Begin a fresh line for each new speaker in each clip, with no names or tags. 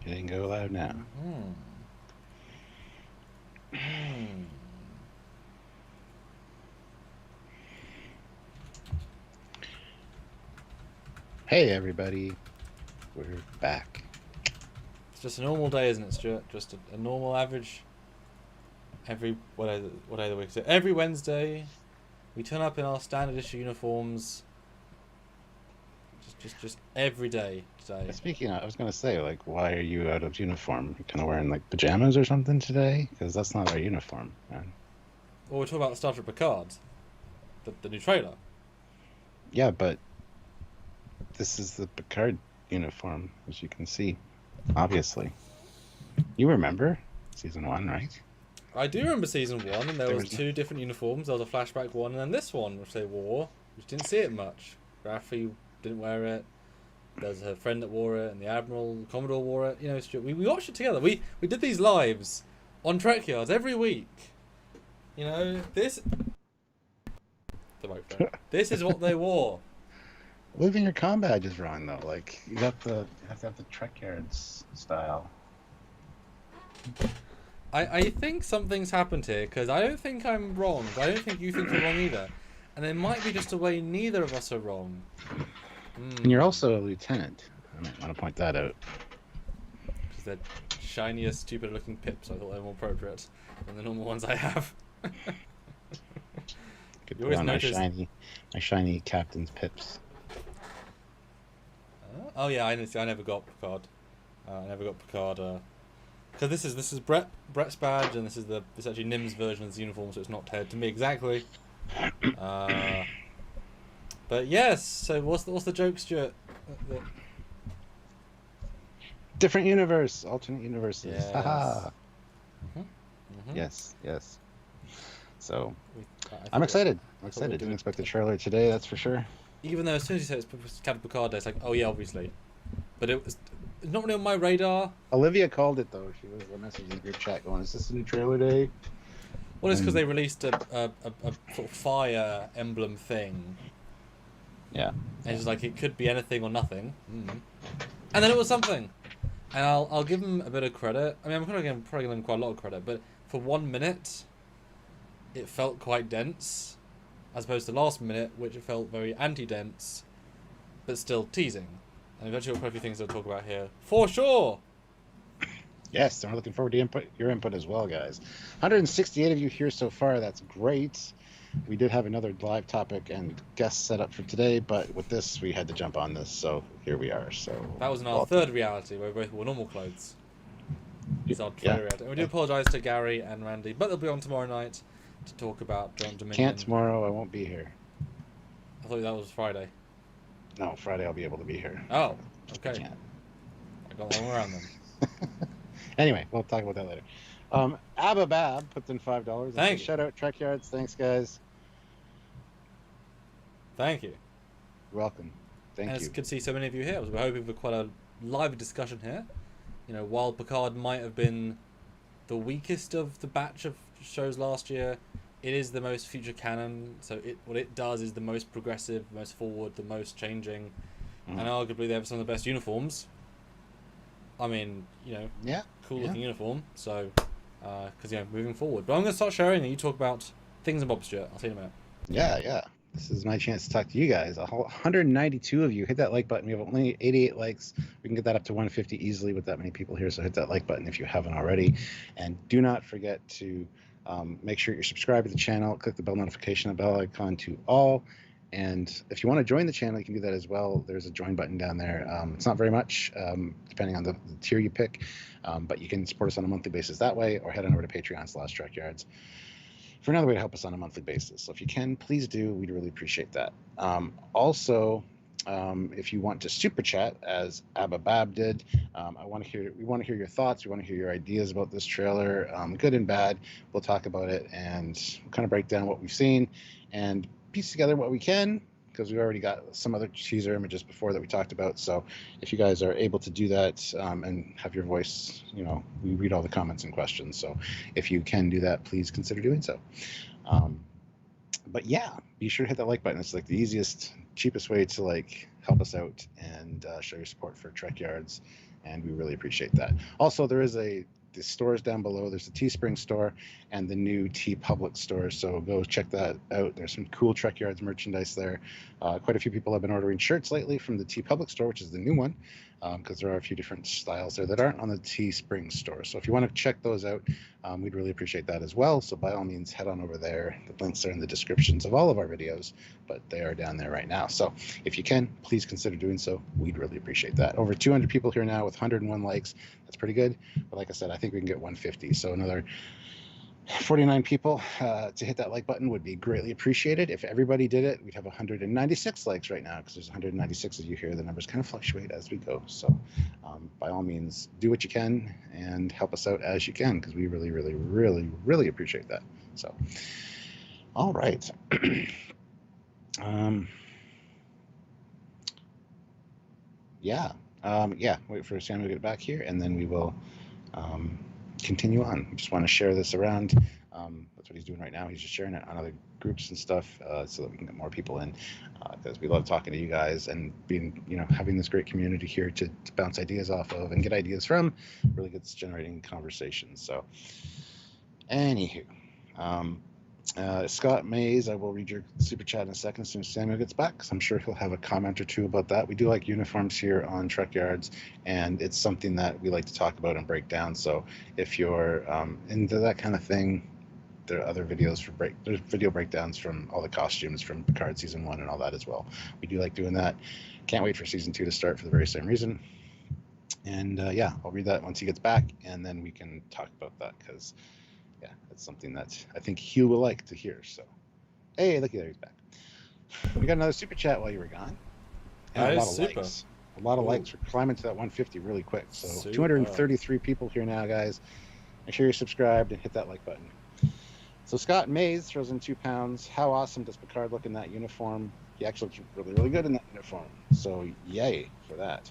Hitting go live now. Hey everybody, we're back.
It's just a normal day, isn't it, Stuart? Just a normal average. What day of the week is it? Every Wednesday, we turn up in our standard issue uniforms. Just every day today.
Speaking of, I was going to say, like, why are you out of uniform? You kind of wearing, like, pajamas or something today? Because that's not our uniform, man.
Well, we're talking about Star Trek Picard, the new trailer.
Yeah, but this is the Picard uniform, as you can see, obviously. You remember Season 1, right?
I do remember Season 1, and there was two different uniforms. There was a flashback one, and then this one, which they wore, which didn't see it much. Raffi didn't wear it. There's her friend that wore it, and the Admiral, the Commodore wore it. You know, we watched it together. We did these lives on Trekyards every week. You know, this is what they wore.
Leaving your com badge is wrong though. Like you have to have the Trekyards style.
I think something's happened here because I don't think I'm wrong. I don't think you think you're wrong either, and it might be just a way neither of us are wrong.
And you're also a lieutenant. I might want to point that out.
Because they're shinier, stupid-looking pips. I thought they were more appropriate than the normal ones I have.
Could put on my shiny captain's pips.
Oh yeah, I never got Picard. I never got Picard. Because this is Brett's badge, and this is actually Nim's version of the uniform, so it's not tailored to me exactly. But yes, so what's the joke, Stuart?
Different universe, alternate universes.
Yes.
Haha. Yes. So I'm excited. Didn't expect the trailer today, that's for sure.
Even though as soon as you said it's Captain Picard Day, it's like, oh yeah, obviously. But it's not really on my radar.
Olivia called it though. She was messaging the group chat going, "Is this a new trailer day?"
Well, it's because they released a sort of fire emblem thing.
Yeah.
And it's like it could be anything or nothing. And then it was something. And I'll give them a bit of credit. I mean, I'm probably going to give them quite a lot of credit, but for 1 minute, it felt quite dense, as opposed to last minute, which it felt very anti-dense, but still teasing. And we've actually got quite a few things to talk about here, for sure.
Yes, and we're looking forward to your input as well, guys. 168 of you here so far. That's great. We did have another live topic and guest set up for today, but with this, we had to jump on this, so here we are. So
that was in our third reality, where we both wore normal clothes. It's our third reality. And we do apologise to Gary and Randy, but they'll be on tomorrow night to talk about John Dominion.
Can't tomorrow, I won't be here.
I thought that was Friday.
No, Friday I'll be able to be here.
Oh, okay. I got one around them.
Anyway, we'll talk about that later. Abba Bab puts in $5.
Thanks.
Shout out Trekyards. Thanks, guys.
Thank you.
You're welcome. Thank you.
It's good to see so many of you here. We're hoping for quite a lively discussion here. You know, while Picard might have been the weakest of the batch of shows last year, it is the most future canon. So what it does is the most progressive, most forward, the most changing, and arguably they have some of the best uniforms. I mean, you know, cool looking uniform. So, because moving forward. But I'm going to start sharing, and you talk about things and Bob Stuart. I'll see you in a minute.
Yeah. This is my chance to talk to you guys. 192 of you. Hit that like button. We have only 88 likes. We can get that up to 150 easily with that many people here. So hit that like button if you haven't already. And do not forget to make sure you're subscribed to the channel. Click the bell notification bell icon to all. And if you want to join the channel, you can do that as well. There's a join button down there. It's not very much, depending on the tier you pick. But you can support us on a monthly basis that way, or head on over to Patreon/Trekyards for another way to help us on a monthly basis. So if you can, please do. We'd really appreciate that. Also, if you want to super chat, as Abba Bab did, we want to hear your thoughts. We want to hear your ideas about this trailer, good and bad. We'll talk about it and kind of break down what we've seen and piece together what we can, because we already got some other teaser images before that we talked about. So if you guys are able to do that and have your voice, we read all the comments and questions. So if you can do that, please consider doing so. But yeah, be sure to hit that like button. It's like the easiest, cheapest way to help us out and show your support for Trekyards and we really appreciate that. Also, there is the stores down below. There's the Teespring store and the new T Public store, so go check that out. There's some cool Trekyards merchandise there. Quite a few people have been ordering shirts lately from the T Public store, which is the new one, because there are a few different styles there that aren't on the Teespring store. So if you want to check those out, we'd really appreciate that as well. So by all means, head on over there. The links are in the descriptions of all of our videos, but they are down there right now. So if you can, please consider doing so. We'd really appreciate that. Over 200 people here now with 101 likes. That's pretty good. But like I said, I think we can get 150. So another 49 people to hit that like button would be greatly appreciated. If everybody did it, we'd have 196 likes right now, because there's 196 of you here. The numbers kind of fluctuate as we go. So by all means, do what you can and help us out as you can, because we really, really, really, really appreciate that. So, all right. Wait for Samuel to get back here, and then we will continue on. We just want to share this around. That's what he's doing right now. He's just sharing it on other groups and stuff, so that we can get more people in, because we love talking to you guys and being, having this great community here to bounce ideas off of and get ideas from. Really gets generating conversations. So anywho, Scott Mays, I will read your super chat in a second as soon as Samuel gets back, because I'm sure he'll have a comment or two about that. We do like uniforms here on Trekyards, and it's something that we like to talk about and break down. So if you're into that kind of thing, there are other videos there's video breakdowns from all the costumes from Picard season 1 and all that as well. We do like doing that. Can't wait for season 2 to start for the very same reason. And I'll read that once he gets back, and then we can talk about that, because it's something that I think he will like to hear. So, hey, looky there, he's back. We got another super chat while you were gone. And a lot of likes. A lot of likes. We're climbing to that 150 really quick. So, super. 233 people here now, guys. Make sure you're subscribed and hit that like button. So, Scott Mays throws in £2. How awesome does Picard look in that uniform? He actually looks really, really good in that uniform. So, yay for that.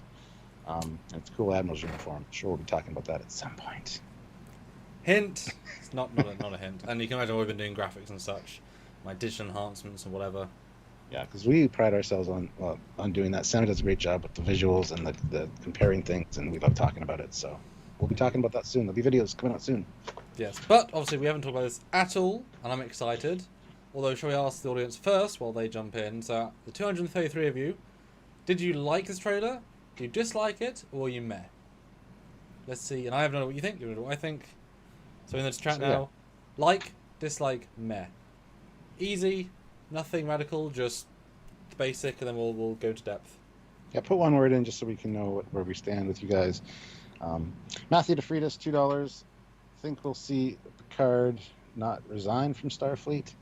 It's a cool Admiral's uniform. I'm sure we'll be talking about that at some point.
Hint. It's not a hint. And you can imagine we've been doing graphics and such, my digital enhancements and whatever.
Yeah, because we pride ourselves on doing that. Sam does a great job with the visuals and the comparing things, and we love talking about it. So we'll be talking about that soon. There'll be videos coming out soon.
Yes, but obviously we haven't talked about this at all, and I'm excited. Although, shall we ask the audience first while they jump in? So, the 233 of you, did you like this trailer? Do you dislike it, or were you meh? Let's see, and I have no idea what you think. You know what I think. So in the chat now, yeah. Like, dislike, meh. Easy, nothing radical, just the basic, and then we'll go into depth.
Yeah, put one word in just so we can know where we stand with you guys. Matthew DeFreitas, $2. Think we'll see Picard not resign from Starfleet.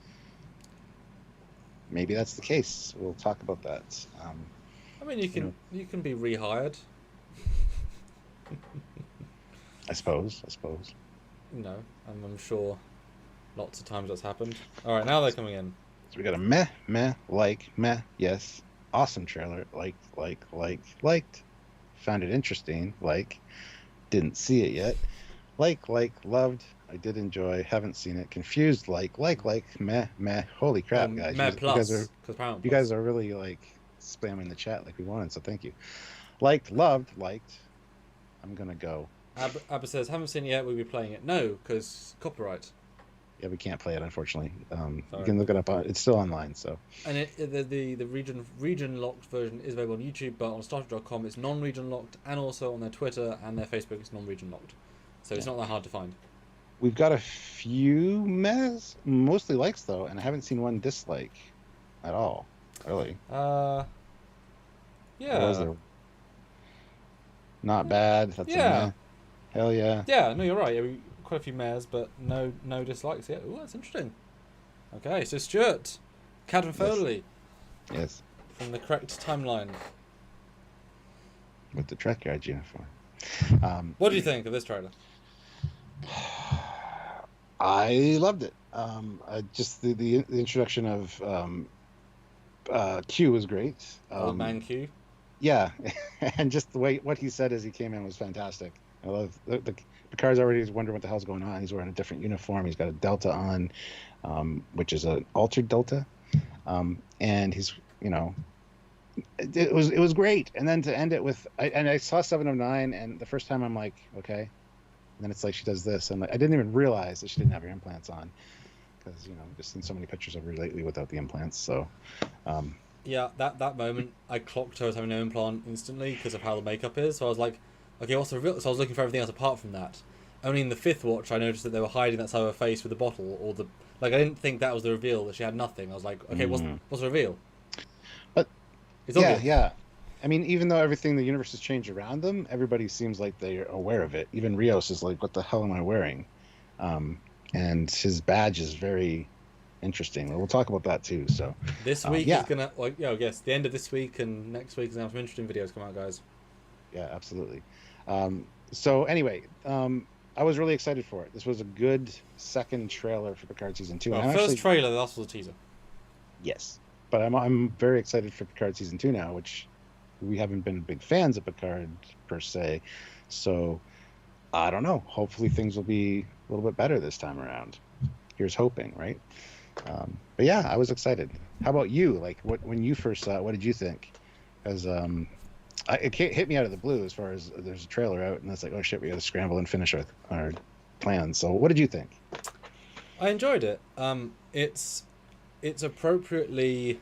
Maybe that's the case. We'll talk about that.
I mean, you can be rehired.
I suppose.
No, I'm sure lots of times that's happened. All right, now they're coming in.
So we got a meh, like, meh, yes. Awesome trailer, liked. Found it interesting, didn't see it yet. Loved, I did enjoy, haven't seen it. Confused, like, meh. Holy crap, guys.
Meh plus,
you guys are really, spamming the chat like we wanted, so thank you. Loved, I'm going to go.
Abba says, haven't seen it yet, we'll be playing it. No, because copyright.
Yeah, we can't play it, unfortunately. You can look it up. It's still online, so. And
the region locked version is available on YouTube, but on StarTrek.com it's non-region locked, and also on their Twitter and their Facebook it's non-region locked. So it's not that hard to find. We've
got a few mostly likes, though, and I haven't seen one dislike at all, really.
Yeah.
Or was there? Not bad. That's a meh. Hell yeah.
Yeah, no, you're right. Yeah, quite a few mares, but no dislikes yet. Oh, that's interesting. Okay, so Stuart, Captain Foley.
Yes.
From the correct timeline.
With the Trekyards uniform.
What do you think of this trailer?
I loved it. Just the introduction of Q was great.
Old man Q.
Yeah, and just the way what he said as he came in was fantastic. I love the Picard's already wondering what the hell's going on. He's wearing a different uniform. He's got a Delta on, which is an altered Delta, and he's it was great. And then to end it with, I saw 7 of 9, and the first time I'm like, okay. And then it's like she does this, and like, I didn't even realize that she didn't have her implants on, because I've just seen so many pictures of her lately without the implants. So,
Yeah, that moment, I clocked her as having no implant instantly because of how the makeup is. So I was like, okay, what's the reveal? So I was looking for everything else apart from that. Only in the fifth watch, I noticed that they were hiding that side of her face with the bottle, or the like. I didn't think that was the reveal, that she had nothing. I was like, okay, what's the reveal?
but
It's
yeah,
obvious.
yeah. I mean, even though everything, the universe has changed around them, everybody seems like they're aware of it. Even Rios is like, "What the hell am I wearing?" Um, and his badge is very interesting. We'll talk about that too. So,
This week is
yeah,
gonna, like, yes, the end of this week and next week is gonna have some interesting videos come out, guys.
yeah, absolutely. So anyway, I was really excited for it. This was a good second trailer for Picard season 2.
Well,
And I'm
first
actually,
trailer, that's was a teaser.
yes, but I'm very excited for Picard season 2 now, which we haven't been big fans of Picard per se. So I don't know. Hopefully things will be a little bit better this time around. Here's hoping, right? But yeah, I was excited. How about you? Like, when you first saw it, what did you think? Because it hit me out of the blue as far as there's a trailer out, and it's like, oh shit, we got to scramble and finish our plans. So what did you think?
I enjoyed it. It's appropriately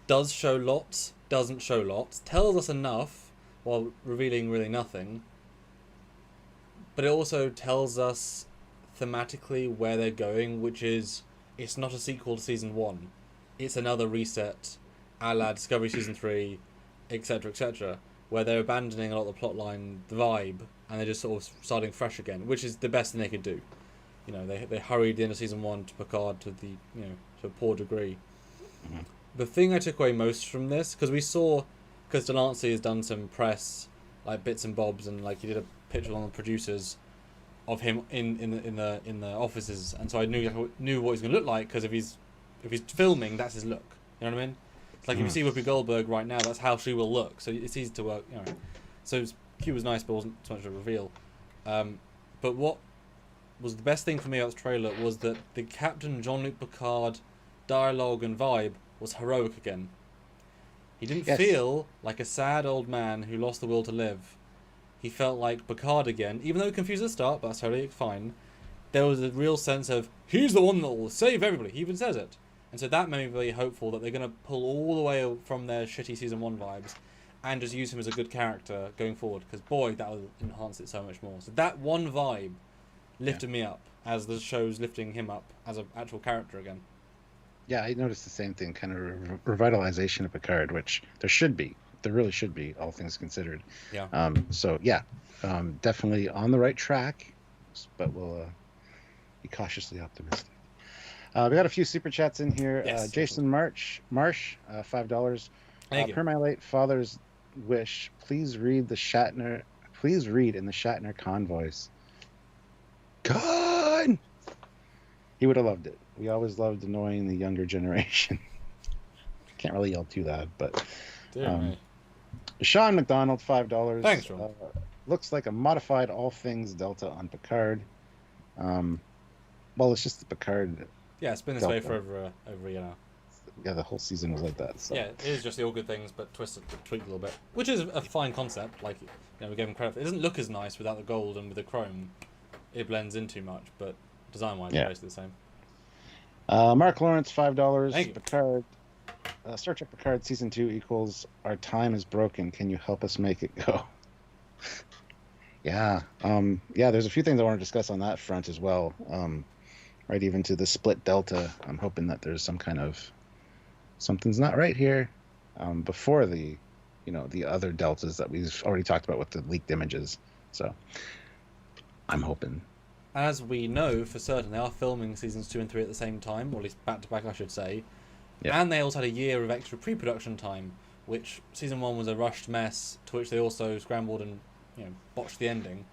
does show lots, doesn't show lots, tells us enough while revealing really nothing. But it also tells us thematically where they're going, which is it's not a sequel to season 1. It's another reset, a la Discovery season 3, etc., etc., where they're abandoning a lot of the plotline, the vibe, and they're just sort of starting fresh again, which is the best thing they could do. They hurried the end of season 1 to Picard to to a poor degree.
Mm-hmm.
The thing I took away most from this, because Delancey has done some press, like bits and bobs, and like he did a picture on the producers of him in the offices, and so I knew what he's going to look like, because if he's filming, that's his look. You know what I mean? It's like if you see Whoopi Goldberg right now, that's how she will look. So it's easy to work. So Q was nice, but wasn't so much of a reveal. But what was the best thing for me about this trailer was that the Captain Jean-Luc Picard dialogue and vibe was heroic again. He didn't feel like a sad old man who lost the will to live. He felt like Picard again, even though confused at the start, but that's totally fine. There was a real sense of, he's the one that will save everybody. He even says it. And so that made me very hopeful that they're going to pull all the way from their shitty season 1 vibes and just use him as a good character going forward. Because boy, that will enhance it so much more. So that one vibe lifted me up, as the show's lifting him up as an actual character again.
Yeah, I noticed the same thing, kind of revitalization of Picard, which there really should be, all things considered.
Yeah.
So yeah, definitely on the right track, but we'll be cautiously optimistic. We got a few super chats in here.
Yes,
Jason Marsh, $5.
Thank you.
Per my late father's wish, please read in the Shatner Khan voice. Khan! He would have loved it. We always loved annoying the younger generation. Can't really yell too loud, but Sean McDonald, $5.
Thanks, Sean.
Looks like a modified all things Delta on Picard. Well, it's just the Picard.
Yeah, it's been this way for over a year now.
Yeah, the whole season was like that. So.
Yeah, it is just the all good things, but tweaked a little bit, which is a fine concept. Like, we gave him credit for it. It doesn't look as nice without the gold and with the chrome. It blends in too much, but design-wise, it's basically the same.
Mark Lawrence, $5.
Thank you.
Picard. Star Trek Picard season 2 equals our time is broken. Can you help us make it go? Yeah. There's a few things I want to discuss on that front as well. Right, even to the split Delta. I'm hoping that there's some kind of something's not right here. Before the other Deltas that we've already talked about with the leaked images. So I'm hoping.
As we know for certain, they are filming seasons 2 and 3 at the same time, or at least back to back, I should say. Yeah. And they also had a year of extra pre-production time, which season 1 was a rushed mess, to which they also scrambled and botched the ending.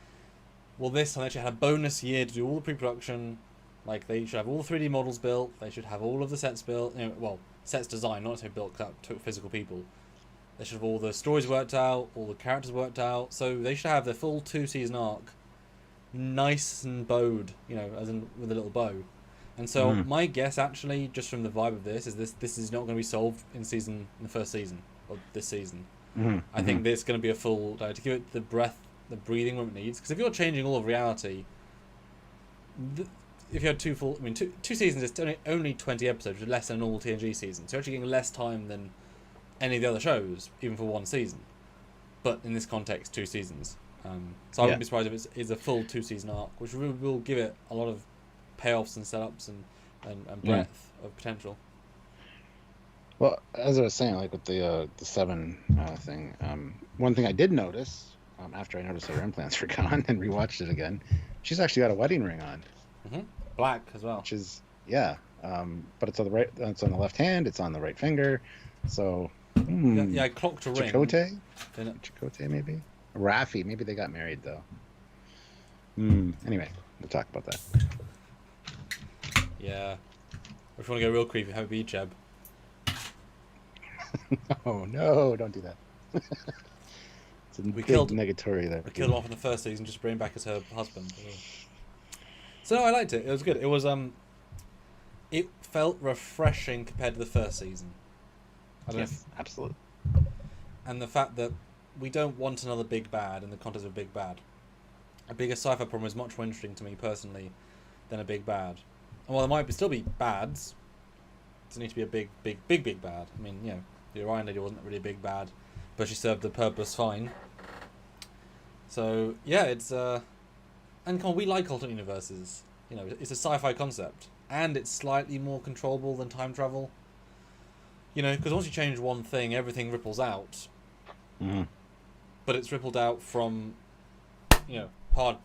Well, this time they actually had a bonus year to do all the pre-production. Like, they should have all the 3D models built. They should have all of the sets built. Sets designed, not necessarily built, because that took physical people. They should have all the stories worked out, all the characters worked out. So they should have their full 2-season arc nice and bowed, as in with a little bow. And so my guess, actually, just from the vibe of this, is this is not going to be solved in the first season. of this season.
Mm-hmm.
I think there's going to be a full to give it the breathing room it needs. Because if you're changing all of reality, if you had two seasons, it's only 20 episodes, which is less than a normal TNG season. So you're actually getting less time than any of the other shows, even for one season. But in this context, 2 seasons. So I wouldn't be surprised if it's a full 2-season arc, which will give it a lot of payoffs and setups and breadth of potential.
Well, as I was saying, like with the 7 thing, one thing I did notice after I noticed her implants were gone and rewatched it again, she's actually got a wedding ring on.
Mm-hmm. Black as well.
Which is but it's on the right. It's on the left hand. It's on the right finger. So
I clocked a ring.
Chakotay maybe. Raffi, maybe they got married though. Anyway, we'll talk about that.
Yeah. If you want to go real creepy, have a beach, Jeb.
No, don't do that. It's a big negatory there.
We killed him off in the first season, just bring him back as her husband. So no, I liked it. It was good. It was it felt refreshing compared to the first season.
Yes, absolutely.
And the fact that we don't want another big bad in the context of a big bad. A bigger sci-fi problem is much more interesting to me personally than a big bad. And while there might still be bads, it doesn't need to be a big bad. I mean, you know, the Orion lady wasn't really a big bad, but she served the purpose fine. So yeah, it's and we like alternate universes. You know, it's a sci-fi concept, and it's slightly more controllable than time travel. You know, because once you change one thing, everything ripples out.
Mm-hmm.
But it's rippled out from, you know, hard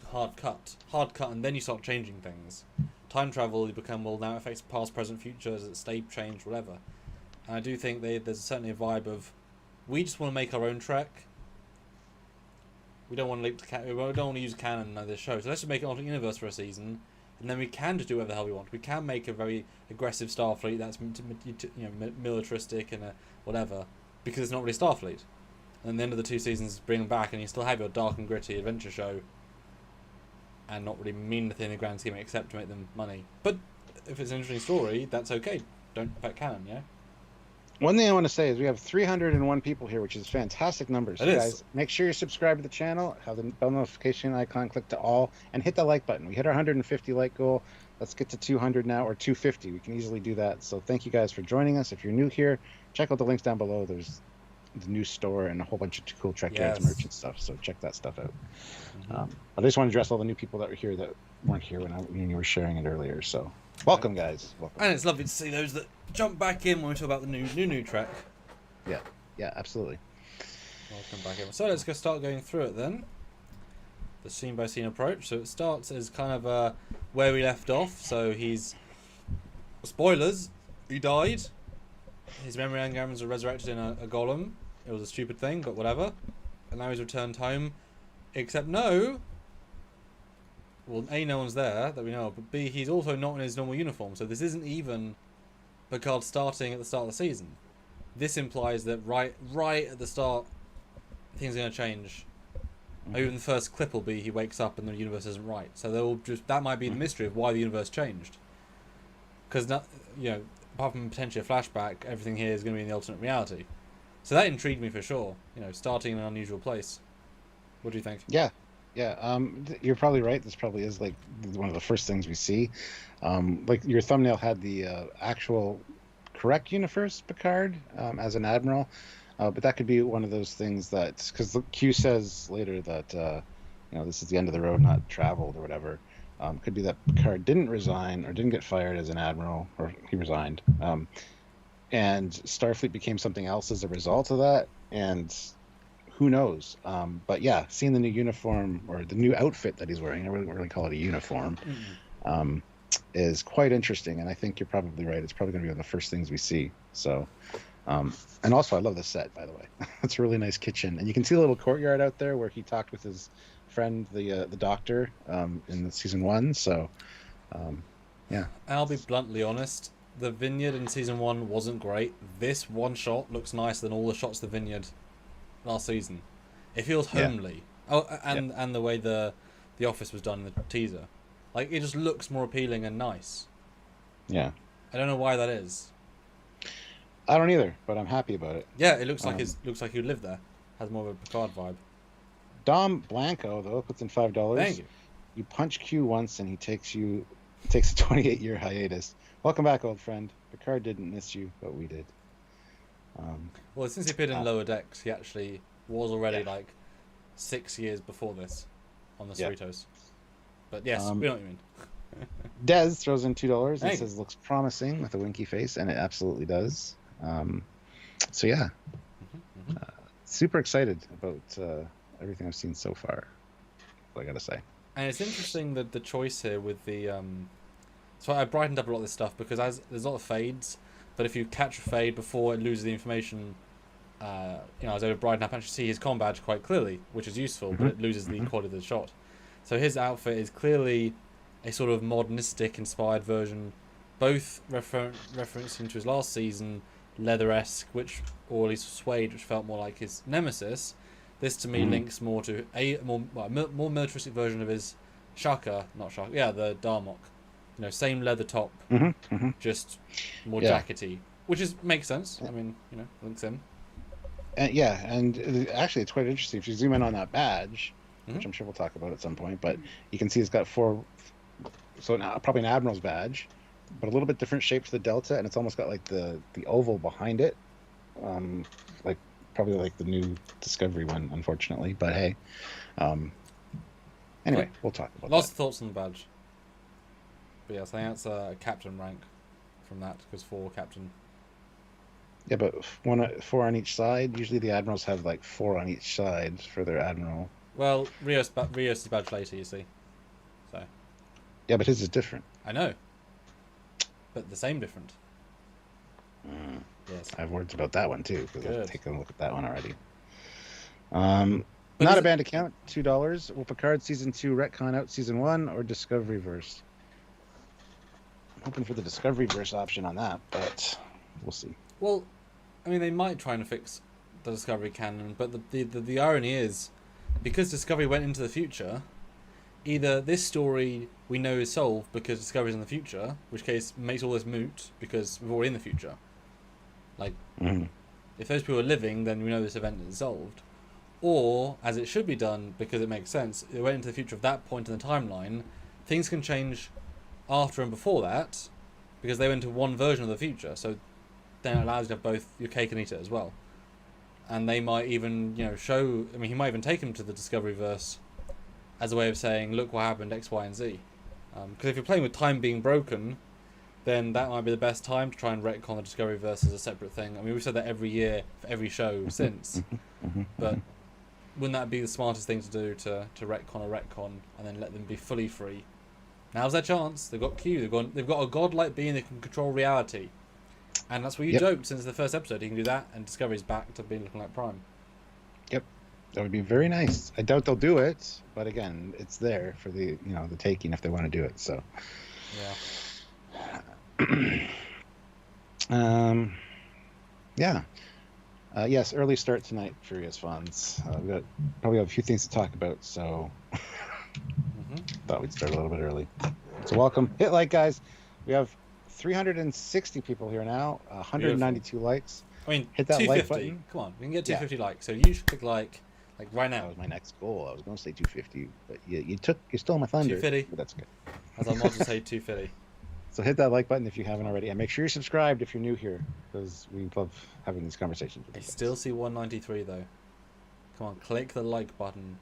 cut, and then you start changing things. Time travel, you become, well, now it affects past, present, future, as it state change, whatever. And I do think there's certainly a vibe of, we just want to make our own Trek. We don't want to use canon of this show, so let's just make an alternate universe for a season, and then we can just do whatever the hell we want. We can make a very aggressive Starfleet that's militaristic and whatever, because it's not really Starfleet. And at the end of the 2 seasons, bring them back, and you still have your dark and gritty adventure show, and not really mean anything in the grand scheme except to make them money. But if it's an interesting story, that's okay. Don't affect canon, yeah?
One thing I want to say is we have 301 people here, which is fantastic numbers.
It is.
Guys, make sure you subscribe to the channel, have the bell notification icon, click to all, and hit the like button. We hit our 150 like goal. Let's get to 200 now, or 250. We can easily do that. So thank you guys for joining us. If you're new here, check out the links down below. There's the new store and a whole bunch of cool Trekyards merch and stuff. So check that stuff out.
Mm-hmm.
I just want to address all the new people that were here that weren't here when you were sharing it earlier. So welcome, guys. Welcome.
And it's lovely to see those that jump back in when we talk about the new Trek.
Yeah, absolutely.
Welcome back in. So let's start going through it then. The scene by scene approach. So it starts as kind of where we left off. So he's, spoilers, he died. His memory engrams are resurrected in a golem. It was a stupid thing, but whatever. And now he's returned home. Except no. Well, A, no one's there that we know of, but B, he's also not in his normal uniform. So this isn't even Picard starting at the start of the season. This implies that right at the start, things are going to change. Mm-hmm. Even the first clip will be he wakes up and the universe isn't right. So that might be the mystery of why the universe changed. Because apart from potentially a flashback, everything here is going to be in the alternate reality. So that intrigued me for sure. You know, starting in an unusual place. What do you think?
Yeah. You're probably right. This probably is like one of the first things we see. Like your thumbnail had the actual correct universe Picard as an admiral, but that could be one of those things that, because Q says later that this is the end of the road, not traveled or whatever. Could be that Picard didn't resign or didn't get fired as an admiral, or he resigned, and Starfleet became something else as a result of that. And who knows? But yeah, seeing the new uniform or the new outfit that he's wearing, I wouldn't really call it a uniform, is quite interesting. And I think you're probably right. It's probably going to be one of the first things we see. So, and also I love the set, by the way. It's a really nice kitchen, and you can see a little courtyard out there where he talked with his friend, the doctor, in season 1. So, yeah.
I'll be bluntly honest. The vineyard in season 1 wasn't great. This one shot looks nicer than all the shots of the vineyard last season. It feels homely. Yeah. Oh, and the way the office was done in the teaser, like it just looks more appealing and nice.
Yeah.
I don't know why that is.
I don't either, but I'm happy about it.
Yeah, it looks like he would live there. Has more of a Picard vibe.
Dom Blanco though puts in $5.
Thank you.
You punch Q once, and he takes a 28-year hiatus. Welcome back, old friend. Picard didn't miss you, but we did.
Well, since he appeared in Lower Decks, he actually was already like 6 years before this on the Cerritos. But yes, we know what you mean.
Dez throws in $2 and
Hey.
says looks promising with a winky face, and it absolutely does. So yeah, super excited about everything I've seen so far. What I gotta say.
And it's interesting that the choice here with the so I brightened up a lot of this stuff because as there's a lot of fades, but if you catch a fade before it loses the information, I was able to brighten up and actually see his comm badge quite clearly, which is useful, but it loses the quality of the shot. So his outfit is clearly a sort of modernistic inspired version, both referencing to his last season, leather-esque, or at least suede, which felt more like his nemesis. This to me links more to a more militaristic version of his the Darmok. Same leather top, just more jackety, which makes sense. I mean, links in.
And actually, it's quite interesting if you zoom in on that badge, which I'm sure we'll talk about at some point. But you can see it's got four, so now probably an admiral's badge, but a little bit different shape to the Delta, and it's almost got like the oval behind it, like probably like the new Discovery one, unfortunately. But hey, anyway, we'll talk about
lots
that.
of thoughts on the badge. But yes, I think that's a captain rank from that because 4 captain.
Yeah, but 4 on each side. Usually the admirals have like 4 on each side for their admiral.
Well, Rios' badge later, you see. So.
Yeah, but his is different.
I know. But the same different. Yes.
I have words about that one too because I've taken a look at that one already.
But
not a band account. $2. Will Picard season 2 retcon out season 1 or Discovery verse? I'm hoping for the Discovery verse option on that, but we'll see.
Well, I mean, they might try and fix the Discovery canon, but the irony is, because Discovery went into the future, either this story we know is solved because Discovery's in the future, which case makes all this moot because we're already in the future. Like, if those people are living, then we know this event is solved. Or, as it should be done, because it makes sense, they went into the future of that point in the timeline, things can change after and before that, because they went to one version of the future, so then it allows you to have both your cake and eat it as well. And they might even, show, he might even take him to the Discoveryverse as a way of saying, look what happened, X, Y, and Z. Because if you're playing with time being broken, then that might be the best time to try and retcon the Discoveryverse as a separate thing. I mean, we've said that every year for every show since. But wouldn't that be the smartest thing to do, to retcon a retcon and then let them be fully free? Now's their chance. They've got Q. They've got a godlike being that can control reality. And that's what you joked since the first episode. He can do that, and Discovery's back to being looking like Prime.
Yep. That would be very nice. I doubt they'll do it, but again, it's there for the the taking if they want to do it. So.
Yeah.
Yes, early start tonight for Furious Fans. We probably have a few things to talk about, so thought we'd start a little bit early. So welcome. Hit like, guys. We have 360 people here now, 192 likes.
I mean,
hit that
250.
like button.
Come on, we can get 250 likes. So you should click like right now.
That was my next goal. I was going to say 250, but you stole my thunder.
250.
But that's good.
As I might just say 250.
So hit that like button if you haven't already, and make sure you're subscribed if you're new here, because we love having these conversations with
I
you guys.
still see 193 though. Come on, click the like button.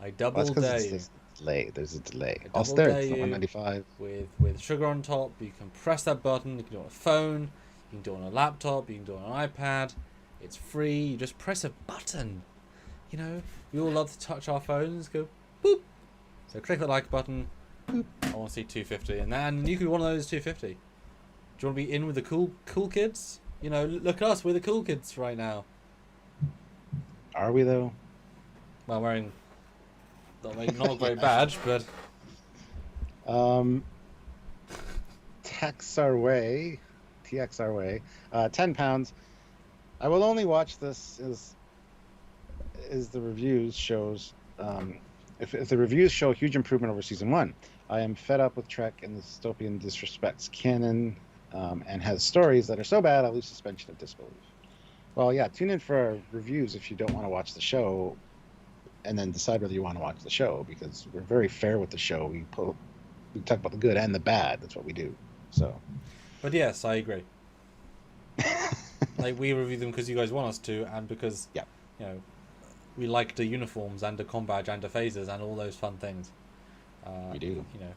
I double dare you.
There's a delay. There's a delay.
I
It's there.
double
It's
dare
not
you
195.
With sugar on top. You can press that button. You can do it on a phone. You can do it on a laptop. You can do it on an iPad. It's free. You just press a button. We all love to touch our phones. Go boop. So click the like button. Boop. I want to see 250, and then you could be one of those 250. Do you want to be in with the cool kids? Look at us. We're the cool kids right now.
Are we though?
Well, wearing not a great badge, but
TX our way, £10. I will only watch this as the reviews shows. If the reviews show a huge improvement over season 1, I am fed up with Trek and the dystopian disrespects canon and has stories that are so bad I lose suspension of disbelief. Well, yeah, tune in for our reviews if you don't want to watch the show, and then decide whether you want to watch the show, because we're very fair with the show. We talk about the good and the bad. That's what we do. So,
But yes, I agree. Like, we review them because you guys want us to, and because
yeah,
you know, we like the uniforms and the combat and the phasers and all those fun things.
we do.
You know,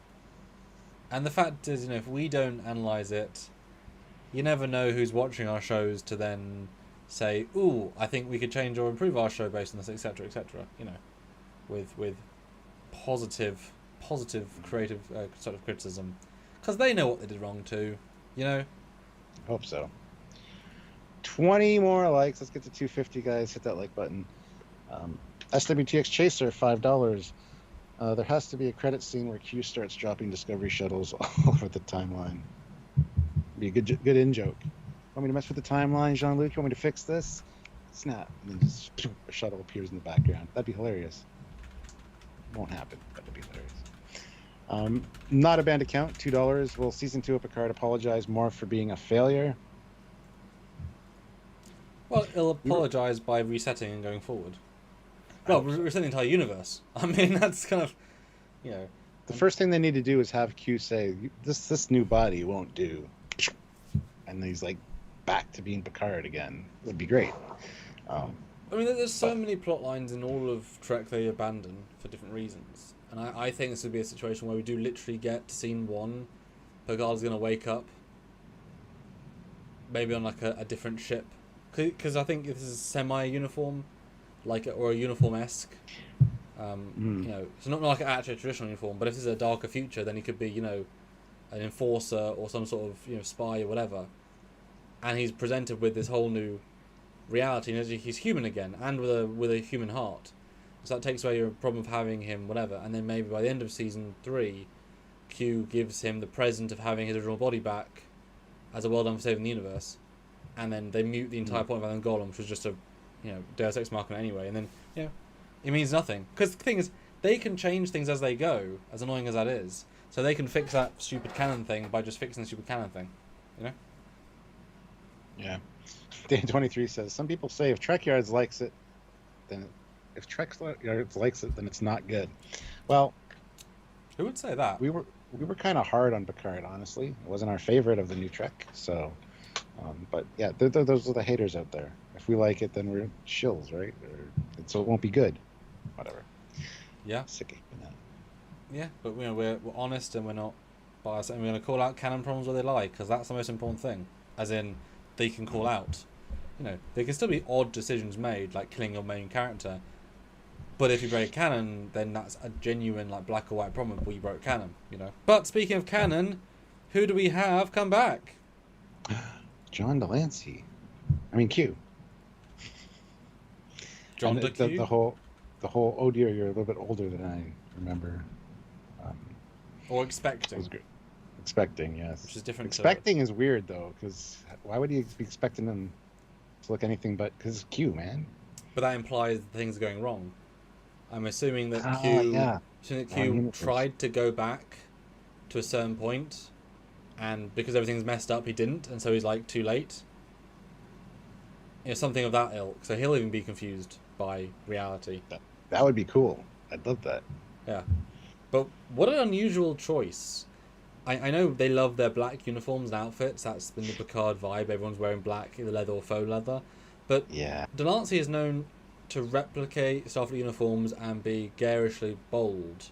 and the fact is, you know, if we don't analyze it, you never know who's watching our shows to then say, "Ooh, I think we could change or improve our show based on this, etc., etc." You know, with positive creative sort of criticism, because they know what they did wrong too. You know.
Hope so. 20 more likes. Let's get to 250, guys. Hit that like button. SWTX Chaser, $5. There has to be a credit scene where Q starts dropping Discovery shuttles all over the timeline. Be a good in joke. Want me to mess with the timeline, Jean-Luc? You want me to fix this? Snap. And then just a shuttle appears in the background. That'd be hilarious. Won't happen, but it'd be hilarious. Not a band account, $2. Will season 2 of Picard apologize more for being a failure?
Well, it'll apologise by resetting and going forward. Well, resetting the entire universe. I mean, that's kind of, you know.
The first thing they need to do is have Q say, this new body won't do. And he's like back to being Picard again. It would be great.
I mean, there's so many plot lines in all of Trek they abandon for different reasons. And I think this would be a situation where we do literally get to scene 1. Picard's going to wake up. Maybe on like a different ship. Because I think this is semi-uniform, or a uniform-esque. You know, so not like actually a traditional uniform, but if this is a darker future, then he could be, you know, an enforcer or some sort of, you know, spy or whatever. And he's presented with this whole new reality, and he's human again, and with a human heart. So that takes away your problem of having him, whatever. And then maybe by the end of season 3, Q gives him the present of having his original body back as a well done for saving the universe. And then they mute the entire point of Alan Golem, which was just a, you know, Deus Ex Machina anyway. And then, you know, it means nothing. Because the thing is, they can change things as they go, as annoying as that is. So they can fix that stupid canon thing by just fixing the stupid canon thing, you know?
Yeah. Dan23 says, some people say if Trekyards likes it, then if Trekyards likes it, then it's not good. Well,
who would say that?
We were kind of hard on Picard, honestly. It wasn't our favorite of the new Trek, so... but yeah, those are the haters out there. If we like it, then we're shills, right? So it won't be good. Whatever.
Yeah.
Sick of that.
Yeah, but you know, we're honest and we're not biased, and we're going to call out canon problems where they lie, because that's the most important thing. As in, they can call out. You know, there can still be odd decisions made, like killing your main character. But if you break canon, then that's a genuine, like, black or white problem. Well, you broke canon, you know. But speaking of canon, who do we have come back?
John Delancey. I mean, Q.
John DeQ?
The whole, oh dear, you're a little bit older than I remember.
Or expecting.
Was great. Expecting, yes.
Which is different.
Expecting is weird, though, because why would you be expecting them to look anything but... Because it's Q, man.
But that implies that things are going wrong. I'm assuming that Q tried to go back to a certain point, and because everything's messed up, he didn't, and so he's like, too late. You know, something of that ilk. So he'll even be confused by reality.
That would be cool. I'd love that.
Yeah. But what an unusual choice. I know they love their black uniforms and outfits. That's been the Picard vibe. Everyone's wearing black, either leather or faux leather. But
yeah,
Delancey is known to replicate Starfleet uniforms and be garishly bold.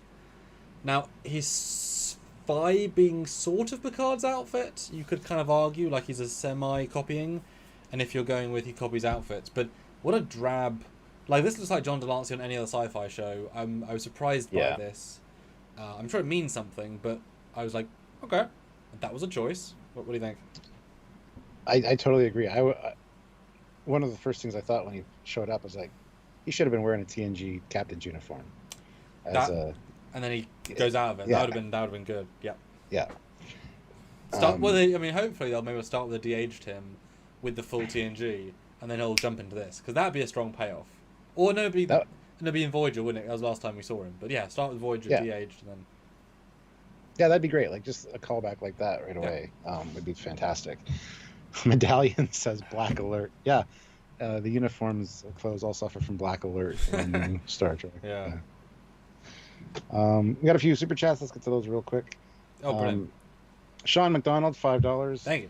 Now, his vibing sort of Picard's outfit, you could kind of argue, like he's a semi-copying. And if you're going with, he copies outfits. But what a drab... Like, this looks like John Delancey on any other sci-fi show. I was surprised by this. I'm sure it means something, but I was like, okay, that was a choice. What do you think?
I totally agree. One of the first things I thought when he showed up was like, he should have been wearing a TNG captain's uniform.
And then he goes out of it.
Yeah.
That would have been good. Yeah.
Yeah.
Hopefully they'll maybe start with a de-aged him with the full TNG, and then he'll jump into this, because that'd be a strong payoff. Or no, it'd be in Voyager, wouldn't it? That was the last time we saw him. But yeah, start with Voyager, de-aged, and then...
Yeah, that'd be great. Like just a callback like that right away would be fantastic. Medallion says Black Alert. Yeah, the uniforms clothes all suffer from Black Alert in the new Star Trek.
Yeah.
We got a few super chats. Let's get to those real quick.
Oh, brilliant.
Sean McDonald, $5.
Thank you.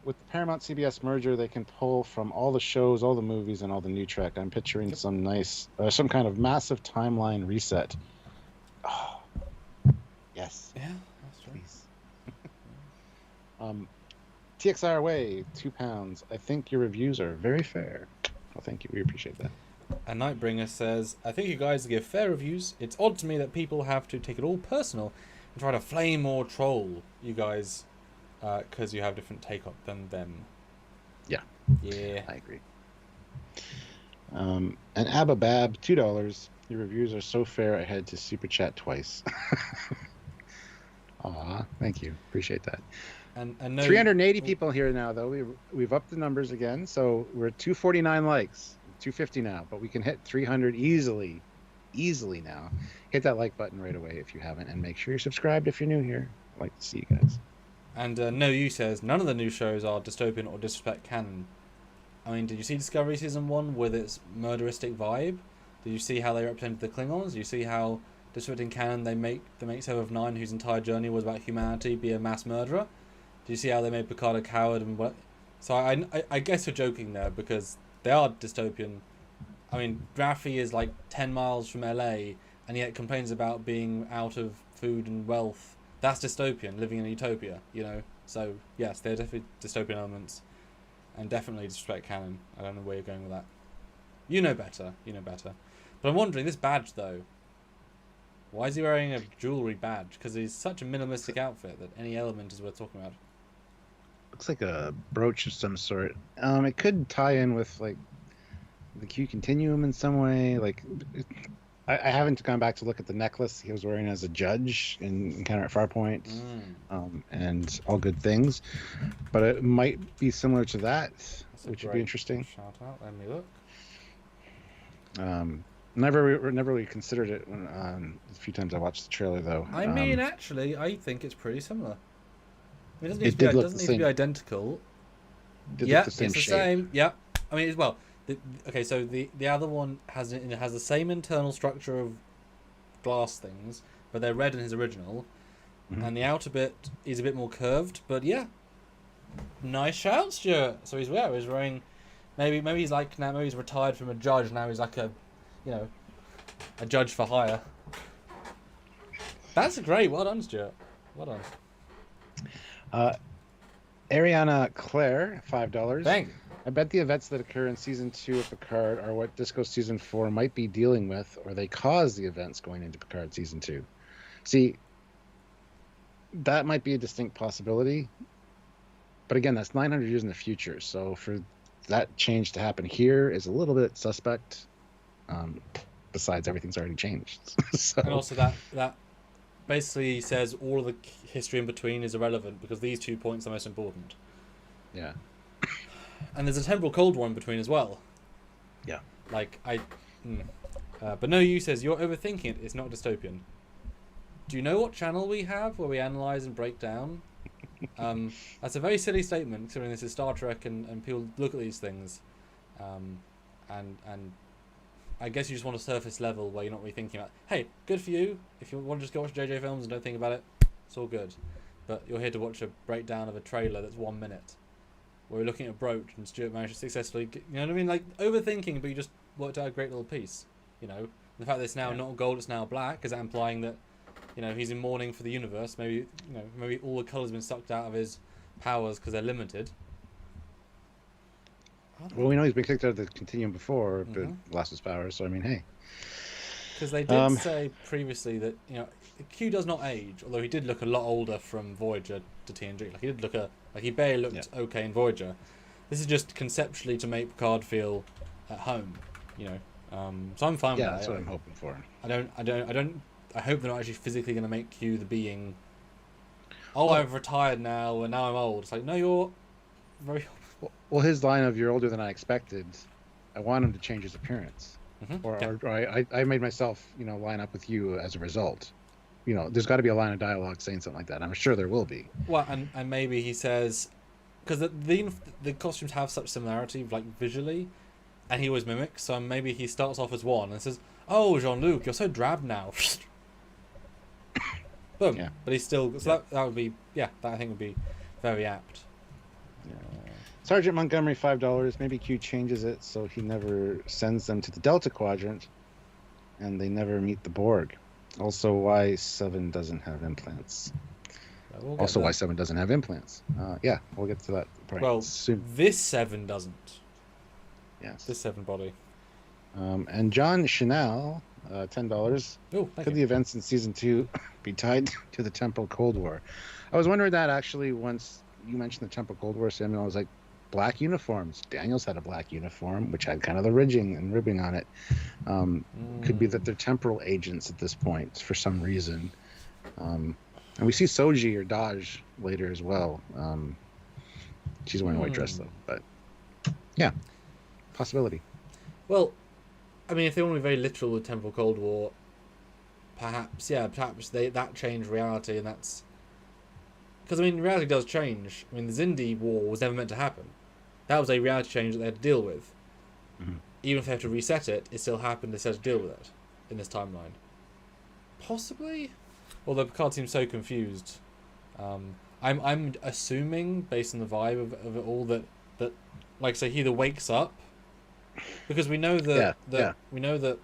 With the Paramount CBS merger, they can pull from all the shows, all the movies, and all the new Trek. I'm picturing some some kind of massive timeline reset. Oh, yes.
Yeah, that's true.
Please. TXR Way, £2. I think your reviews are very fair. Well, thank you. We appreciate that.
And Nightbringer says, I think you guys give fair reviews. It's odd to me that people have to take it all personal and try to flame or troll you guys because you have different take up than them.
Yeah.
Yeah.
I agree. And Ababab, $2. Your reviews are so fair I had to super chat twice. Aw, thank you. Appreciate that.
And no,
380 people here now, though. We've upped the numbers again, so we're at 249 likes, 250 now, but we can hit 300 easily now. Hit that like button right away if you haven't, and make sure you're subscribed if you're new here. I'd like to see you guys.
And No You says, none of the new shows are dystopian or disrespect canon. I mean, did you see Discovery Season 1 with its murderistic vibe? Did you see how they represented the Klingons? Did you see how disrespecting canon they make 7 of 9, whose entire journey was about humanity, be a mass murderer? Do you see how they made Picard a coward and what? So I guess you're joking there because they are dystopian. I mean, Raffi is like 10 miles from LA and yet complains about being out of food and wealth. That's dystopian, living in a utopia, you know? So, yes, they're definitely dystopian elements and definitely disrespect canon. I don't know where you're going with that. You know better. But I'm wondering, this badge though, why is he wearing a jewellery badge? Because he's such a minimalistic outfit that any element is worth talking about.
Looks like a brooch of some sort. It could tie in with like the Q continuum in some way. Like, I haven't gone back to look at the necklace he was wearing as a judge in Encounter at Farpoint, and All Good Things, but it might be similar to that, which would be interesting.
Shout out, let me look.
Never really considered it when, a few times I watched the trailer though.
I mean, actually, I think it's pretty similar. I mean,
it doesn't
need to be identical.
Yeah,
it's the same. Yeah, I mean, well, okay. So the other one has the same internal structure of glass things, but they're red in his original, and the outer bit is a bit more curved. But yeah, nice shout, Stuart. So he's wearing, maybe he's like now maybe he's retired from a judge. Now he's like a judge for hire. That's great. Well done, Stuart. Well done.
Ariana Claire, $5.
Thank you.
I bet the events that occur in season 2 of Picard are what Disco season 4 might be dealing with, or they cause the events going into Picard season 2. See, that might be a distinct possibility, but again, that's 900 years in the future. So for that change to happen here is a little bit suspect. Besides, everything's already changed. So.
And also that basically says all of the history in between is irrelevant because these 2 points are most important.
Yeah.
And there's a temporal Cold War in between as well.
Yeah.
Like, but No You says, you're overthinking it. It's not dystopian. Do you know what channel we have where we analyse and break down? That's a very silly statement considering this is Star Trek and people look at these things. And I guess you just want a surface level where you're not really thinking about, hey, good for you. If you want to just go watch JJ films and don't think about it, it's all good. But you're here to watch a breakdown of a trailer that's 1 minute. Where we're looking at Brooch and Stuart managed to successfully, you know what I mean? Like, overthinking, but you just worked out a great little piece, you know? And the fact that it's now not gold, it's now black, is that implying that, you know, he's in mourning for the universe? Maybe, you know, maybe all the colour's been sucked out of his powers because they're limited.
Well, we know he's been kicked out of the Continuum before, but lost his powers, so I mean, hey.
Because they did say previously that, you know, Q does not age, although he did look a lot older from Voyager to TNG. Like, he did look like he barely looked okay in Voyager. This is just conceptually to make Picard feel at home, you know. So I'm fine with that.
Yeah, that's what I'm hoping for.
I hope they're not actually physically going to make Q the being, I've retired now and now I'm old. It's like, no, you're very old.
Well, his line of "you're older than I expected," I want him to change his appearance, or I made myself, line up with you as a result. there's got to be a line of dialogue saying something like that. I'm sure there will be.
Well, and maybe he says, because the costumes have such similarity, like visually, and he always mimics. So maybe he starts off as one and says, "Oh, Jean-Luc, you're so drab now." Boom.
Yeah.
But he's still. So that would be, that I think would be very apt.
Yeah. Sergeant Montgomery, $5. Maybe Q changes it so he never sends them to the Delta Quadrant, and they never meet the Borg. Also, why Seven doesn't have implants. Also, why Seven doesn't have implants. Yeah, we'll get to that point soon.
This Seven doesn't.
Yes.
This Seven body.
And John Chanel, $10. Could the events in season 2 be tied to the Temporal Cold War? I was wondering that actually once you mentioned the Temporal Cold War, Samuel. I was like, black uniforms. Daniels had a black uniform, which had kind of the ridging and ribbing on it. Could be that they're temporal agents at this point for some reason. And we see Soji or Daj later as well. She's wearing a white dress, though. But, yeah, possibility.
Well, I mean, if they want to be very literal with Temporal Cold War, perhaps that changed reality, and that's... Because, I mean, reality does change. I mean, the Xindi War was never meant to happen. That was a reality change that they had to deal with. Mm-hmm. Even if they have to reset it, it still happened. They still had to deal with it in this timeline. Possibly? Although Picard seems so confused. I'm assuming, based on the vibe of it all, that like I say, he either wakes up, because we know that we know that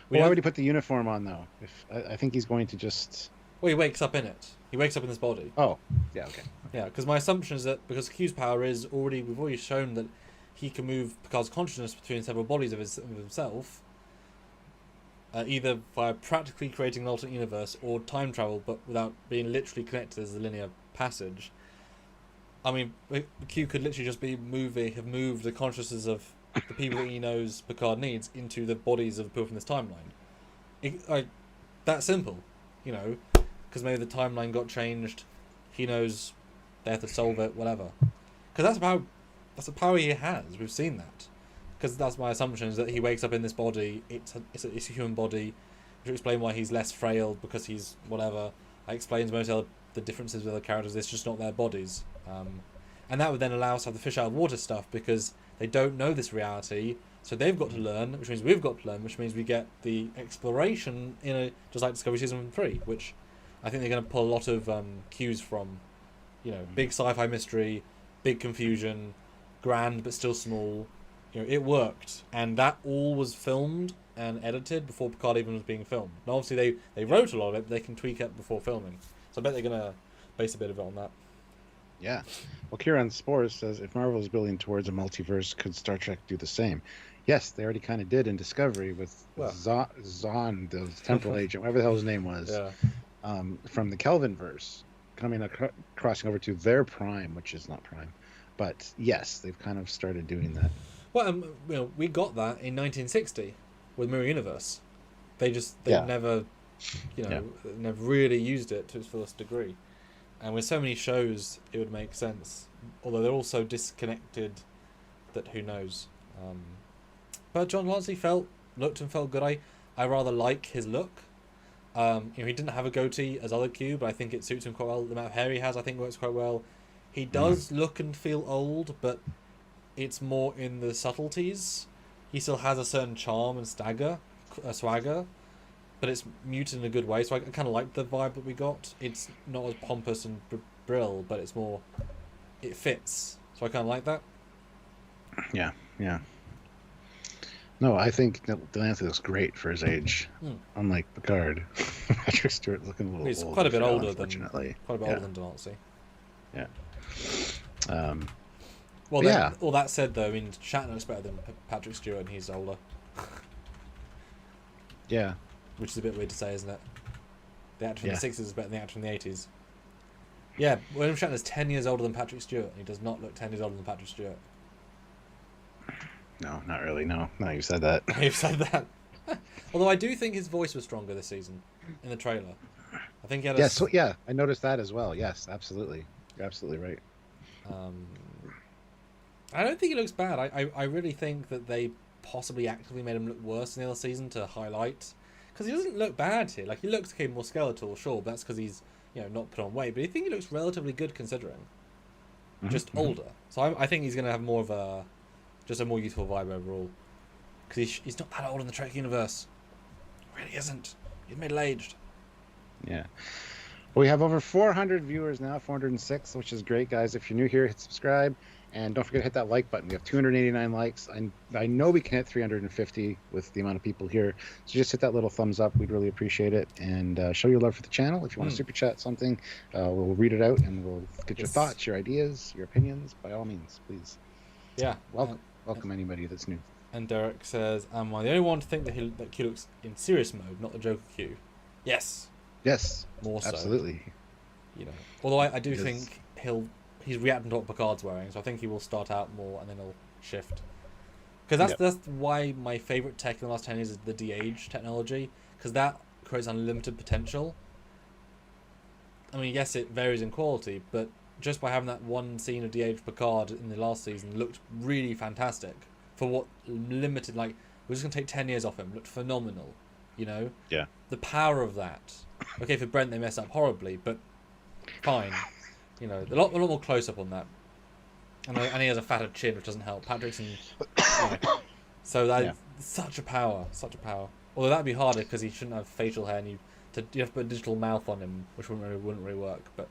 why would he put the uniform on though? If I think he's going to just...
Well, he wakes up in it. He wakes up in this body.
Oh, yeah, okay.
Yeah, because my assumption is that because Q's power is we've already shown that he can move Picard's consciousness between several bodies of himself, either by practically creating an alternate universe or time travel, but without being literally connected as a linear passage. I mean, Q could literally just have moved the consciousness of the people that he knows Picard needs into the bodies of people from this timeline. That simple, because maybe the timeline got changed. He knows they have to solve it, whatever. Because that's a power he has. We've seen that. Because that's my assumption, is that he wakes up in this body. It's a human body, which will explain why he's less frail, because he's whatever. That explains most of the differences with other characters. It's just not their bodies. And that would then allow us to have the fish out of water stuff, because they don't know this reality, so they've got to learn, which means we've got to learn, which means we get the exploration just like Discovery Season 3, which I think they're going to pull a lot of cues from. Big sci-fi mystery, big confusion, grand but still small. It worked, and that all was filmed and edited before Picard even was being filmed. Now, obviously, they wrote a lot of it, but they can tweak it before filming. So I bet they're going to base a bit of it on that.
Yeah. Well, Kieran Spores says, if Marvel is building towards a multiverse, could Star Trek do the same? Yes, they already kind of did in Discovery with Zahn, the temporal agent, whatever the hell his name was, from the Kelvinverse, crossing over to their Prime, which is not Prime. But yes, they've kind of started doing that.
Well, we got that in 1960 with Mirror Universe. They never, never really used it to its fullest degree. And with so many shows, it would make sense. Although they're all so disconnected that who knows. But John Lancey looked and felt good. I rather like his look. He didn't have a goatee as other Q, but I think it suits him quite well. The amount of hair he has, I think, works quite well. He does look and feel old, but it's more in the subtleties. He still has a certain charm and swagger, but it's muted in a good way. So I kind of like the vibe that we got. It's not as pompous and brill, but it's more... It fits. So I kind of like that.
Yeah. No, I think Delancey looks great for his age. Unlike Picard. Patrick Stewart looking a little
He's
old.
Quite a bit older
older
than Delancey.
Yeah.
Well, that said, though, I mean, Shatner looks better than Patrick Stewart, and he's older.
Yeah.
Which is a bit weird to say, isn't it? The actor from the 60s is better than the actor from the 80s. Yeah, William Shatner's 10 years older than Patrick Stewart, and he does not look 10 years older than Patrick Stewart.
No, not really, no. No, you said that.
You've said that. Although I do think his voice was stronger this season, in the trailer. I think he had
I noticed that as well. Yes, absolutely. You're absolutely right.
I don't think he looks bad. I really think that they possibly actively made him look worse in the other season to highlight, because he doesn't look bad here. Like, he looks okay, more skeletal, sure, but that's because he's, not put on weight. But I think he looks relatively good considering. Just older. So I think he's going to have more of a more youthful vibe overall. Because he's not that old in the Trek universe. Really isn't. He's middle-aged.
Yeah. Well, we have over 400 viewers now, 406, which is great, guys. If you're new here, hit subscribe. And don't forget to hit that like button. We have 289 likes. I know we can hit 350 with the amount of people here. So just hit that little thumbs up. We'd really appreciate it. And show your love for the channel. If you want to super chat something, we'll read it out and we'll get your thoughts, your ideas, your opinions. By all means, please.
Yeah.
Welcome anybody that's new.
And Derek says, am I the only one to think that Q looks in serious mode, not the Joker Q? Yes.
Yes.
More so.
Absolutely.
Although I do think he's reacting to what Picard's wearing, so I think he will start out more and then he'll shift. Because that's why my favourite tech in the last 10 years is the de-age technology, because that creates unlimited potential. I mean, yes, it varies in quality, but just by having that one scene of de-age Picard in the last season looked really fantastic for what limited, like, we're just going to take 10 years off him, looked phenomenal,
Yeah.
The power of that. Okay, for Brent they messed up horribly, but fine. A lot more close up on that. And he has a fatter chin, which doesn't help. Patrick's so that such a power. Although that'd be harder because he shouldn't have facial hair, and you have to put a digital mouth on him, which wouldn't really work. But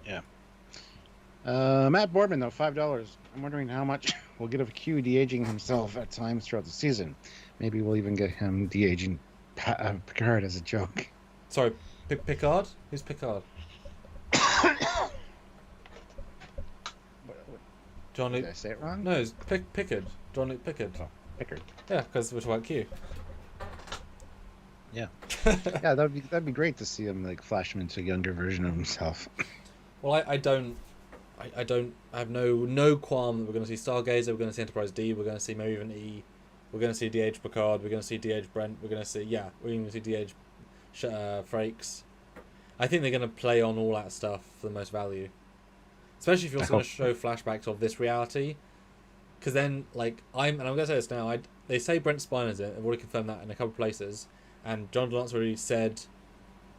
Yeah. Matt Boardman though, $5. I'm wondering how much we'll get of Q de-aging himself at times throughout the season. Maybe we'll even get him de-aging Picard as a joke.
Sorry, Picard? Who's Picard? John Luke.
Did I say it wrong?
No, it's Pickard. John Luke Pickard.
Oh, Pickard.
Yeah, because we're talking about Q.
Yeah. Yeah, that'd be great to see him like flash him into a younger version of himself.
Well, I have no qualm that we're going to see Stargazer, we're going to see Enterprise D, we're going to see maybe even E, we're going to see DH Picard, we're going to see DH Brent, we're going to see DH Frakes. I think they're going to play on all that stuff for the most value. Especially if you're also going to show flashbacks of this reality. Because then, I'm going to say this now, they say Brent Spiner's it, I've already confirmed that in a couple of places, and John Donat's already said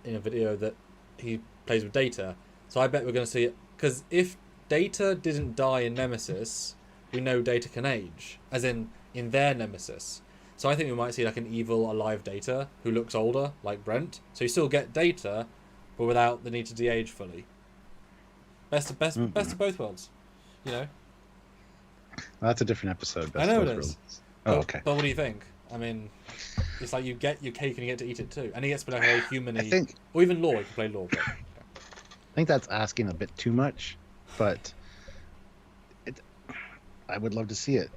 in a video that he plays with Data. So I bet we're going to see it, because if Data didn't die in Nemesis, we know Data can age, as in their Nemesis. So I think we might see like an evil alive Data who looks older, like Brent. So you still get Data, but without the need to de-age fully. Best of both worlds,
Well, that's a different episode.
I know it is.
Oh, okay.
But what do you think? I mean, it's like you get your cake and you get to eat it too. And he gets to be like a very human-y... Or even Law, you can play Law. But,
I think that's asking a bit too much, but I would love to see it.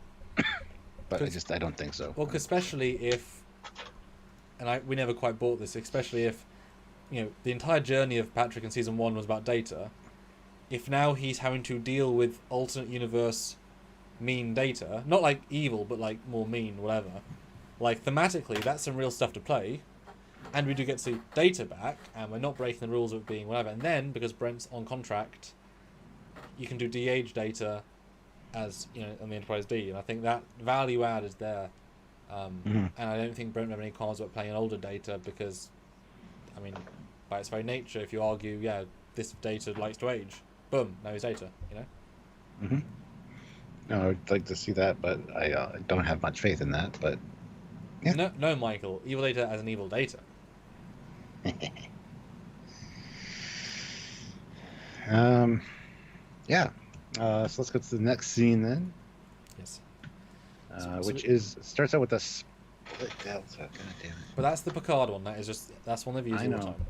But I don't think so.
Well, especially if... And we never quite bought this, especially if, the entire journey of Patrick in Season 1 was about Data. If now he's having to deal with alternate universe mean Data, not like evil, but like more mean, whatever. Like, thematically, that's some real stuff to play. And we do get to see Data back, and we're not breaking the rules of it being whatever. And then, because Brent's on contract, you can do de-age Data as, on the Enterprise D. And I think that value add is there. And I don't think Brent would have any qualms about playing an older Data because, I mean, by its very nature, if you argue, this Data likes to age, boom, now he's Data,
No, I'd like to see that, but I don't have much faith in that. But yeah.
No, Michael, evil Data as an evil Data.
Yeah. So let's go to the next scene then.
Yes.
Which starts out with a split delta. God damn it.
But that's the Picard one. That's one they've used all the time.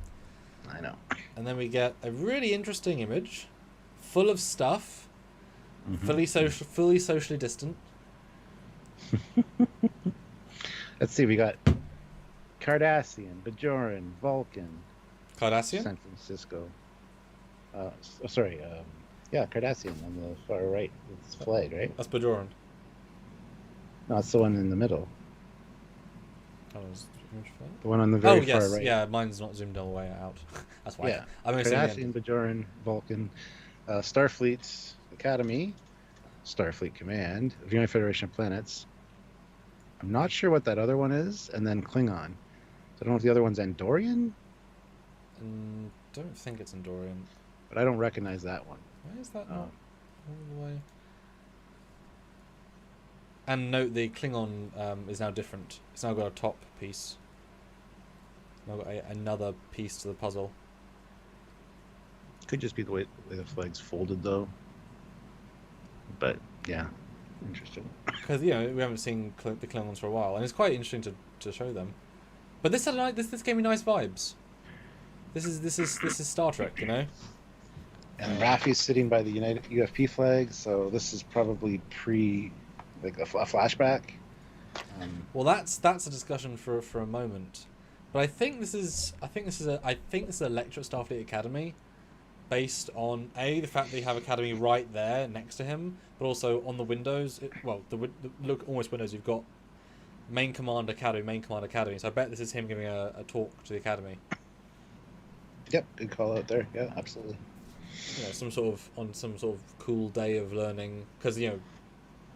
I know.
And then we get a really interesting image, full of stuff, fully socially distant.
Let's see. We got Cardassian, Bajoran, Vulcan,
Cardassian?
San Francisco. Cardassian on the far right. It's flag, right?
That's Bajoran.
No, it's the one in the middle.
Oh,
the one on the very
yes,
far right.
Yeah, mine's not zoomed all the way out. That's why.
Yeah.
I'm
Cardassian, Bajoran, Vulcan, Starfleet's Academy, Starfleet Command, of the United Federation of Planets. I'm not sure what that other one is, and then Klingon. I don't know if the other one's Andorian,
Don't think it's Andorian.
but I don't recognize that one.
Why is that not all the way? And note the Klingon is now different. It's now got a top piece. Now got another piece to the puzzle.
Could just be the way the flag's folded, though. But yeah, interesting.
Because we haven't seen the Klingons for a while, and it's quite interesting to show them. But this gave me nice vibes. This is Star Trek,
And Raffi's sitting by the United UFP flag, so this is probably a flashback.
Well, that's a discussion for a moment, but I think this is a lecture at Starfleet Academy, based on the fact that you have Academy right there next to him, but also on the windows. Look, almost windows. You've got Main Command Academy. So I bet this is him giving a talk to the Academy.
Yep, good call out there. Yeah, absolutely.
Some sort of cool day of learning, because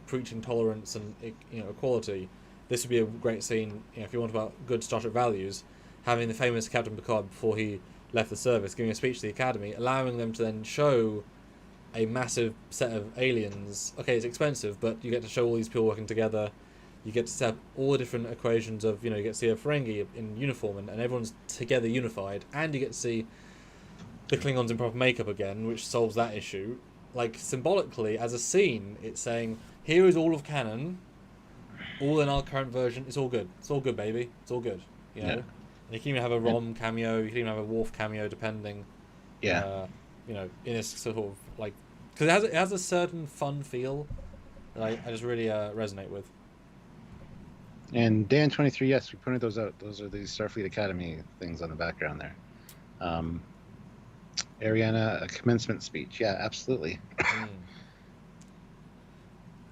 preaching tolerance and equality. This would be a great scene, if you want about good Star Trek values, having the famous Captain Picard before he left the service giving a speech to the Academy, allowing them to then show a massive set of aliens. Okay, it's expensive, but you get to show all these people working together. You get to set up all the different equations of, you get to see a Ferengi in uniform and everyone's together unified, and you get to see the Klingons in proper makeup again, which solves that issue. Like, symbolically, as a scene, it's saying, here is all of canon, all in our current version. It's all good. It's all good, baby. It's all good. Yeah. And you can even have a Rom cameo. You can even have a Worf cameo, depending.
Yeah.
In this sort of like, because it has a certain fun feel that I just really resonate with.
And Dan 23, yes, we pointed those out. Those are the Starfleet Academy things on the background there. Ariana, a commencement speech. Yeah, absolutely.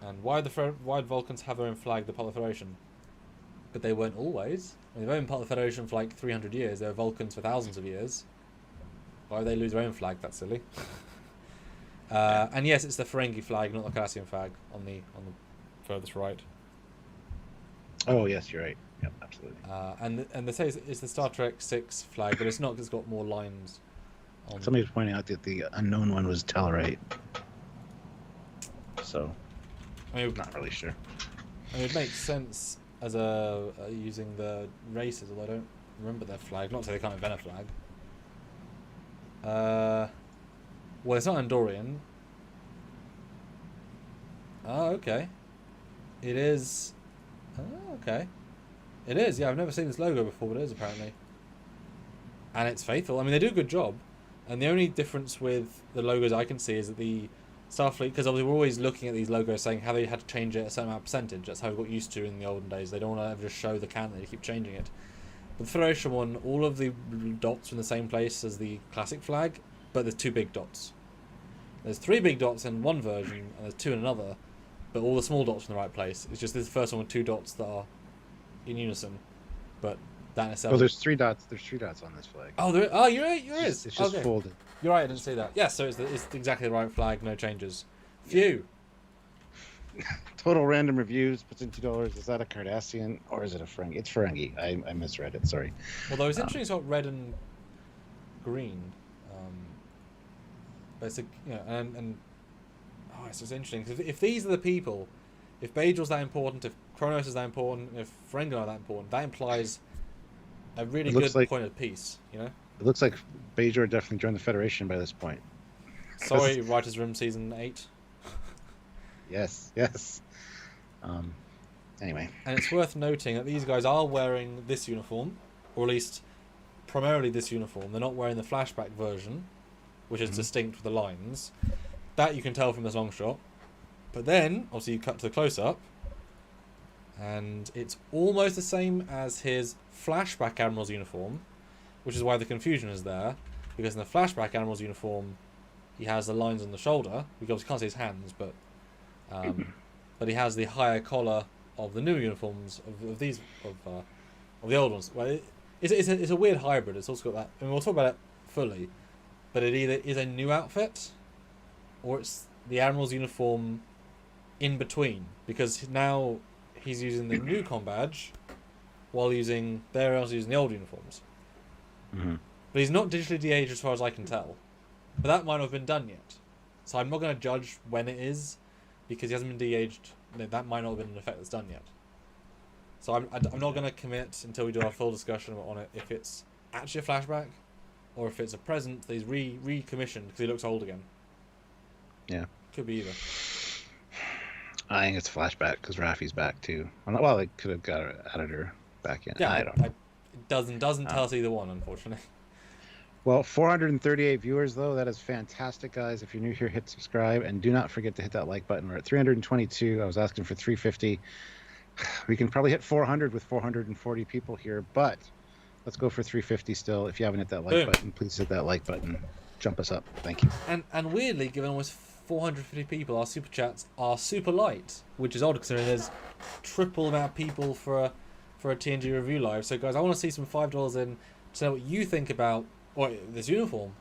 And why did Vulcans have their own flag, the part of the Federation? But they weren't always. They've been part of the Federation for like 300 years. They were Vulcans for thousands of years. Why would they lose their own flag? That's silly. And yes, it's the Ferengi flag, not the Cardassian flag on the furthest right.
Oh yes, you're right. Yep, absolutely.
And they say it's the Star Trek 6 flag, but it's not. 'Cause it's got more lines.
Somebody's pointing out that the unknown one was Tellarite. So, I'm not really sure.
It makes sense as using the races, although I don't remember their flag. Not to say they can't invent a flag. Well, it's not Andorian. Oh, okay. It is. Oh, okay. It is. Yeah, I've never seen this logo before, but it is apparently. And it's faithful. I mean, they do a good job. And the only difference with the logos I can see is that the Starfleet, because obviously we're always looking at these logos saying how they had to change it a certain amount of percentage. That's how we got used to in the olden days. They don't want to ever just show the canon, they keep changing it. But the Federation one, all of the dots are in the same place as the classic flag, but there's 2 big dots. There's 3 big dots in one version, and there's 2 in another, but all the small dots are in the right place. It's just this first one with 2 dots that are in unison, but that in itself...
Oh, there's 3 dots. There's 3 dots on this flag.
Oh, you're right. It's
just folded.
You're right. I didn't see that. Yeah, so it's exactly the right flag. No changes. Phew.
Total random reviews. Puts in $2. Is that a Cardassian or is it a Ferengi? It's Ferengi. I misread it. Sorry.
Although it's interesting, it's got red and green. But it's it's just interesting because if these are the people, if Bajor's that important, if Kronos is that important, if Ferengi are that important, that implies a really good point of peace, It
looks like Bajor definitely joined the Federation by this point.
Sorry, Writer's Room Season 8.
Yes. Anyway.
And it's worth noting that these guys are wearing this uniform, or at least primarily this uniform. They're not wearing the flashback version, which is distinct with the lines. That you can tell from this long shot. But then, obviously, you cut to the close-up, and it's almost the same as his flashback Admiral's uniform, which is why the confusion is there, because in the flashback Admiral's uniform, he has the lines on the shoulder. We obviously can't see his hands, but he has the higher collar of the new uniforms of the old ones. Well, it's a weird hybrid. It's also got that, and we'll talk about it fully, but it either is a new outfit, or it's the Admiral's uniform in between, because now he's using the new com badge, while using they're also using the old uniforms.
Mm-hmm.
But he's not digitally de-aged as far as I can tell. But that might not have been done yet. So I'm not going to judge when it is, because he hasn't been de-aged. That might not have been an effect that's done yet. So I'm not going to commit until we do our full discussion on it, if it's actually a flashback, or if it's a present that he's recommissioned because he looks old again.
Yeah.
Could be either.
I think it's a flashback because Raffi's back too. Well, they could have got an editor back in.
Yeah,
I don't know.
It doesn't tell us either one, unfortunately.
Well, 438 viewers, though. That is fantastic, guys. If you're new here, hit subscribe. And do not forget to hit that like button. We're at 322. I was asking for 350. We can probably hit 400 with 440 people here, but let's go for 350 still. If you haven't hit that like button, please hit that like button. Jump us up. Thank you.
And weirdly, given almost 450 people, our super chats are super light, which is odd considering there's triple amount of people for a TNG review live. So, guys, I want to see some $5 in to know what you think about this uniform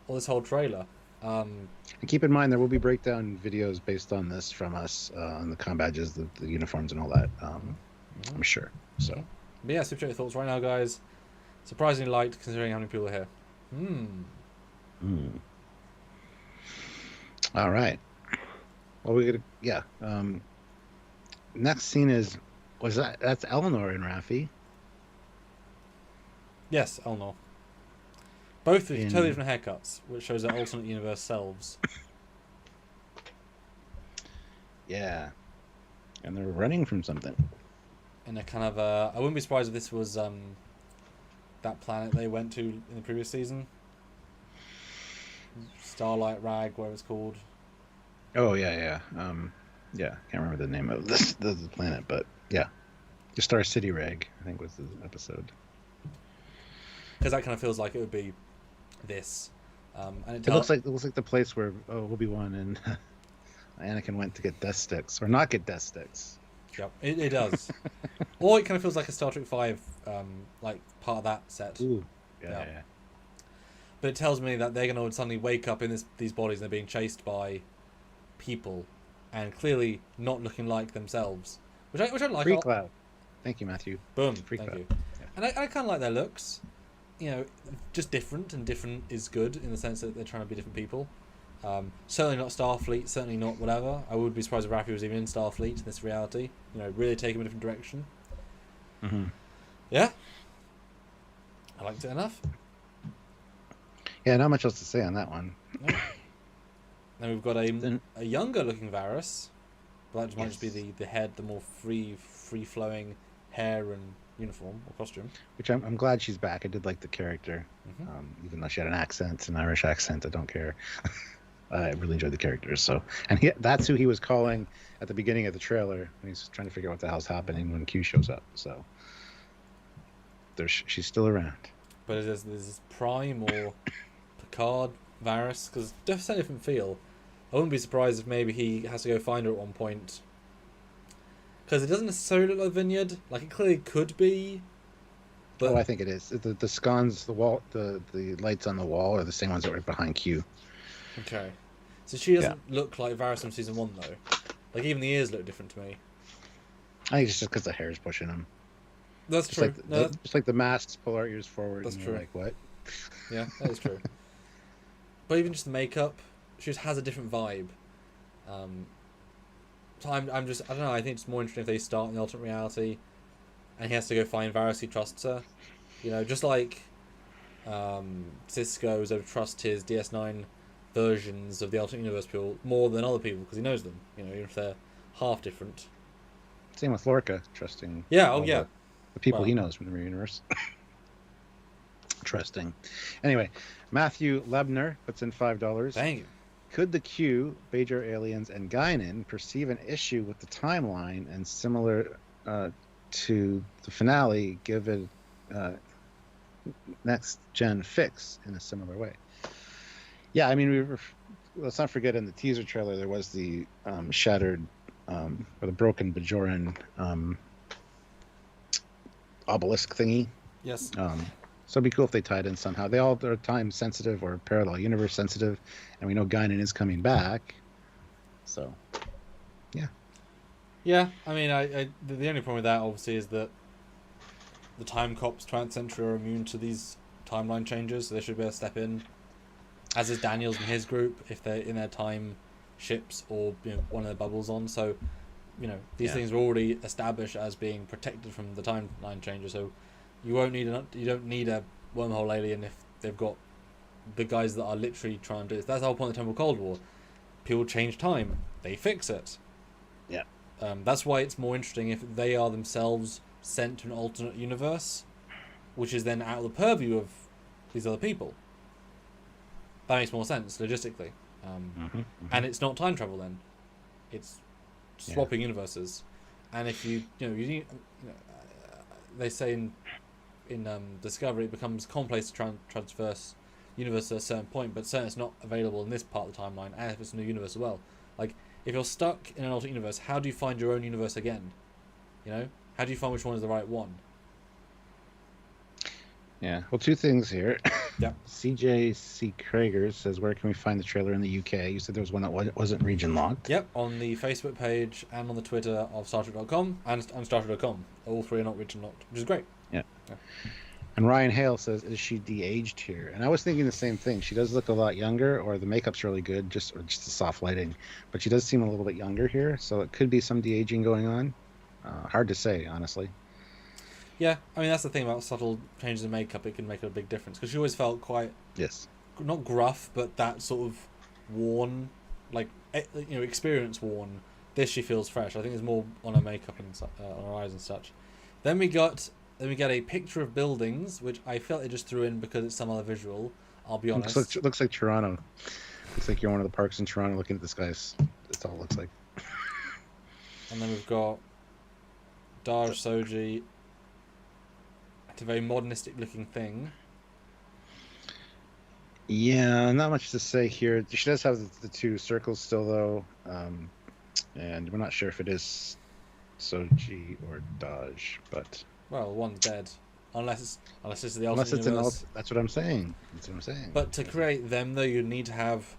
or this whole trailer.
And keep in mind, there will be breakdown videos based on this from us on the com badges, the uniforms, and all that. I'm sure. So,
but yeah, super chat your thoughts right now, guys. Surprisingly light considering how many people are here.
All right. Well, next scene that's Eleanor and Raffi.
Yes, Elnor. Both with totally different haircuts, which shows their alternate universe selves.
Yeah. And they're running from something.
And they're kind of... I wouldn't be surprised if this was that planet they went to in the previous season. Starlight Rag, whatever it's called.
Oh, yeah. Yeah, can't remember the name of the planet, but yeah. Star City Rag, I think was the episode.
Because that kind of feels like it would be this. And
it looks like the place where Obi-Wan and Anakin went to get death sticks, or not get death sticks.
Yep, it does. Or it kind of feels like a Star Trek 5, like part of that set.
Ooh, yeah.
But it tells me that they're going to suddenly wake up in these bodies and they're being chased by people, and clearly not looking like themselves, which I like.
Free Cloud. Thank you, Matthew.
Boom.
Free
Thank
Cloud.
you. Yeah. And I kind of like their looks. You know, just different, and different is good in the sense that they're trying to be different people. Certainly not Starfleet, certainly not whatever. I would be surprised if Raffi was even in Starfleet in this reality. You know, really take him a different direction.
Mm-hmm.
Yeah. I liked it enough.
Yeah, not much else to say on that one.
Yeah. Then we've got a younger looking Varys. But that might just be the head, the more free flowing hair and uniform or costume.
Which I'm glad she's back. I did like the character, even though she had an Irish accent. I don't care. I really enjoyed the character. So, and that's who he was calling at the beginning of the trailer when he's trying to figure out what the hell's happening when Q shows up. So, she's still around.
But is this Prime or Picard Varys? Because definitely a different feel. I wouldn't be surprised if maybe he has to go find her at one point. Because it doesn't necessarily look like Vineyard. Like, it clearly could be. But
I think it is. The scones, the wall, the lights on the wall are the same ones that were behind Q.
Okay. So she doesn't look like Varys from season 1, though. Like, even the ears look different to me.
I think it's just because the hair is pushing them.
That's true.
Just like the masks pull our ears forward.
That's
and
true.
You're like, what?
Yeah, that is true. But even just the makeup, she just has a different vibe. So I don't know, I think it's more interesting if they start in the alternate reality and he has to go find Varys who trusts her. You know, just like Cisco is able to trust his DS9 versions of the alternate universe people more than other people because he knows them, you know, even if they're half different.
Same with Lorca, trusting
the
people he knows from the universe. Trusting. Anyway, Matthew Lebner puts in $5.
Thank you.
Could the Q, Bajor aliens, and Guinan perceive an issue with the timeline and similar to the finale, give it next-gen fix in a similar way? Yeah, I mean, let's not forget in the teaser trailer there was the shattered or the broken Bajoran obelisk thingy.
Yes.
So it'd be cool if they tied in somehow. They all are time sensitive or parallel universe sensitive, and we know Guinan is coming back. So, yeah.
Yeah, I mean, the only problem with that obviously is that the time cops 20th century are immune to these timeline changes, so they should be able to step in. As is Daniels and his group, if they're in their time ships or one of their bubbles on. So, these things are already established as being protected from the timeline changes. So, you don't need a wormhole alien if they've got the guys that are literally trying to do this. That's the whole point of the Temple Cold War. People change time, they fix it.
Yeah.
That's why it's more interesting if they are themselves sent to an alternate universe, which is then out of the purview of these other people. That makes more sense logistically, and it's not time travel then; it's swapping universes. And if you need, they say in Discovery it becomes complex to transverse universe at a certain point, but certainly it's not available in this part of the timeline, and if it's a new universe as well. Like if you're stuck in an alternate universe, how do you find your own universe again? How do you find which one is the right one?
Yeah. Well, two things here.
Yeah.
CJC Krager says, where can we find the trailer in the UK? You said there was one that wasn't region locked.
Yep, on the Facebook page and on the Twitter of StarTrek.com and StarTrek.com. All three are not region locked, which is great.
Yeah. And Ryan Hale says, is she de-aged here? And I was thinking the same thing. She does look a lot younger, or the makeup's really good, just the soft lighting. But she does seem a little bit younger here, so it could be some de-aging going on. Hard to say, honestly.
Yeah, I mean, that's the thing about subtle changes in makeup. It can make a big difference. Because she always felt quite...
Yes.
Not gruff, but that sort of worn, experience worn. This she feels fresh. I think there's more on her makeup and on her eyes and such. Then we get a picture of buildings, which I felt they just threw in because it's some other visual. I'll be honest.
Looks like Toronto. Looks like you're one of the parks in Toronto looking at the skies. That's all it looks like.
And then we've got Daj Soji. It's a very modernistic looking thing.
Yeah, not much to say here. She does have the two circles still, though. And we're not sure if it is Soji or Daj, but...
Well, one's dead. Unless it's the alternate universe.
That's what I'm saying.
But to create them, though, you need to have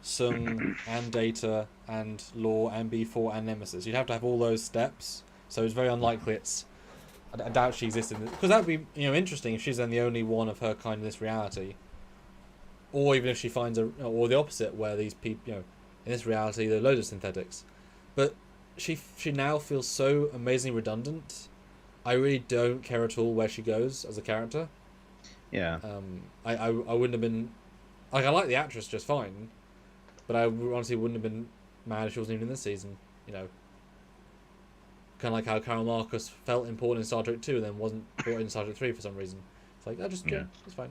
Sung and Data and Law and B4 and Nemesis. You'd have to have all those steps. So it's very unlikely I doubt she existed. Because that would be interesting if she's then the only one of her kind in this reality. Or even if she finds or the opposite, where these people, in this reality, there are loads of synthetics. But she now feels so amazingly redundant. I really don't care at all where she goes as a character.
Yeah.
I wouldn't have been... I like the actress just fine, but I honestly wouldn't have been mad if she wasn't even in this season, Kind of like how Carol Marcus felt important in Star Trek 2 and then wasn't brought in Star Trek 3 for some reason. It's like, it's fine.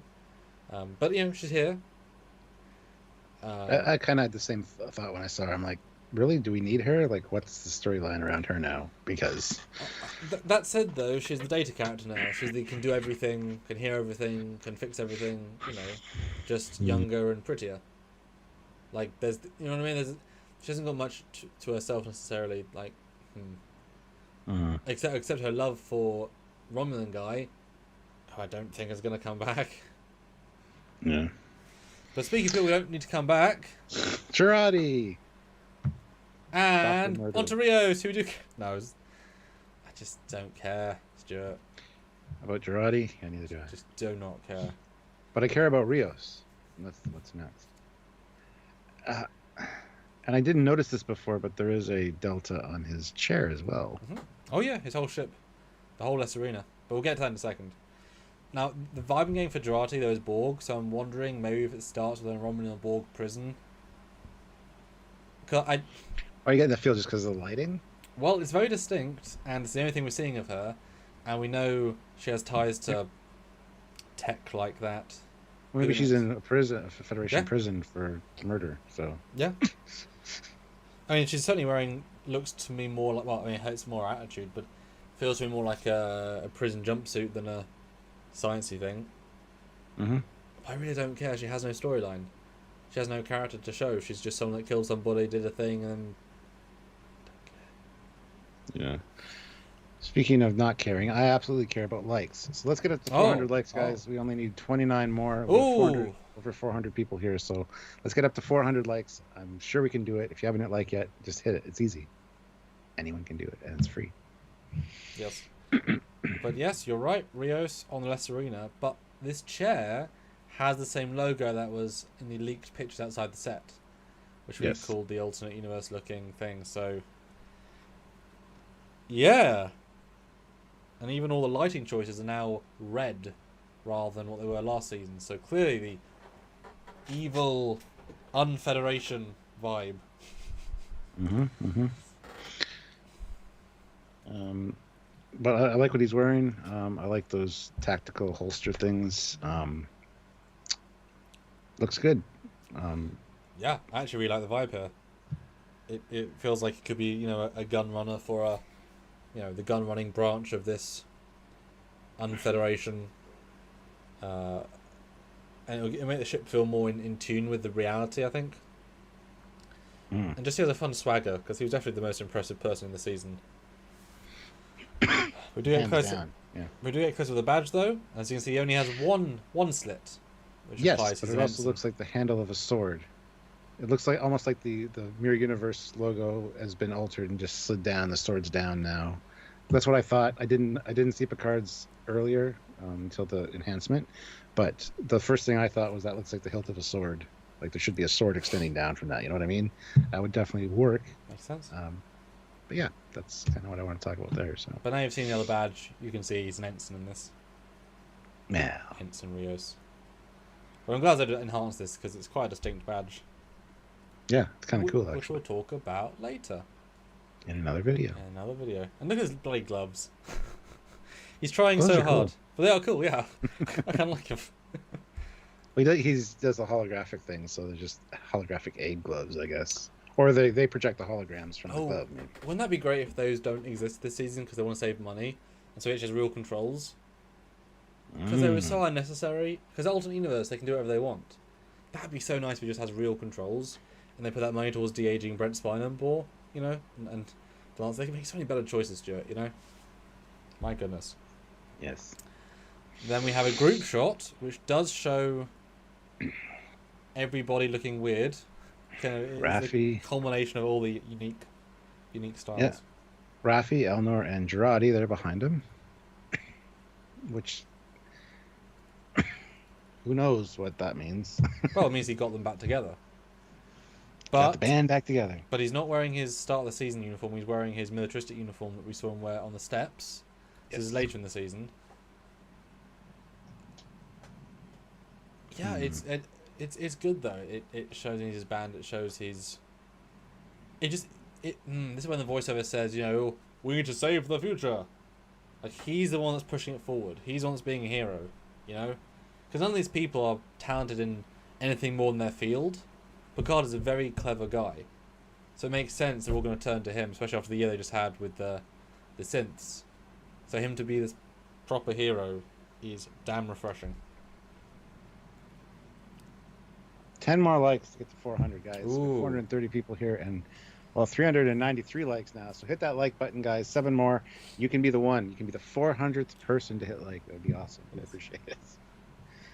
But, she's here.
I kind of had the same thought when I saw her. I'm like, really? Do we need her? Like, what's the storyline around her now? Because...
That said, though, she's the Data character now. Can do everything, can hear everything, can fix everything, just younger and prettier. Like, there's... You know what I mean? She hasn't got much to herself necessarily, like... Except her love for Romulan guy, who I don't think is going to come back.
Yeah.
But speaking of people who don't need to come back...
Girardi!
And onto Rios, who do... No, I just don't care, Stuart.
About Girardi? Yeah, neither do I.
Just do not care.
But I care about Rios. And that's what's next. And I didn't notice this before, but there is a delta on his chair as well.
Mm-hmm. Oh yeah, his whole ship. The whole Lesserina. But we'll get to that in a second. Now, the vibe I'm getting for Girardi, though, is Borg, so I'm wondering maybe if it starts with a Romulan Borg prison.
Are you getting that feel just because of the lighting?
Well, it's very distinct, and it's the only thing we're seeing of her, and we know she has ties to tech like that.
Well, maybe she's in a prison, a Federation prison for murder, so...
Yeah. I mean, she's certainly looks to me more like... Well, I mean, it's more attitude, but feels to me more like a prison jumpsuit than a sciencey thing.
Mm-hmm.
I really don't care. She has no storyline. She has no character to show. She's just someone that killed somebody, did a thing, and...
Yeah. Speaking of not caring, I absolutely care about likes. So let's get up to 400 likes, guys. We only need 29 more. Over 400 people here, so let's get up to 400 likes. I'm sure we can do it. If you haven't hit like yet, just hit it. It's easy. Anyone can do it, and it's free.
Yes. But yes, you're right, Rios on the less arena. But this chair has the same logo that was in the leaked pictures outside the set, which we called the alternate universe looking thing. So, yeah. And even all the lighting choices are now red rather than what they were last season. So clearly the evil unfederation vibe.
But I like what he's wearing. I like those tactical holster things. Looks good.
Yeah, I actually really like the vibe here. It feels like it could be, a gun runner for the gun running branch of this unfederation. And it'll make the ship feel more in tune with the reality, I think. And just he has a fun swagger, because he was definitely the most impressive person in the season. We do get close. We do get close with the badge, though. As you can see, he only has one slit. Which
yes, but it also looks like the handle of a sword. It looks like almost like the Mirror Universe logo has been altered and just slid down. The sword's down now. That's what I thought. I didn't see Picard's earlier until the enhancement, but the first thing I thought was that looks like the hilt of a sword. Like there should be a sword extending down from that. You know what I mean? That would definitely work.
Makes sense.
But yeah, that's kind of what I want to talk about there. So.
But now you've seen the other badge, you can see he's an ensign in this.
Yeah.
Ensign Rios. But I'm glad they enhanced this because it's quite a distinct badge.
Yeah, it's kind of cool, actually.
Which we'll talk about later.
In another video.
And look at his bloody gloves. He's trying so hard. Cool. But they are cool, yeah. I kind of like him.
Well, he does the holographic thing, so they're just holographic aid gloves, I guess. Or they project the holograms from the glove. Maybe.
Wouldn't that be great if those don't exist this season because they want to save money? And so it's just real controls? Because they were so unnecessary. Because alternate universe, they can do whatever they want. That'd be so nice if it just has real controls. And they put that money towards de-aging Brent Spiner more, and Lance. They can make so many better choices, Stuart, My goodness.
Yes.
Then we have a group shot, which does show everybody looking weird.
Raffi.
The culmination of all the unique styles.
Yeah. Raffi, Elnor, and Girardi, they're behind him. Which, who knows what that means?
Well, it means he got them back together.
Got the band back together.
But he's not wearing his start of the season uniform. He's wearing his militaristic uniform that we saw him wear on the steps. Yes. This is later in the season. Yeah, it's good though. It shows he's his band. It shows his. This is when the voiceover says, we need to save the future. Like he's the one that's pushing it forward. He's the one that's being a hero. Because none of these people are talented in anything more than their field. Picard is a very clever guy, so it makes sense they're all going to turn to him, especially after the year they just had with the synths. So him to be this proper hero is damn refreshing.
10 more likes to get to 400, guys.
Ooh.
430 people here, and 393 likes now. So hit that like button, guys. 7 more. You can be the one. You can be the 400th person to hit like. That would be awesome. I appreciate it.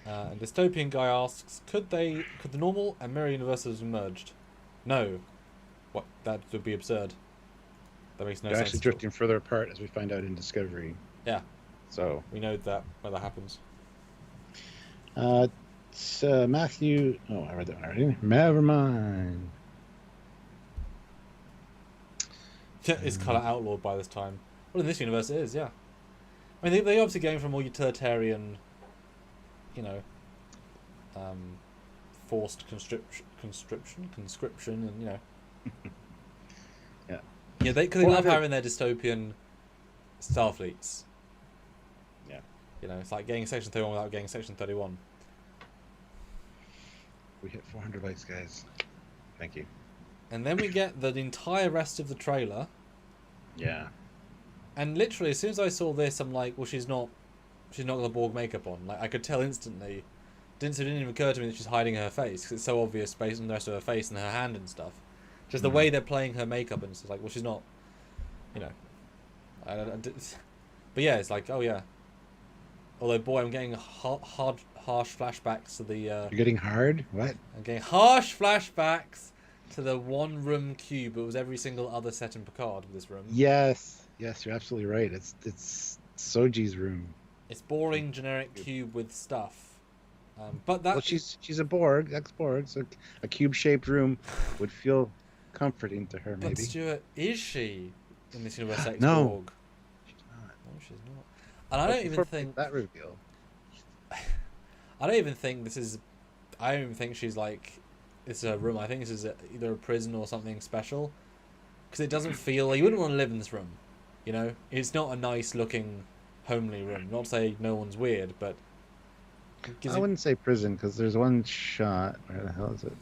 And Dystopian guy asks, could the normal and mirror universes have merged? No. What? That would be absurd. That makes no sense.
They're actually drifting further apart, as we find out in Discovery.
Yeah.
So
we know that when that happens.
It's Matthew. Oh, I read that one already. Never mind.
It's kind of outlawed by this time. Well, in this universe, it is. Yeah. I mean, they obviously going from more utilitarian. Forced conscription, and
yeah.
Yeah, they love having their dystopian Starfleets.
Yeah.
It's like getting Section 31 without getting Section 31.
We hit 400 likes, guys. Thank you.
And then we get the entire rest of the trailer.
Yeah.
And literally, as soon as I saw this, I'm like, well, she's not got the Borg makeup on. Like, I could tell instantly. It didn't even occur to me that she's hiding her face, because it's so obvious based on the rest of her face and her hand and stuff. Just the way they're playing her makeup, and it's like, well, she's not, But yeah, it's like, oh yeah. Although, boy, I'm getting harsh flashbacks to the...
You're getting hard? What?
I'm getting harsh flashbacks to the one-room cube. It was every single other set in Picard with this room.
Yes, you're absolutely right. It's Soji's room.
It's boring, generic cube with stuff. But that
Well, she's a Borg, ex-Borg, so a cube-shaped room would feel comforting to her,
But
maybe.
Stuart, is she in this universe
No,
ex-Borg?
she's not.
No, she's not. And I
But
don't even
before we
think
get that reveal.
I don't even think this is. I don't even think she's like. It's a room. I think this is either a prison or something special, because it doesn't feel. You wouldn't want to live in this room, you know. It's not a nice looking, homely room. Not to say no one's weird, but
I wouldn't say prison because there's one shot. Where the hell is it?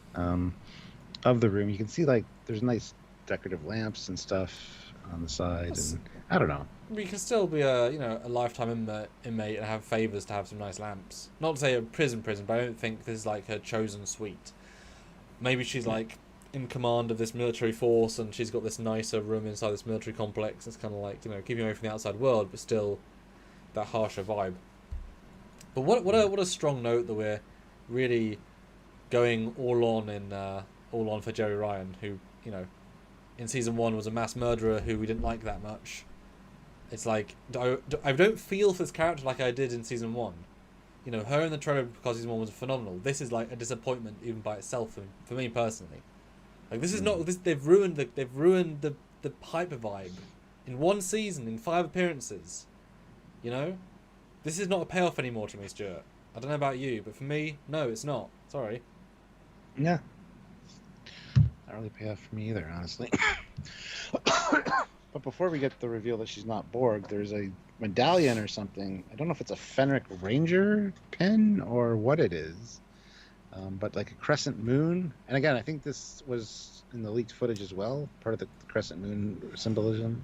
Of the room, you can see like there's nice decorative lamps and stuff on the side, and I don't know.
You can still be a a lifetime inmate and have favors to have some nice lamps. Not to say a prison, but I don't think this is like her chosen suite. Maybe she's like in command of this military force and she's got this nicer room inside this military complex. It's kind of like keeping away from the outside world, but still that harsher vibe. But what a strong note that we're really going all on for Jerry Ryan, who in season 1 was a mass murderer who we didn't like that much. It's like I don't feel for this character like I did in season 1. Her in the trailer because season 1 was phenomenal. This is like a disappointment even by itself, and for me personally, like this is not this. They've ruined the Piper vibe in 1 season in 5 appearances. This is not a payoff anymore to me, Stuart. I don't know about you, but for me, no, it's not. Sorry.
Yeah. Not really pay off for me either, honestly. But before we get the reveal that she's not Borg, there's a medallion or something. I don't know if it's a Fenric Ranger pin or what it is, but like a crescent moon. And again, I think this was in the leaked footage as well, part of the crescent moon symbolism.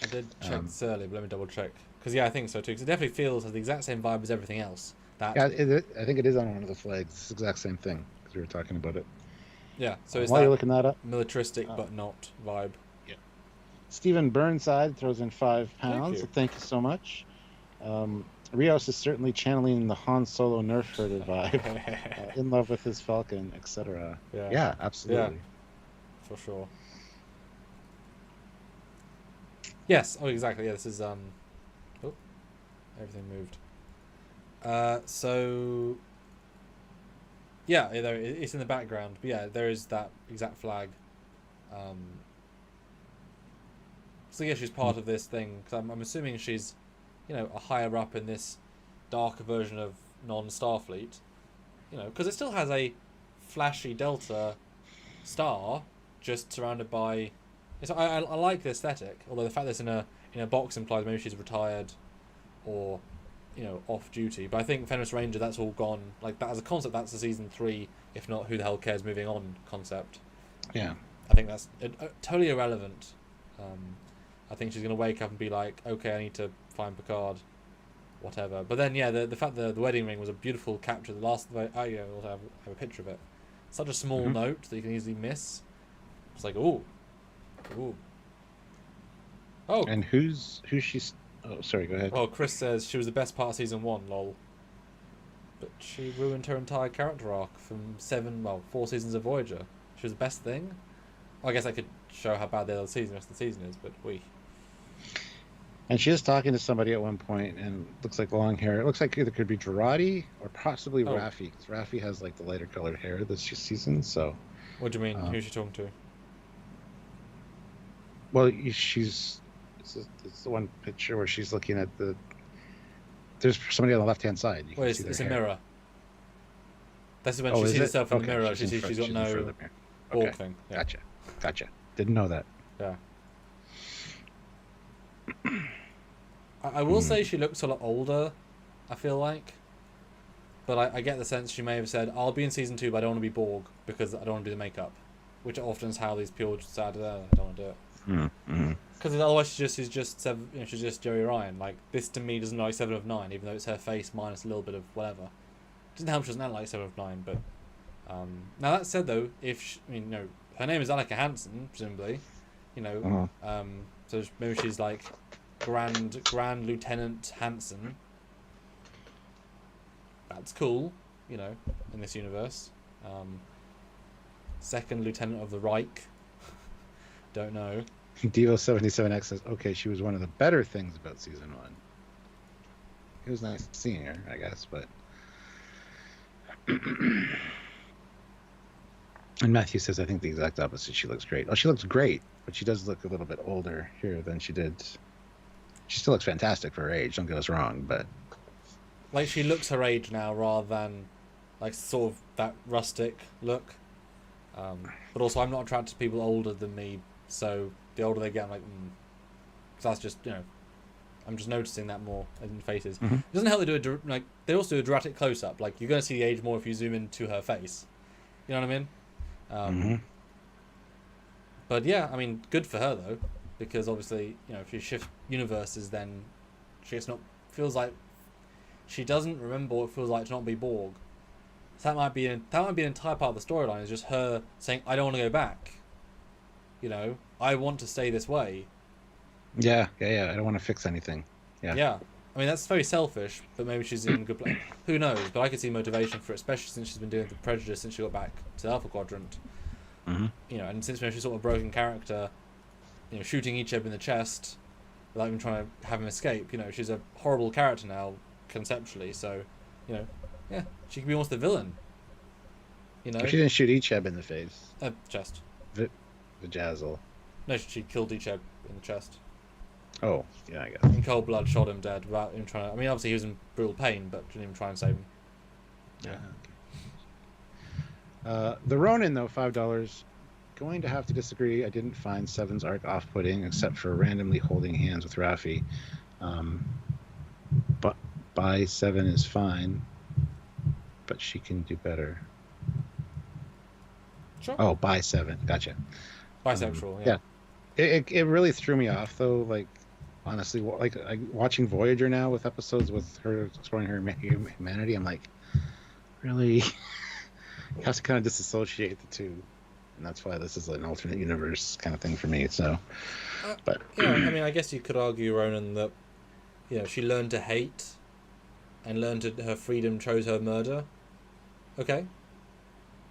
I did check this earlier, but let me double check. Because I think so too. Because it definitely feels like the exact same vibe as everything else.
Yeah, I think it is on one of the flags. It's the exact same thing because we were talking about it.
Yeah, so it's
while you're looking that up,
militaristic but not vibe.
Yeah. Stephen Burnside throws in £5. Thank you so much. Rios is certainly channeling the Han Solo Nerf herder vibe. In love with his Falcon, etc. Yeah, absolutely.
Yeah, for sure. Yes. Oh, exactly. Yeah, this is Oh, everything moved. So. Yeah, it's in the background, but yeah, there is that exact flag. So yeah, she's part of this thing. Cause I'm assuming she's, a higher up in this darker version of non-Starfleet. Because it still has a flashy Delta star, just surrounded by. I like the aesthetic. Although the fact that it's in a box implies maybe she's retired, or off duty. But I think Fenris Ranger, that's all gone. Like that as a concept, that's a season 3, if not who the hell cares moving on concept.
Yeah.
I think that's totally irrelevant. I think she's going to wake up and be like, okay, I need to find Picard, whatever. But then, yeah, the fact that the wedding ring was a beautiful capture. The last, I also have a picture of it. Such a small note that you can easily miss. It's like, ooh. Oh.
And who's she's... Oh, sorry, go ahead.
Well, Chris says she was the best part of season 1, lol. But she ruined her entire character arc from 4 seasons of Voyager. She was the best thing. Well, I guess I could show how bad the rest of the season is, but
And she is talking to somebody at one point, and looks like long hair. It looks like either could be Girardi or possibly Raffi, because Raffi has like the lighter colored hair this season. So.
What do you mean? Who's she talking to?
Well, she's. It's the one picture where she's looking at the. There's somebody on the left-hand side.
It's a mirror. That's when she sees herself in the mirror. She's got no Borg thing. Yeah.
Gotcha. Didn't know that.
Yeah. I will say she looks a lot older, I feel like. But I get the sense she may have said, I'll be in season 2, but I don't want to be Borg because I don't want to do the makeup. Which often is how these people decide, I don't want to do it. Because otherwise she's just Jerry Ryan. Like, this to me doesn't look like 7 of 9, even though it's her face minus a little bit of whatever. Doesn't help she doesn't like 7 of 9, but... now that said though, her name is Annika Hansen, presumably. So maybe she's like Grand Lieutenant Hansen. That's cool, in this universe. Second Lieutenant of the Reich. Don't know.
Devo77X says, okay, she was one of the better things about season 1. it was nice seeing her, I guess. But and Matthew says I think the exact opposite. She looks great. Oh, she looks great, but she does look a little bit older here than she did. She still looks fantastic for her age. Don't get us wrong, but
Like, she looks her age now rather than, like, sort of that rustic look. But also, I'm not attracted to people older than me, so the older they get, I'm like, because that's just, I'm just noticing that more in faces.
Mm-hmm.
It doesn't help they do like, they also do a dramatic close-up. Like, you're going to see the age more if you zoom into her face. You know what I mean?
Mm-hmm.
But yeah, I mean, good for her, though, because obviously, if you shift universes, then she gets not, feels like she doesn't remember what it feels like to not be Borg. So that might be an entire part of the storyline, is just her saying, I don't want to go back. I want to stay this way.
Yeah. I don't want to fix anything. Yeah.
I mean, that's very selfish, but maybe she's in a good place. Who knows? But I could see motivation for it, especially since she's been doing the Prejudice since she got back to the Alpha Quadrant.
Mm-hmm.
And since she's sort of a broken character, shooting Icheb in the chest without even trying to have him escape. She's a horrible character now, conceptually. So, yeah, she could be almost the villain.
If she didn't shoot Icheb in the face.
Chest.
Vajazzle.
No, she killed Icheb in the chest.
Oh, yeah, I guess.
In cold blood, shot him dead without him trying to... I mean, obviously he was in brutal pain, but didn't even try and save him.
Yeah. The Ronin, though, $5. Going to have to disagree. I didn't find Seven's arc off-putting, except for randomly holding hands with Raffi. But by Seven is fine, but she can do better.
Sure.
Oh, by Seven. Gotcha.
Bisexual,
yeah. It really threw me off, though. Like, honestly, watching Voyager now with episodes with her exploring her humanity, I'm like, really? You have to kind of disassociate the two. And that's why this is an alternate universe kind of thing for me. So, but
yeah, I mean, I guess you could argue, Ronan, that she learned to hate, and her freedom chose her murder. Okay.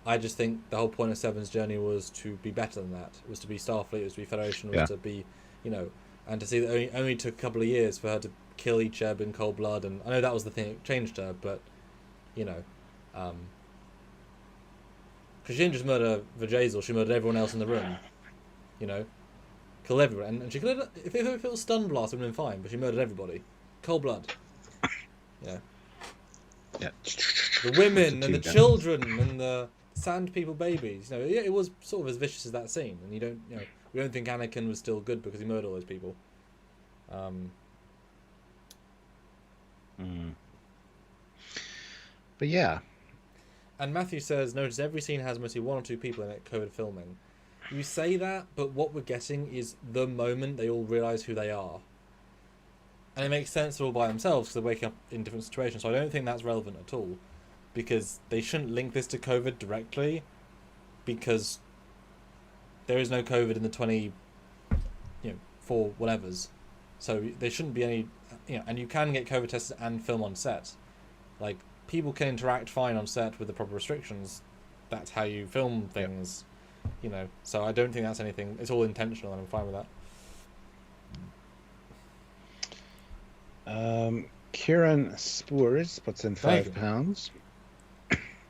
I just think the whole point of Seven's journey was to be better than that. It was to be Starfleet. It was to be Federation. It was to be, and to see that it only took a couple of years for her to kill Icheb in cold blood. And I know that was the thing that changed her, but because she didn't just murder Vajazzle, she murdered everyone else in the room. Killed everyone, and she could have, if it was stun blast, it would have been fine. But she murdered everybody, cold blood. Yeah. The women and the children and the sand people babies. It was sort of as vicious as that scene, and we don't think Anakin was still good because he murdered all those people.
But yeah.
And Matthew says, notice every scene has mostly one or two people in it, COVID filming. You say that, but what we're getting is the moment they all realise who they are. And it makes sense they're all by themselves because they're waking up in different situations, so I don't think that's relevant at all. Because they shouldn't link this to COVID directly, because there is no COVID in the 24 whatevers. So there shouldn't be any, and you can get COVID tested and film on set. Like, people can interact fine on set with the proper restrictions. That's how you film things, So I don't think that's anything. It's all intentional, and I'm fine with that.
Kieran Spoors puts in £5.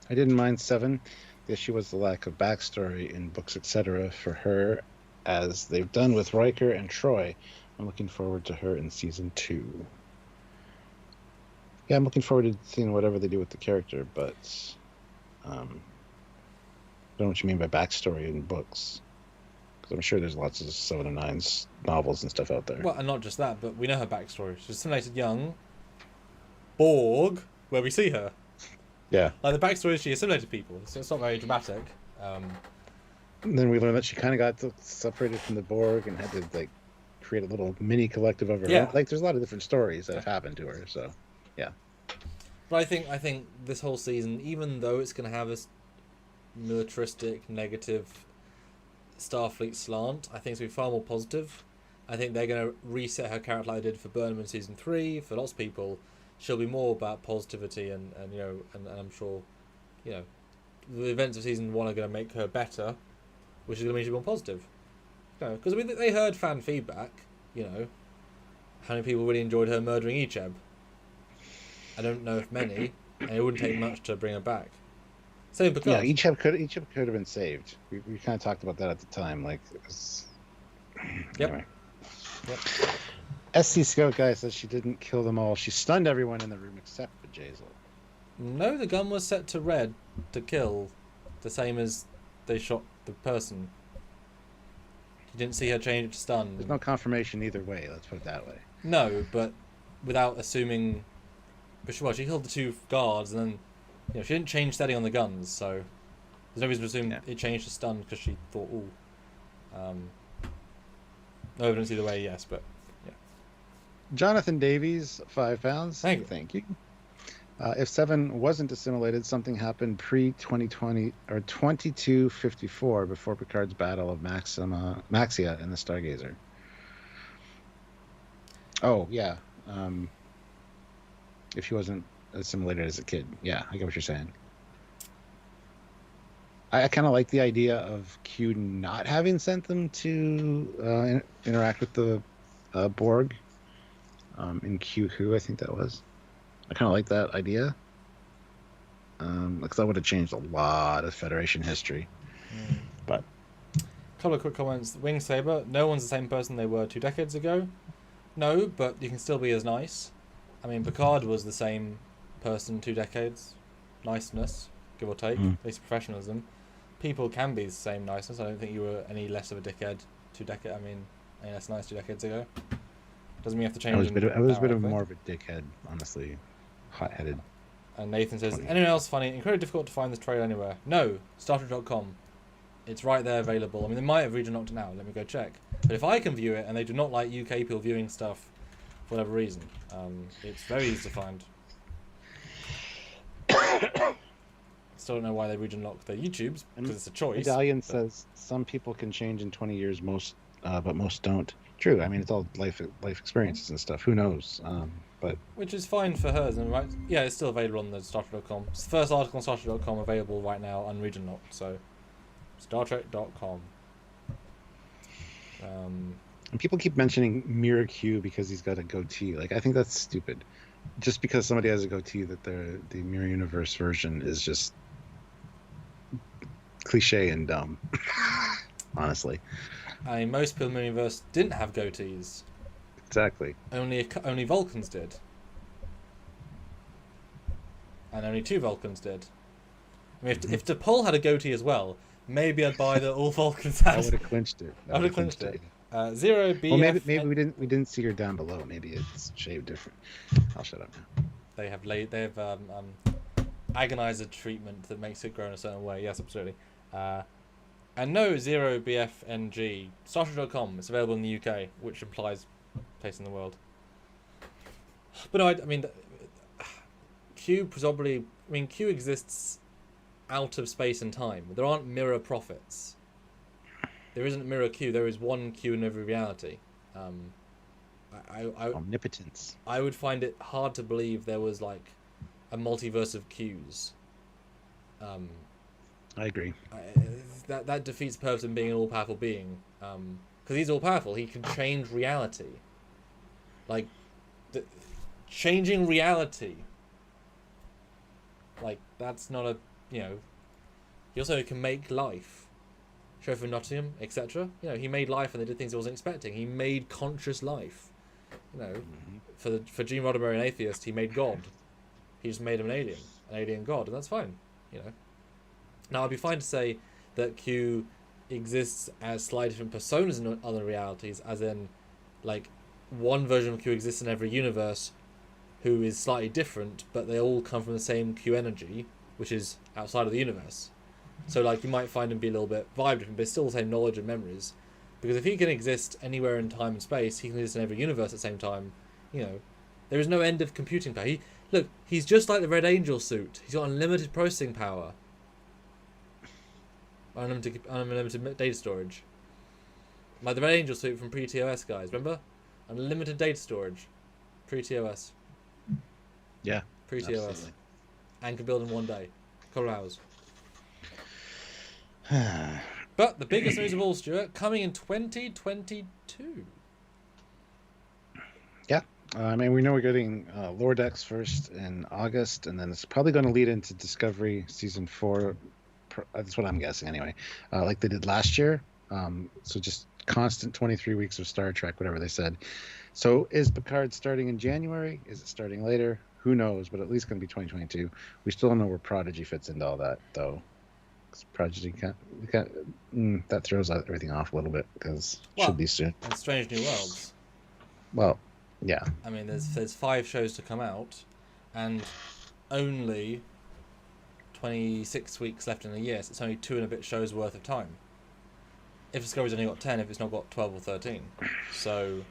I didn't mind Seven. The issue was the lack of backstory in books, etc. for her, as they've done with Riker and Troy. I'm looking forward to her in season 2. Yeah, I'm looking forward to seeing whatever they do with the character, but I don't know what you mean by backstory in books. Because I'm sure there's lots of 7 and 9's novels and stuff out there.
Well, and not just that, but we know her backstory. She's assimilated young Borg, where we see her.
Yeah.
Like, the backstory is she assimilated people, so it's not very dramatic.
And then we learned that she kind of got separated from the Borg and had to create a little mini collective of her own. Like, there's a lot of different stories that have happened to her. So, yeah.
But I think this whole season, even though it's going to have this militaristic, negative Starfleet slant, I think it's going to be far more positive. I think they're going to reset her character like they did for Burnham in season 3. For lots of people, she'll be more about positivity, and I'm sure, the events of season 1 are going to make her better, which is going to mean she's more positive. Because they heard fan feedback. How many people really enjoyed her murdering Icheb? I don't know if many, and it wouldn't take much to bring her back. Same
Yeah,
Picard.
each have could have been saved. We kind of talked about that at the time. Like it was.
Yep.
Anyway.
Yep.
SC Scout guy says she didn't kill them all. She stunned everyone in the room except for Jazel.
No, the gun was set to red to kill, the same as they shot the person. You didn't see her change it to stun.
There's no confirmation either way. Let's put it that way.
No, but without assuming. Well, she killed the two guards, and then she didn't change setting on the guns, so there's no reason to assume it changed to stun because she thought, ooh. No evidence either way, yes, but yeah.
Jonathan Davies, £5. Thank you. If 7 wasn't assimilated, something happened pre-2020 or 2254 before Picard's battle of Maxia in the Stargazer. Oh, yeah. If he wasn't assimilated as a kid. Yeah, I get what you're saying. I kind of like the idea of Q not having sent them to interact with the Borg in Q Who, I think that was. I kind of like that idea. Because that would have changed a lot of Federation history. But
a couple of quick comments. Wing Saber, no one's the same person they were 2 decades ago. No, but you can still be as nice. I mean, Picard was the same person 2 decades. Niceness, give or take, at least professionalism. People can be the same niceness. I don't think you were any less of a dickhead any less nice 2 decades ago. Doesn't mean you have to change.
I was a bit of more of a dickhead, honestly. Hot-headed.
And Nathan says, anyone else funny? Incredibly difficult to find this trailer anywhere. No, StarTrek.com. It's right there available. I mean, they might have region locked it now. Let me go check. But if I can view it, and they do not like UK people viewing stuff for whatever reason, it's very easy to find. Still don't know why they region lock their YouTubes, because it's a choice.
Medallion says some people can change in 20 years, but most don't. True. I mean, it's all life experiences and stuff. Who knows? But
which is fine for hers, and right? Yeah, it's still available on the StarTrek.com. It's the first article on StarTrek.com available right now, unregion locked. So, StarTrek.com.
And people keep mentioning Mirror Q because he's got a goatee. Like, I think that's stupid. Just because somebody has a goatee, that the Mirror Universe version is just cliche and dumb. Honestly.
I mean, most people in the universe didn't have goatees.
Exactly.
Only Vulcans did. And only 2 Vulcans did. I mean, if T'Pol had a goatee as well, maybe I'd buy that all Vulcans had.
I would have clinched it.
I would have clinched it. 0 BF.
Well, maybe we didn't see her down below. Maybe it's shaved different. I'll shut up now.
They have agonizer treatment that makes it grow in a certain way. Yes, absolutely. And no 0 BFNG. StarTrek.com. It's available in the UK, which implies place in the world. But no, I mean, Q exists out of space and time. There aren't mirror prophets. There isn't a mirror Q. There is one Q in every reality.
Omnipotence.
I would find it hard to believe there was like a multiverse of Qs.
I agree.
That defeats the purpose of being an all-powerful being. Because he's all-powerful. He can change reality. Like, changing reality. Like, that's not a, He also can make life. Sheriff of Nottingham, etc. He made life and they did things he wasn't expecting. He made conscious life. For Gene Roddenberry, an atheist, he made God. He just made him an alien god, and that's fine. Now, I'd be fine to say that Q exists as slightly different personas in other realities, as in, like, one version of Q exists in every universe who is slightly different, but they all come from the same Q energy, which is outside of the universe. So, like, you might find him be a little bit vibe different, but it's still the same knowledge and memories. Because if he can exist anywhere in time and space, he can exist in every universe at the same time. There is no end of computing power. He's just like the Red Angel suit. He's got unlimited processing power. Unlimited data storage. Like the Red Angel suit from pre-TOS, guys. Remember? Unlimited data storage. Pre-TOS.
Yeah.
Pre-TOS.
Absolutely.
And can build in one day. Couple of hours. But the biggest news of all, Stuart, coming in 2022.
Yeah. I mean, we know we're getting Lower Decks first in August, and then it's probably going to lead into Discovery season 4. That's what I'm guessing, anyway. Like they did last year. So just constant 23 weeks of Star Trek, whatever they said. So is Picard starting in January? Is it starting later? Who knows? But at least going to be 2022. We still don't know where Prodigy fits into all that, though. 'Cause Prodigy that throws everything off a little bit because it should be soon.
And Strange New Worlds.
Well, yeah.
I mean, there's 5 shows to come out, and only 26 weeks left in a year. So it's only 2 and a bit shows worth of time. If Discovery's only got 10, if it's not got 12 or 13. So,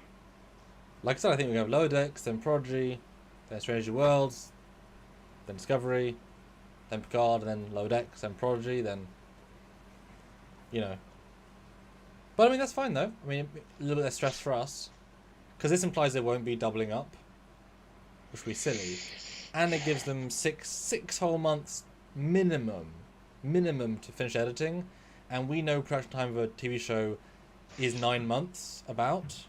like I said, I think we're going to have Lower Decks, then Prodigy, then Strange New Worlds, then Discovery, then Picard, and then Lower Decks, then Prodigy, then, you know. But I mean, that's fine though. I mean, a little bit less stress for us, because this implies they won't be doubling up, which would be silly, and it gives them six whole months minimum to finish editing, and we know production time of a TV show is 9 months, about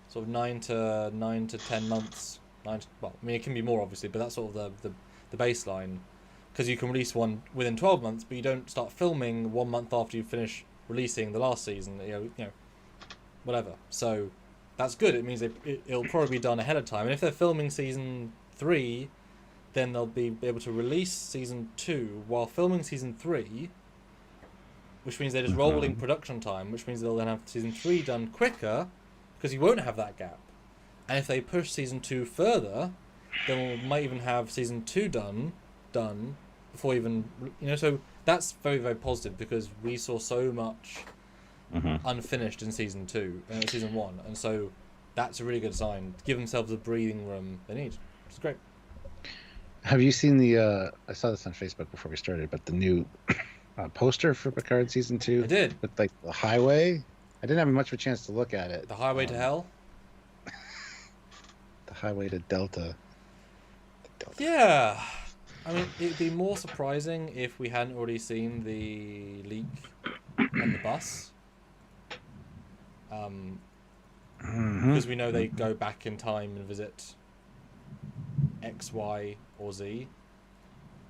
sort of 9 to 10 months. Well, I mean, it can be more obviously, but that's sort of the baseline, because you can release one within 12 months, but you don't start filming 1 month after you finish releasing the last season. You know, whatever. So that's good. It means it'll probably be done ahead of time. And if they're filming season 3, then they'll be able to release season 2 while filming season 3, which means they're just rolling production time, which means they'll then have season 3 done quicker, because you won't have that gap. And if they push season 2 further, then we might even have season 2 done before even, so that's very, very positive, because we saw so much unfinished in season 1, and so that's a really good sign. Give themselves the breathing room they need. It's great.
Have you seen the I saw this on Facebook before we started, but the new poster for Picard season 2?
I did.
With like the highway. I didn't have much of a chance to look at it.
The highway to hell?
The highway to Delta.
Yeah. I mean, it'd be more surprising if we hadn't already seen the leak on the bus. Because we know they go back in time and visit X, Y, or Z.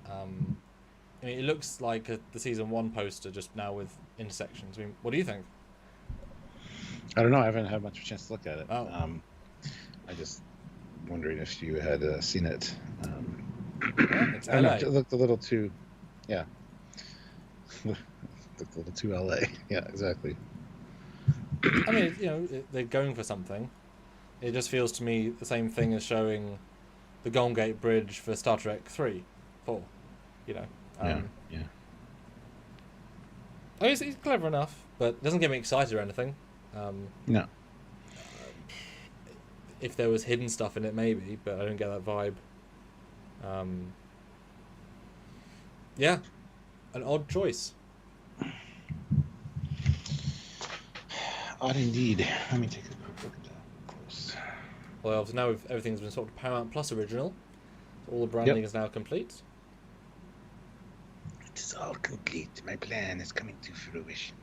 I mean, it looks like the season 1 poster, just now with intersections. I mean, what do you think?
I don't know. I haven't had much of a chance to look at it.
Oh.
I just wondering if you had seen it.
It's
I don't know,
LA.
it looked a little too, yeah. Looked a little too LA. Yeah, exactly.
I mean, they're going for something. It just feels to me the same thing as showing the Golden Gate Bridge for Star Trek 3, 4.
Yeah.
I mean, it's clever enough, but it doesn't get me excited or anything.
No.
If there was hidden stuff in it, maybe, but I don't get that vibe. Yeah, an odd choice.
Odd indeed. Let me take a quick look at that.
Well, obviously now everything's been sort of Paramount Plus original. So all the branding is now complete.
It is all complete. My plan is coming to fruition.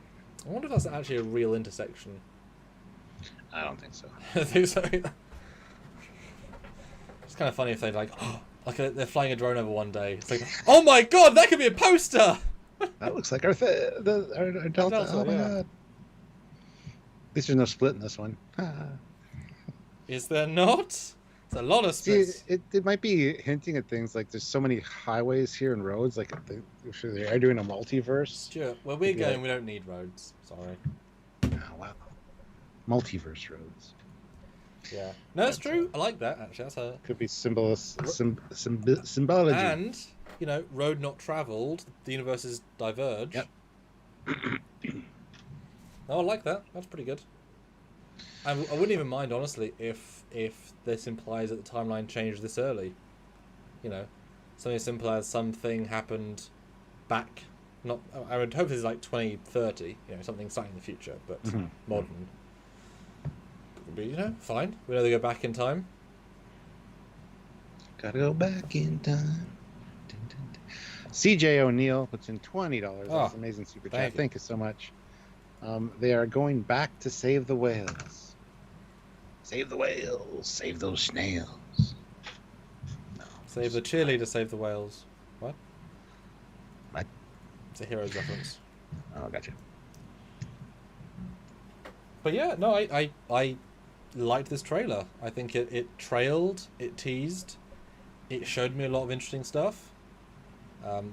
I wonder if that's actually a real intersection.
I don't think so.
I think so. It's kind of funny if they're like they're flying a drone over one day. It's like, oh my god, that could be a poster.
That looks like our Delta. Oh my god. At least there's no split in this one.
Is there not? It's a lot of space.
See, it might be hinting at things like there's so many highways here and roads. Like they are doing a multiverse.
Sure. Where we're going, we don't need roads. Sorry.
Oh, wow. Multiverse roads.
Yeah. No, it's true. I like that, actually. That's
could be symbology.
And, road not travelled, the universes diverge.
Yep.
Oh, I like that. That's pretty good. I wouldn't even mind, honestly, if this implies that the timeline changed this early. Something as simple as something happened back. Not. I would hope it's like 2030. Something slightly in the future, but modern. Would be, fine. We know they go back in time.
Gotta go back in time. CJ O'Neill puts in $20. That's amazing super chat. Thank you so much. They are going back to save the whales. Save the whales. Save those snails. No.
Save the cheerleader, save the whales. What?
What?
It's a Heroes reference.
Oh, gotcha.
But yeah, no, I liked this trailer. I think it trailed, it teased, it showed me a lot of interesting stuff.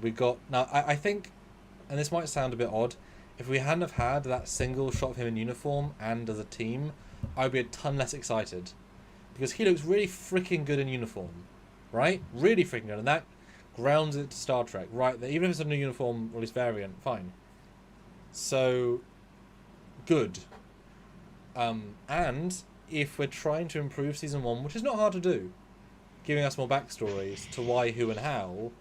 We got... Now, I think, and this might sound a bit odd, if we hadn't have had that single shot of him in uniform and as a team, I'd be a ton less excited. Because he looks really freaking good in uniform. Right? Really freaking good. And that grounds it to Star Trek. Right? Even if it's a new uniform, or at least variant, fine. So, good. And if we're trying to improve Season 1, which is not hard to do, giving us more backstories to why, who, and how,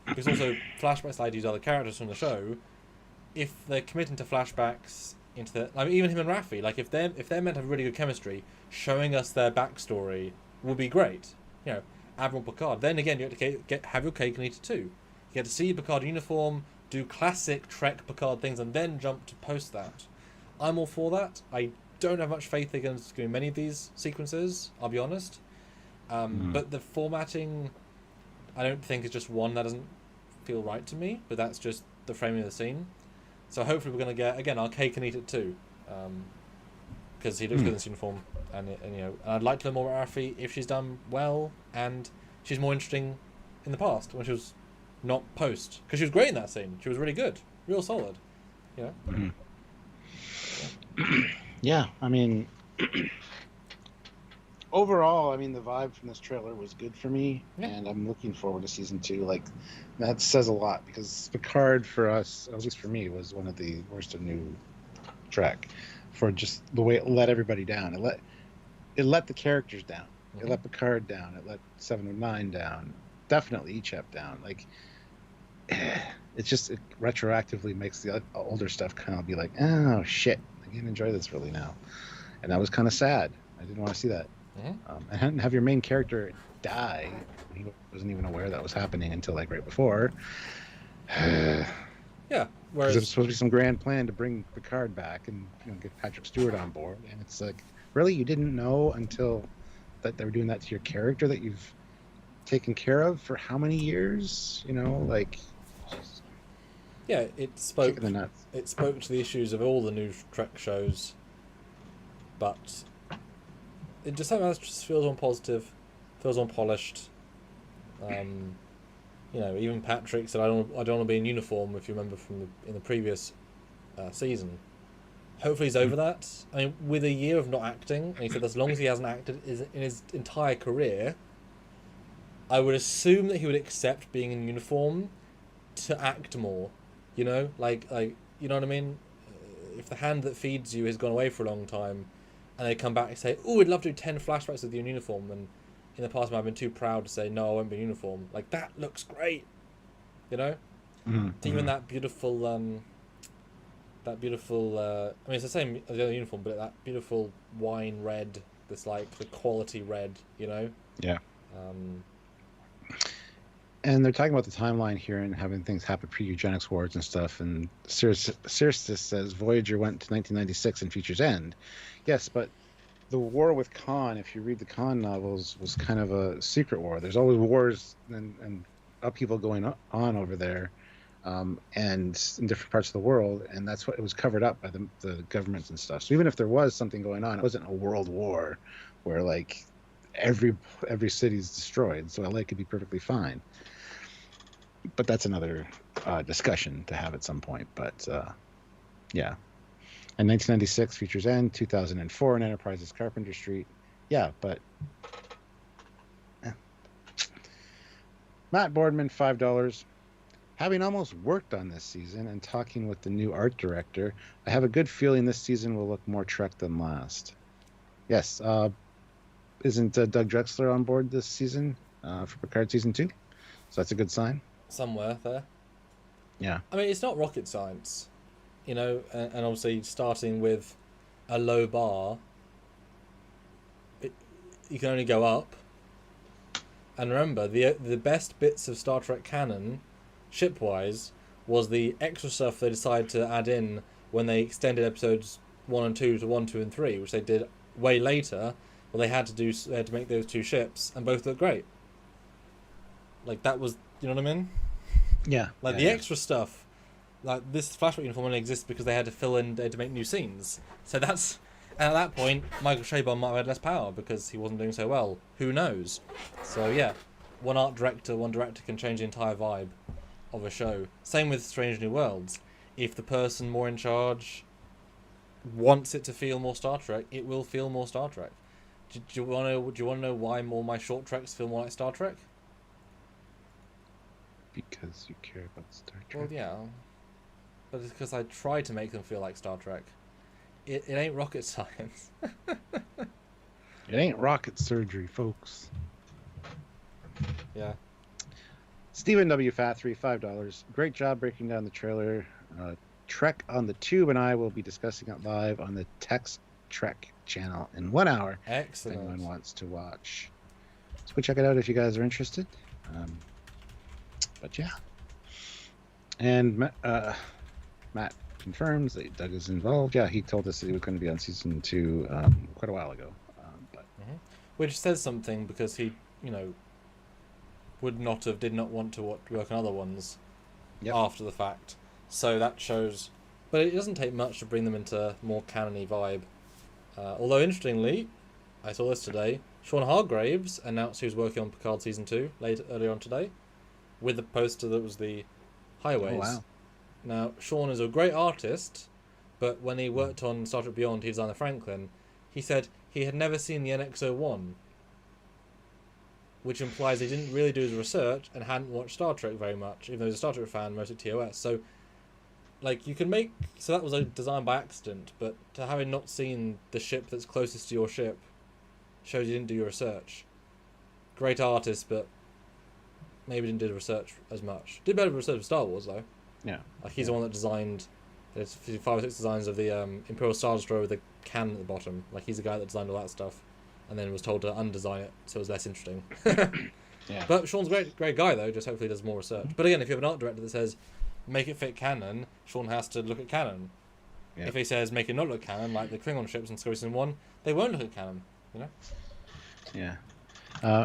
because also flashbacks like use other characters from the show, if they're committing to flashbacks into the... I mean, even him and Raffi, like, if they're meant to have really good chemistry, showing us their backstory would be great. You know, Admiral Picard. Then again, you have to have your cake and eat it too. You get to see Picard uniform, do classic Trek Picard things, and then jump to post that. I'm all for that. I don't have much faith they're going to do many of these sequences, I'll be honest. But the formatting, I don't think is just one that doesn't feel right to me, but that's just the framing of the scene. So hopefully we're going to get, again, our cake and eat it too. Because he looks good in this uniform. And you know, I'd like to learn more about Raffi if she's done well, and she's more interesting in the past when she was not post. Because she was great in that scene. She was really good. Real solid. You know?
Mm-hmm. Yeah, I mean, overall, I mean, the vibe from this trailer was good for me, and I'm looking forward to Season 2. Like, that says a lot, because Picard, for us, at least for me, was one of the worst of new Trek, for just the way it let everybody down. It let the characters down. It let Picard down. It let 709 down. Definitely Echep down. Like, it's just, it retroactively makes the older stuff kind of be like, oh, shit. I can't enjoy this really now, and that was kind of sad. I didn't want to see that. And have your main character die. He wasn't even aware that was happening until like right before.
Yeah, whereas
there's supposed to be some grand plan to bring Picard back and get Patrick Stewart on board, and it's like, really, you didn't know until that they were doing that to your character that you've taken care of for how many years? You know, like.
Yeah, it spoke to the issues of all the new Trek shows, but it just somehow just feels unpositive, feels unpolished. You know, even Patrick said, "I don't want to be in uniform." If you remember from in the previous season, hopefully he's over that. I mean, with a year of not acting, and he said as long as he hasn't acted in his entire career, I would assume that he would accept being in uniform to act more. You know, like you know what I mean? If the hand that feeds you has gone away for a long time, and they come back and say, "Oh, we'd love to do 10 flashbacks with you in uniform," and in the past I've been too proud to say, "No, I won't be in uniform." Like, that looks great, you know? Even that beautiful, I mean, it's the same as the other uniform, but that beautiful wine red, that's like the quality red, you know?
Yeah. And they're talking about the timeline here and having things happen pre-eugenics wars and stuff. And Circe says Voyager went to 1996 and Future's End. Yes, but the war with Khan, if you read the Khan novels, was kind of a secret war. There's always wars and upheaval going on over there, and in different parts of the world. And that's what it was covered up by the governments and stuff. So even if there was something going on, it wasn't a world war where like every city's destroyed. So LA could be perfectly fine. But that's another discussion to have at some point. But yeah. In 1996, Future's End. 2004, in Enterprise's Carpenter Street. Yeah, but... Matt Boardman, $5. Having almost worked on this season and talking with the new art director, I have a good feeling this season will look more Trek than last. Yes, isn't Doug Drexler on board this season for Picard Season 2? So that's a good sign.
Somewhere there.
Yeah.
I mean, it's not rocket science, you know, and obviously starting with a low bar, you can only go up. And remember, the best bits of Star Trek canon, ship-wise, was the extra stuff they decided to add in when they extended episodes 1 and 2 to 1, 2, and 3, which they did way later, Well, they had to make those two ships, and both look great. Like that was, you know what I mean?
Yeah.
Like
yeah,
the
yeah.
extra stuff, like this flashback uniform only exists because they had to fill in, they had to make new scenes. So that's, and at that point, Michael Chabon might have had less power because he wasn't doing so well. Who knows? So yeah, one director can change the entire vibe of a show. Same with Strange New Worlds. If the person more in charge wants it to feel more Star Trek, it will feel more Star Trek. Do you want to know why more of my short treks feel more like Star Trek?
Because you care about Star Trek.
Well, yeah, but it's because I try to make them feel like Star Trek. It ain't rocket science.
It ain't rocket surgery, folks.
Yeah.
Stephen W. Fathry, $5. Great job breaking down the trailer. Trek on the Tube and I will be discussing it live on the Text Trek channel in 1 hour.
Excellent.
If anyone wants to watch. So go check it out if you guys are interested. But yeah. And Matt confirms that Doug is involved. Yeah, he told us that he was going to be on season 2 quite a while ago.
Which says something because he, did not want to work on other ones after the fact. So that shows, but it doesn't take much to bring them into more canon-y vibe. Although interestingly, I saw this today. Sean Hargraves announced he was working on Picard season 2 earlier on today, with the poster that was the highways.
Oh, wow.
Now Sean is a great artist, but when he worked on Star Trek Beyond, he designed the Franklin. He said he had never seen the NX-01, which implies he didn't really do his research and hadn't watched Star Trek very much, even though he's a Star Trek fan, mostly TOS. So, you can make... So that was a design by accident, but to having not seen the ship that's closest to your ship shows you didn't do your research. Great artist, but maybe didn't do the research as much. Did better research for Star Wars, though.
Yeah.
He's the one that designed... There's 5 or 6 designs of the Imperial Star Destroyer with the cannon at the bottom. He's the guy that designed all that stuff, and then was told to undesign it, so it was less interesting.
Yeah.
But Sean's a great guy, though, just hopefully does more research. But again, if you have an art director that says, make it fit canon, Sean has to look at canon. Yeah. If he says, make it not look canon, like the Klingon ships in Season 1, they won't look at canon,
Yeah.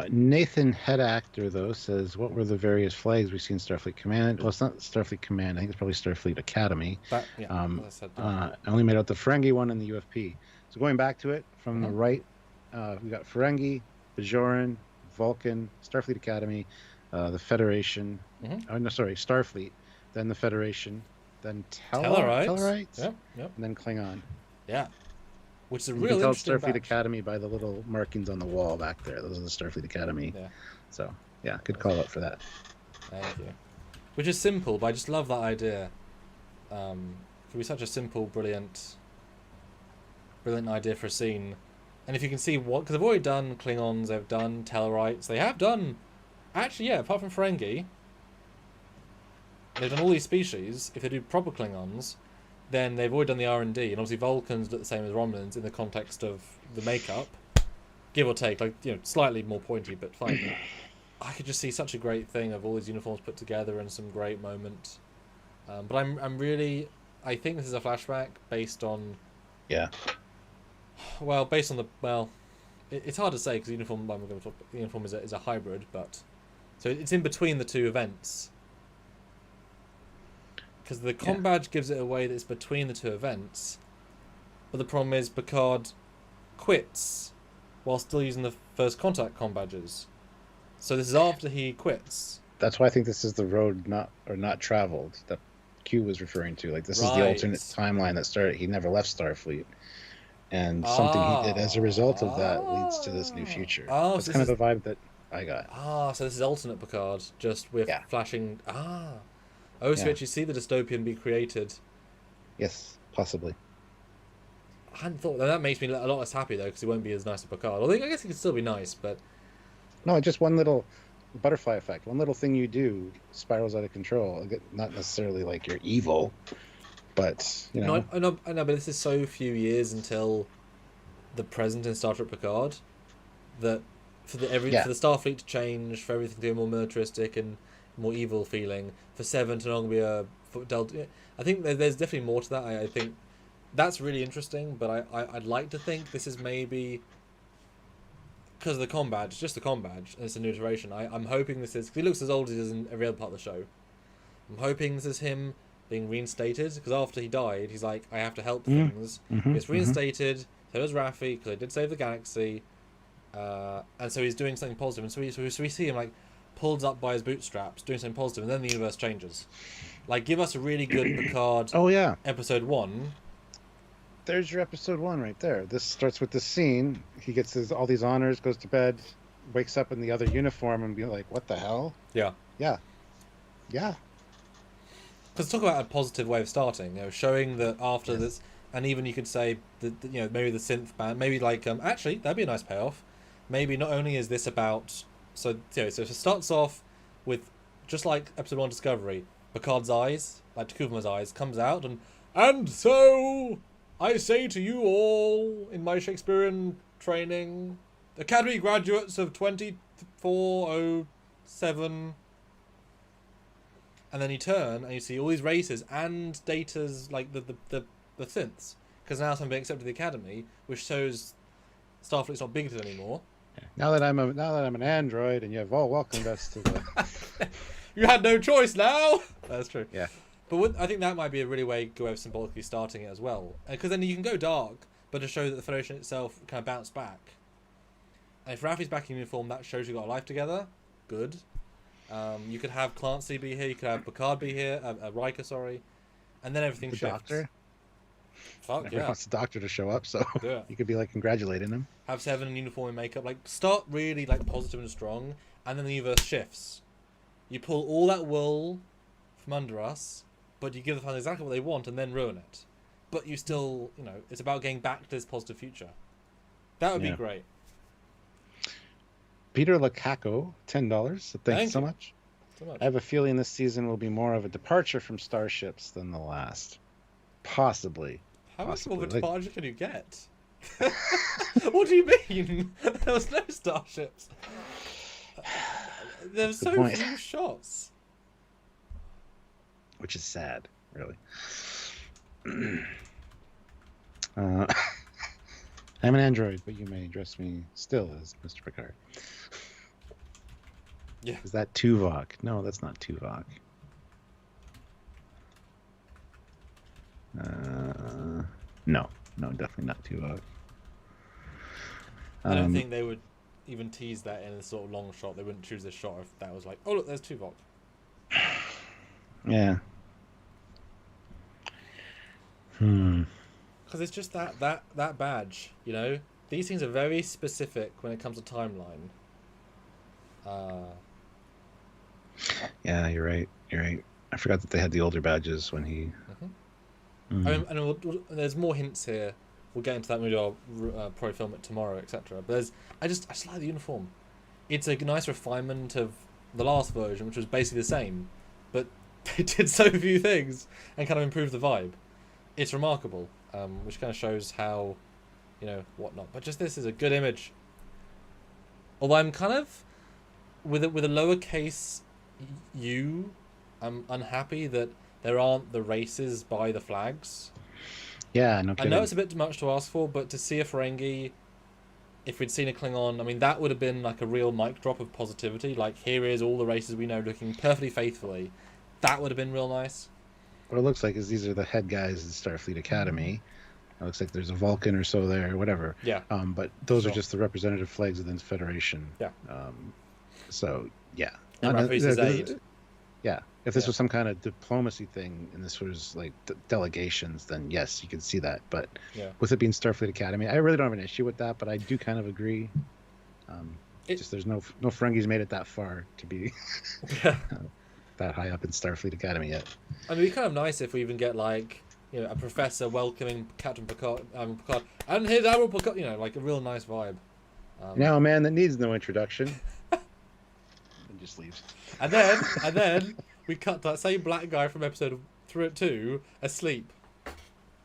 Nathan Head Actor, though, says, what were the various flags we see in Starfleet Command? Well, it's not Starfleet Command. I think it's probably Starfleet Academy.
As I said,
I only made out the Ferengi one and the UFP. So going back to it, from the right, we got Ferengi, Bajoran, Vulcan, Starfleet Academy, the Federation. Oh, no, sorry, Starfleet. Then the Federation. Then Tellarites.
Yep.
And then Klingon.
Yeah. Which is a
you
real
can
interesting
tell Starfleet
batch.
Academy by the little markings on the wall back there. Those are the Starfleet Academy.
Yeah.
So, yeah, good call out for that.
Thank you. Which is simple, but I just love that idea. It could be such a simple, brilliant idea for a scene. And if you can see what... Because they've already done Klingons, they've done Tellarites, they have done... Actually, yeah, apart from Ferengi, they've done all these species. If they do proper Klingons, then they've already done the R&D. And obviously Vulcans look the same as Romulans in the context of the makeup. Give or take, slightly more pointy, but fine. I could just see such a great thing of all these uniforms put together and some great moments. But I'm really... I think this is a flashback based on...
Yeah.
Well, based on the... Well, it's hard to say because uniform is a hybrid, but... So it's in between the two events. Because the comm badge gives it away that it's between the two events. But the problem is Picard quits while still using the first contact comm badges. So this is after he quits.
That's why I think this is the road not traveled that Q was referring to. This is the alternate timeline that started. He never left Starfleet. And something he did as a result of that leads to this new future. That's kind of the vibe that I got.
So this is alternate Picard, just with flashing... so you actually see the dystopian be created.
Yes, possibly.
I hadn't thought... That makes me a lot less happy, though, because he won't be as nice as Picard. Although I guess he could still be nice, but...
No, just one little butterfly effect. One little thing you do spirals out of control. Not necessarily like you're evil, but,
No, I know, but this is so few years until the present in Star Trek Picard that for the Starfleet to change, for everything to be more militaristic and more evil feeling, for Seven to no longer be a Delta. I think there's definitely more to that. I think that's really interesting, but I'd like to think this is maybe because of the com badge, just the com badge, and it's a new iteration. I'm hoping this is, because he looks as old as he does in every other part of the show. I'm hoping this is him being reinstated, because after he died, he's like, I have to help things. It's reinstated, so does Raffi, because I did save the galaxy, and so he's doing something positive, and so we see him like pulled up by his bootstraps, doing something positive, and then the universe changes. Like, give us a really good Picard.
Oh yeah,
episode 1.
There's your episode 1 right there. This starts with this scene. He gets all these honors, goes to bed, wakes up in the other uniform, and be like, "What the hell?"
Yeah.
Yeah. Yeah.
Because talk about a positive way of starting, showing that after this, and even you could say that, maybe the synth band, maybe like actually that'd be a nice payoff. Maybe not only is this about so it starts off with just like episode 1 Discovery, Picard's eyes, like Takuma's eyes, comes out and so I say to you all in my Shakespearean training, Academy graduates of 2407. And then you turn and you see all these races and Data's like the synths, because now something being accepted to the Academy, which shows Starfleet's not bigoted anymore.
Now that I'm an android and you have all welcomed us to the.
You had no choice now. That's true.
Yeah.
But I think that might be a really way go of symbolically starting it as well, because then you can go dark, but to show that the Federation itself kind of bounced back. And if Raffi's back in uniform, that shows you got a life together. Good. You could have Clancy be here. You could have Picard be here. Riker, sorry, and then everything shifts.
Doctor.
Fuck
Everyone wants the Doctor to show up, so
yeah.
You could be like congratulating him.
Have Seven in uniform and makeup. Like, start really like positive and strong, and then the universe shifts. You pull all that wool from under us, but you give the fans exactly what they want, and then ruin it. But you still, it's about getting back to this positive future. That would be great. Peter
Lukaku, $10. Thank you so much. I have a feeling this season will be more of a departure from starships than the last. Possibly.
How much more of a departure can you get? What do you mean? There was no starships. There were so few shots.
Which is sad, really. I'm an android, but you may address me still as Mr. Picard.
Yeah.
Is that Tuvok? No, that's not Tuvok. No, definitely not Tuvok.
I don't think they would even tease that in a sort of long shot. They wouldn't choose this shot if that was like, oh look, there's Tuvok.
Yeah.
Because it's just that badge, These things are very specific when it comes to timeline.
Yeah, you're right. I forgot that they had the older badges when he.
I mean, and there's more hints here. We'll get into that movie. I'll probably film it tomorrow, etc. But I just like the uniform. It's a nice refinement of the last version, which was basically the same, but they did so few things and kind of improved the vibe. It's remarkable, which kind of shows how, whatnot. But just this is a good image. Although I'm kind of with a lowercase u, I'm unhappy that there aren't the races by the flags.
Yeah, no kidding.
I know it's a bit much to ask for, but to see a Ferengi, if we'd seen a Klingon, I mean, that would have been like a real mic drop of positivity. Like, here is all the races we know looking perfectly faithfully. That would have been real nice.
What it looks like is these are the head guys at Starfleet Academy. It looks like there's a Vulcan or so there, or whatever.
Yeah.
But those are just the representative flags of the Federation.
Yeah.
So, yeah.
And Raffi's aide.
Yeah. If this was some kind of diplomacy thing and this was like delegations, then yes, you could see that. But with it being Starfleet Academy, I really don't have an issue with that, but I do kind of agree. Just there's no Ferengis made it that far to be that high up in Starfleet Academy yet.
I mean, it'd be kind of nice if we even get like, a professor welcoming Captain Picard, and his Admiral Picard, like a real nice vibe.
Now a man that needs no introduction. And just leaves.
And then we cut that same black guy from episode 2 asleep.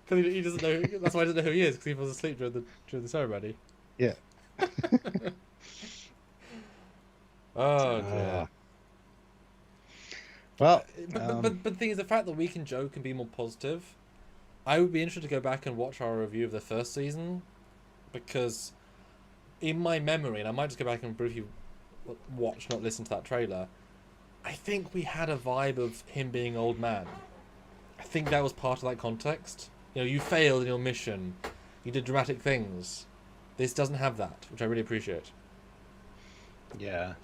Because he doesn't know. That's why he doesn't know who he is, because he was asleep during the ceremony.
Yeah.
Oh dear.
Well,
but the thing is, the fact that we can joke and be more positive, I would be interested to go back and watch our review of the first season, because in my memory, and I might just go back and briefly watch, not listen to that trailer, I think we had a vibe of him being old man. I think that was part of that context. You know, you failed in your mission. You did dramatic things. This doesn't have that, which I really appreciate.
Yeah.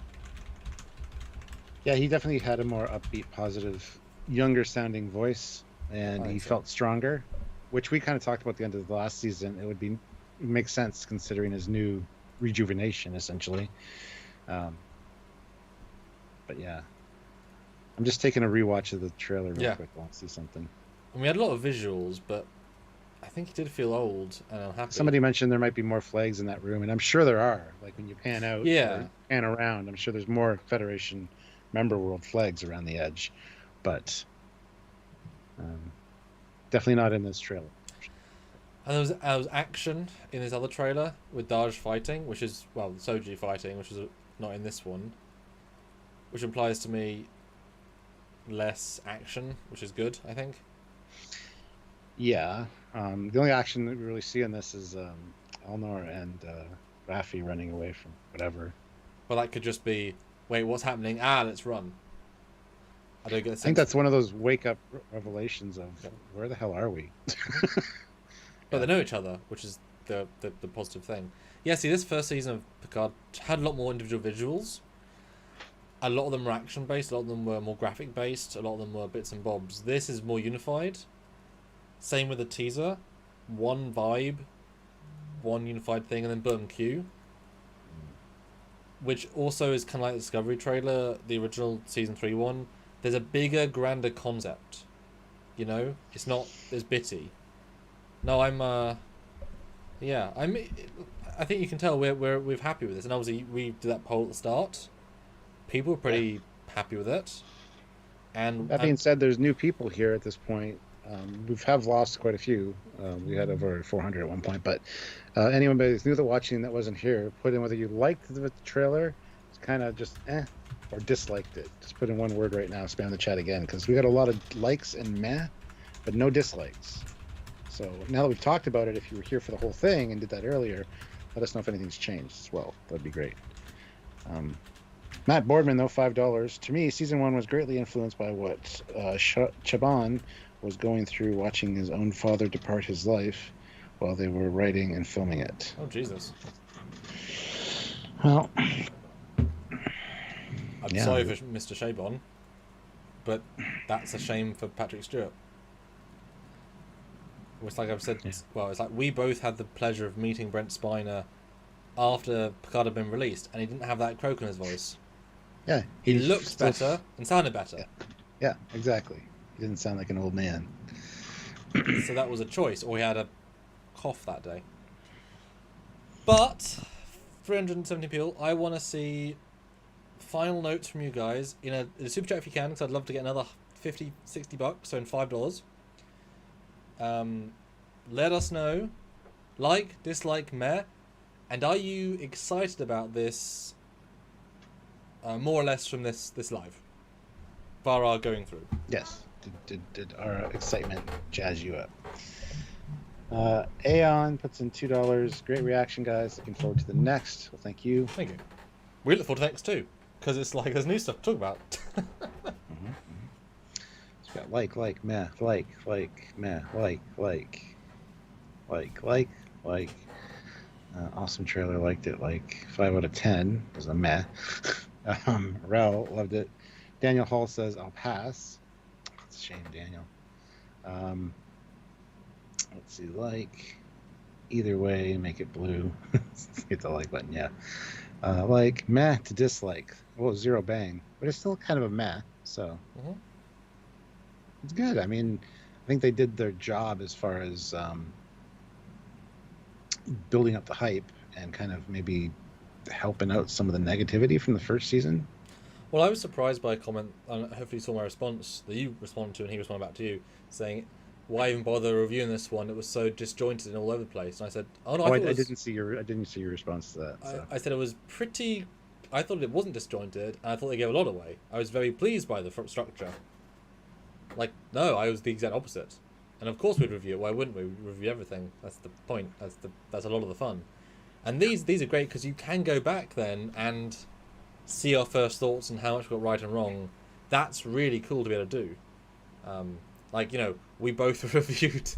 Yeah, he definitely had a more upbeat, positive, younger sounding voice, and he felt stronger, which we kind of talked about at the end of the last season. It makes sense considering his new rejuvenation, essentially. But yeah. I'm just taking a rewatch of the trailer real quick. I want to see something.
And we had a lot of visuals, but I think he did feel old and unhappy.
Somebody mentioned there might be more flags in that room, and I'm sure there are. Like when you pan out, or pan around, I'm sure there's more Federation member world flags around the edge, but definitely not in this trailer.
And there was action in this other trailer with Daj fighting, which is, well, Soji fighting, which is not in this one, which implies to me less action, which is good, I think.
Yeah. The only action that we really see in this is Elnor and Raffi running away from whatever.
Well, that could just be, wait, what's happening? Let's run. I don't get the sense.
I think that's one of those wake-up revelations of where the hell are we?
But they know each other, which is the positive thing. Yeah, see, this first season of Picard had a lot more individual visuals. A lot of them were action-based, a lot of them were more graphic-based, a lot of them were bits and bobs. This is more unified. Same with the teaser. One vibe, one unified thing, and then boom, cue. Which also is kind of like the Discovery trailer, the original Season 3 one. There's a bigger, grander concept. You know? It's not as bitty. No, I think you can tell we're happy with this. And obviously, we did that poll at the start. People were pretty happy with it. And
that being said, there's new people here at this point. We have lost quite a few. We had over 400 at one point. But anyone who's new to watching that wasn't here, put in whether you liked the trailer, it's kind of just or disliked it. Just put in one word right now. Spam the chat again, because we got a lot of likes and meh, but no dislikes. So now that we've talked about it, if you were here for the whole thing and did that earlier, let us know if anything's changed as well. That'd be great. Matt Boardman, though, $5. To me, season 1 was greatly influenced by what Chaban was going through, watching his own father depart his life while they were writing and filming it.
Oh, Jesus.
Well,
I'm sorry for Mr. Chabon, but that's a shame for Patrick Stewart. It's like I've said, well, it's like we both had the pleasure of meeting Brent Spiner after Picard had been released, and he didn't have that croak in his voice.
Yeah.
He looked better and sounded better.
Yeah, exactly. He didn't sound like an old man.
So that was a choice, or he had a cough that day. But 370 people, I want to see final notes from you guys in a super chat if you can, because I'd love to get another 50, 60 bucks, so in $5. Let us know, like, dislike, meh, and are you excited about this more or less from this live bar our going through?
Yes. Did our excitement jazz you up? Aeon puts in $2. Great reaction, guys. Looking forward to the next. Well, thank you.
Thank you. We look forward to the next too, because it's like there's new stuff to talk about.
It's got like, meh, like, meh, like. Awesome trailer, liked it. Like 5 out of 10 was a meh. Rel loved it. Daniel Hall says I'll pass. It's a shame, Daniel. Let's see, like, either way, make it blue. Hit the like button, yeah. Like, meh to dislike. Well, 0 bang, but it's still kind of a meh. So it's good. I mean, I think they did their job as far as building up the hype and kind of maybe helping out some of the negativity from the first season.
Well, I was surprised by a comment, and hopefully you saw my response that you responded to and he responded back to you, saying, why even bother reviewing this one? It was so disjointed and all over the place. And I said, oh no, I
didn't see your response to that. So.
I said it was pretty. I thought it wasn't disjointed, and I thought they gave a lot away. I was very pleased by the structure. Like, no, I was the exact opposite. And of course we'd review it. Why wouldn't we? We'd review everything. That's the point. That's a lot of the fun. And these are great because you can go back then and see our first thoughts and how much we got right and wrong. That's really cool to be able to do. Like, you know, we both reviewed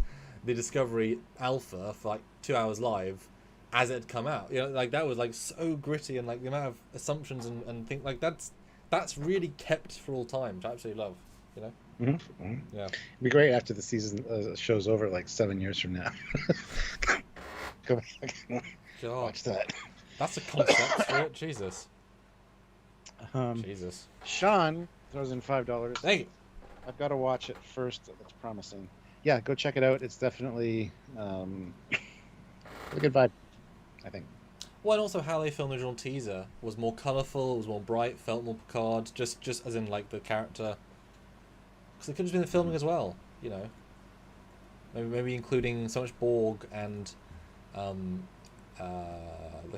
the Discovery Alpha for like 2 hours live as it had come out. You know, like that was like so gritty, and like the amount of assumptions and think like that's really kept for all time, which I absolutely love. You know.
Mm-hmm. Mm-hmm.
Yeah.
It'd be great after the season show's over, like 7 years from now. Go back.
God,
Watch that.
that's a concept for it. Jesus. Jesus.
Sean throws in $5.
Thank you.
I've got to watch it first. That's promising. Yeah, go check it out. It's definitely a good vibe, I think.
Well, and also how they filmed the original teaser was more colourful, was more bright, felt more Picard, just as in like the character. Because it could have been the filming as well, you know. Maybe including so much Borg and the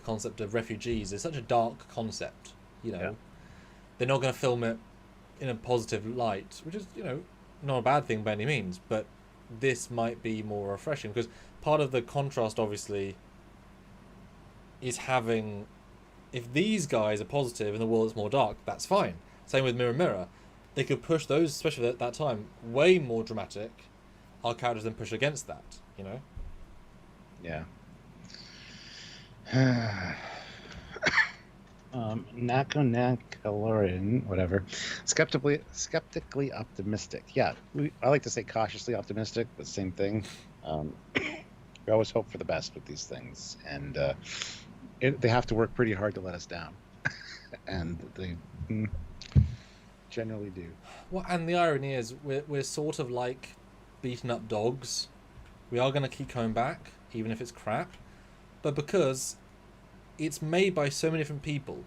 concept of refugees is such a dark concept, you know. Yeah. They're not going to film it in a positive light, which is, you know, not a bad thing by any means, but this might be more refreshing because part of the contrast, obviously, is having, if these guys are positive and the world is more dark, that's fine. Same with Mirror Mirror. They could push those, especially at that time, way more dramatic. Our characters then push against that, you know?
Yeah. Nakalorian, whatever. Skeptically optimistic. Yeah, I like to say cautiously optimistic, but same thing. We always hope for the best with these things, and they have to work pretty hard to let us down, and they generally do.
Well, and the irony is, we're sort of like beaten up dogs. We are going to keep coming back, even if it's crap, but because it's made by so many different people,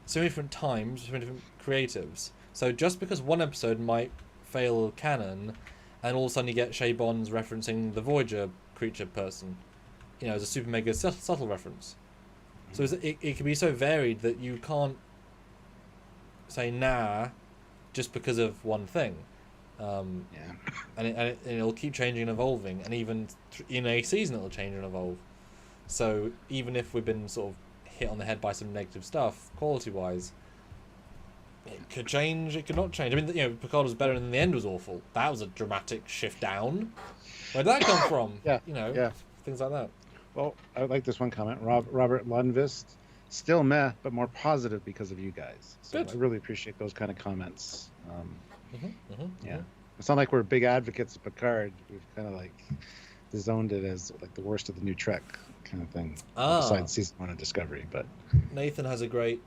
so many different times, so many different creatives. So just because one episode might fail canon, and all of a sudden you get Shay Bonds referencing the Voyager creature person, you know, as a super mega subtle reference. So it can be so varied that you can't say nah just because of one thing. And it'll keep changing and evolving, and even in a season it'll change and evolve. So even if we've been sort of hit on the head by some negative stuff, quality-wise, it could change, it could not change. I mean, you know, Picard was better and the end was awful. That was a dramatic shift down. Where did that come from?
Yeah,
you know,
yeah.
Things like that.
Well, I like this one comment. Robert Lundvist, still meh, but more positive because of you guys. So good. I really appreciate those kind of comments. Yeah. It's not like we're big advocates of Picard. We've kind of like disowned it as like the worst of the new Trek kind of thing. Besides season 1 of Discovery, but
Nathan has a great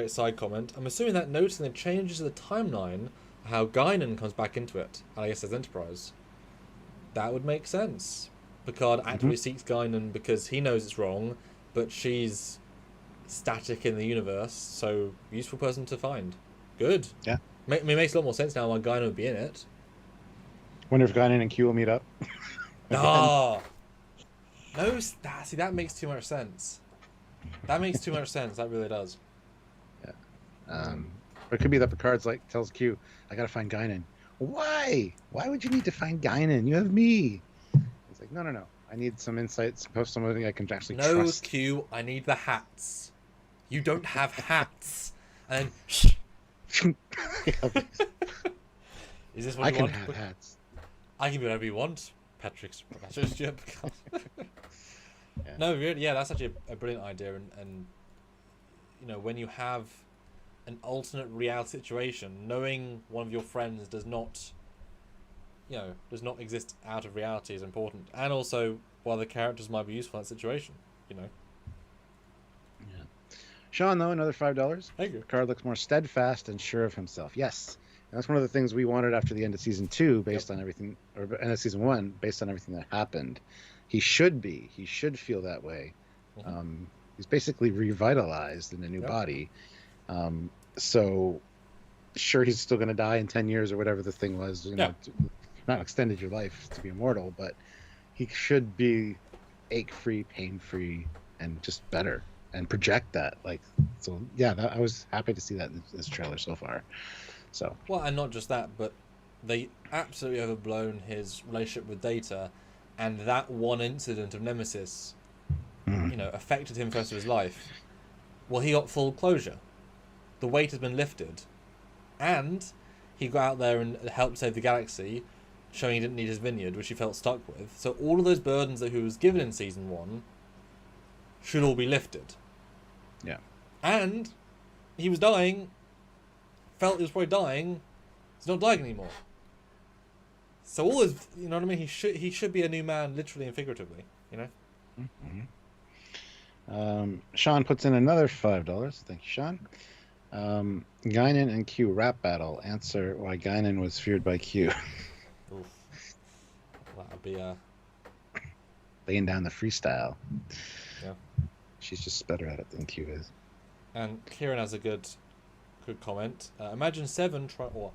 side comment. I'm assuming that noticing the changes to the timeline, how Guinan comes back into it, and I guess as Enterprise, that would make sense. Picard actively seeks Guinan because he knows it's wrong, but she's static in the universe, so useful person to find. Good.
Yeah.
It makes a lot more sense now why Guinan would be in it.
Wonder if Guinan and Q will meet up.
No, that makes too much sense. That makes too much sense. That really does.
Yeah. Or it could be that Picard's like tells Q, "I gotta find Guinan." Why? Why would you need to find Guinan? You have me. He's like, no. I need some insights. Post something I can actually trust.
No, Q. I need the hats. You don't have hats. And then, is this what you want?
I can have hats.
I can be whatever you want. Patrick's yeah. No, really, yeah, that's actually a brilliant idea, and you know, when you have an alternate reality situation, knowing one of your friends does not exist out of reality is important, and also while the characters might be useful in that situation, you know.
Yeah. Sean, though, another $5.
Thank you.
Picard looks more steadfast and sure of himself. Yes. And that's one of the things we wanted after the end of season 2, based on everything, or end of season 1, based on everything that happened. He should feel that way. He's basically revitalized in a new body. So sure, he's still going to die in 10 years or whatever the thing was, you know, not extended your life to be immortal, but he should be ache-free, pain-free, and just better, and project that. Like, so yeah, I was happy to see that in this trailer so far. So
well, and not just that, but they absolutely overblown his relationship with Data, and that one incident of Nemesis affected him for the rest of his life. Well, he got full closure. The weight has been lifted, and he got out there and helped save the galaxy, showing he didn't need his vineyard, which he felt stuck with. So all of those burdens that he was given in season 1 should all be lifted.
Yeah.
And he was dying, felt he was probably dying, he's not dying anymore. So all those, you know what I mean? He should be a new man, literally and figuratively, you know?
Sean puts in another $5. Thank you, Sean. Guinan and Q rap battle. Answer why Guinan was feared by Q.
Oof. That would be
laying down the freestyle.
Yeah.
She's just better at it than Q is.
And Kieran has a good comment. Imagine Seven or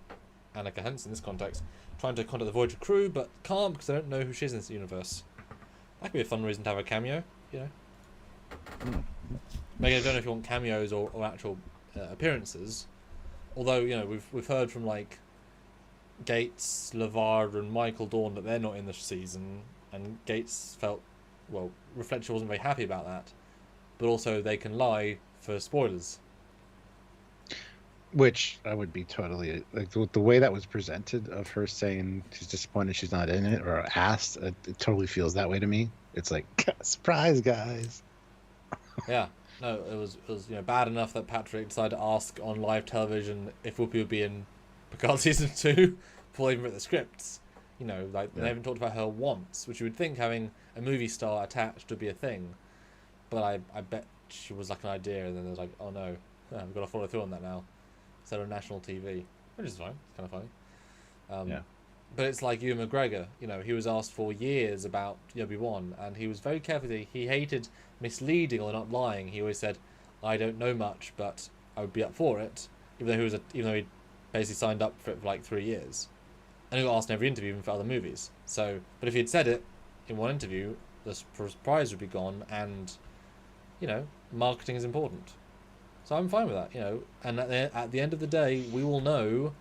Annika Hens in this context trying to contact the Voyager crew, but can't because they don't know who she is in this universe. That could be a fun reason to have a cameo, you know. Maybe I don't know if you want cameos or actual appearances. Although, you know, we've heard from like Gates, LeVar, and Michael Dorn that they're not in the season, and Gates felt, well, Reflection wasn't very happy about that. But also they can lie for spoilers.
Which I would be totally like the way that was presented of her saying she's disappointed she's not in it or asked. It totally feels that way to me. It's like surprise, guys.
Yeah, no, it was bad enough that Patrick decided to ask on live television if Whoopi would be in Picard season 2 before they even wrote the scripts. You know, like they haven't talked about her once, which you would think having a movie star attached would be a thing. But I bet she was like an idea, and then there's like, oh no, we've got to follow through on that now. Instead of national TV, which is fine. It's kind of funny.
Yeah.
But it's like Ewan McGregor. You know, he was asked for years about Obi-Wan, and he was very careful. He hated misleading or not lying. He always said, "I don't know much, but I would be up for it," even though he basically signed up for it for like 3 years, and he got asked in every interview, even for other movies. So, but if he had said it in one interview, the surprise would be gone, and you know, marketing is important. So I'm fine with that, you know. And at the end of the day, we will know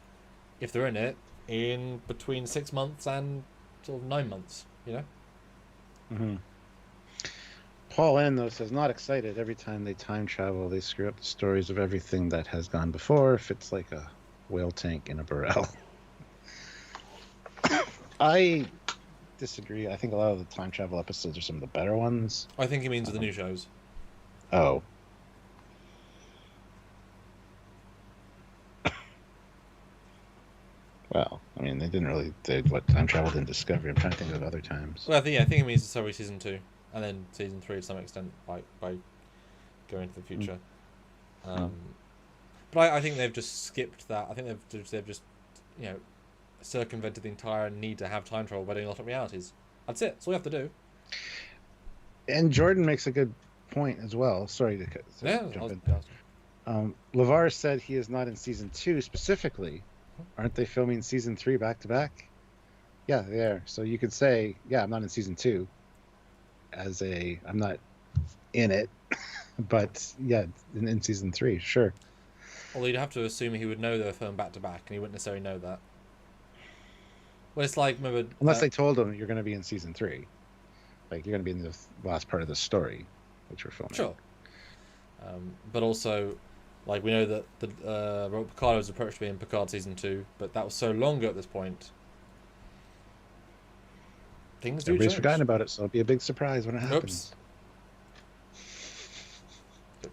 if they're in it in between 6 months and sort of 9 months, you know.
Mm-hmm. Paul N though says not excited. Every time they time travel, they screw up the stories of everything that has gone before. Fits like a whale tank in a barrel. I disagree. I think a lot of the time travel episodes are some of the better ones.
I think he means the new shows.
Oh. Well, I mean, they did what time traveled in Discovery. I'm trying to think of other times.
Well, I think it means Discovery season 2, and then season 3 to some extent by going into the future. But I think they've just skipped that. I think they've just circumvented the entire need to have time travel by doing alternate realities. That's it. That's all you have to do.
And Jordan makes a good point as well. Sorry to jump in. LeVar said he is not in season 2 specifically. Aren't they filming season 3 back to back? Yeah, they are. So you could say, yeah, I'm not in season 2 I'm not in it, but yeah, in season 3, sure.
Although you'd have to assume he would know they were filmed back to back, and he wouldn't necessarily know that. Well, it's like, remember...
Unless they told him you're going to be in season 3. Like, you're going to be in the last part of the story, which we're filming.
Sure. But also... Like, we know that Robert Picard was approached to be in Picard season 2, but that was so long ago at this point. Things do
Everybody's
change.
forgotten about it, so it'll be a big surprise when it happens.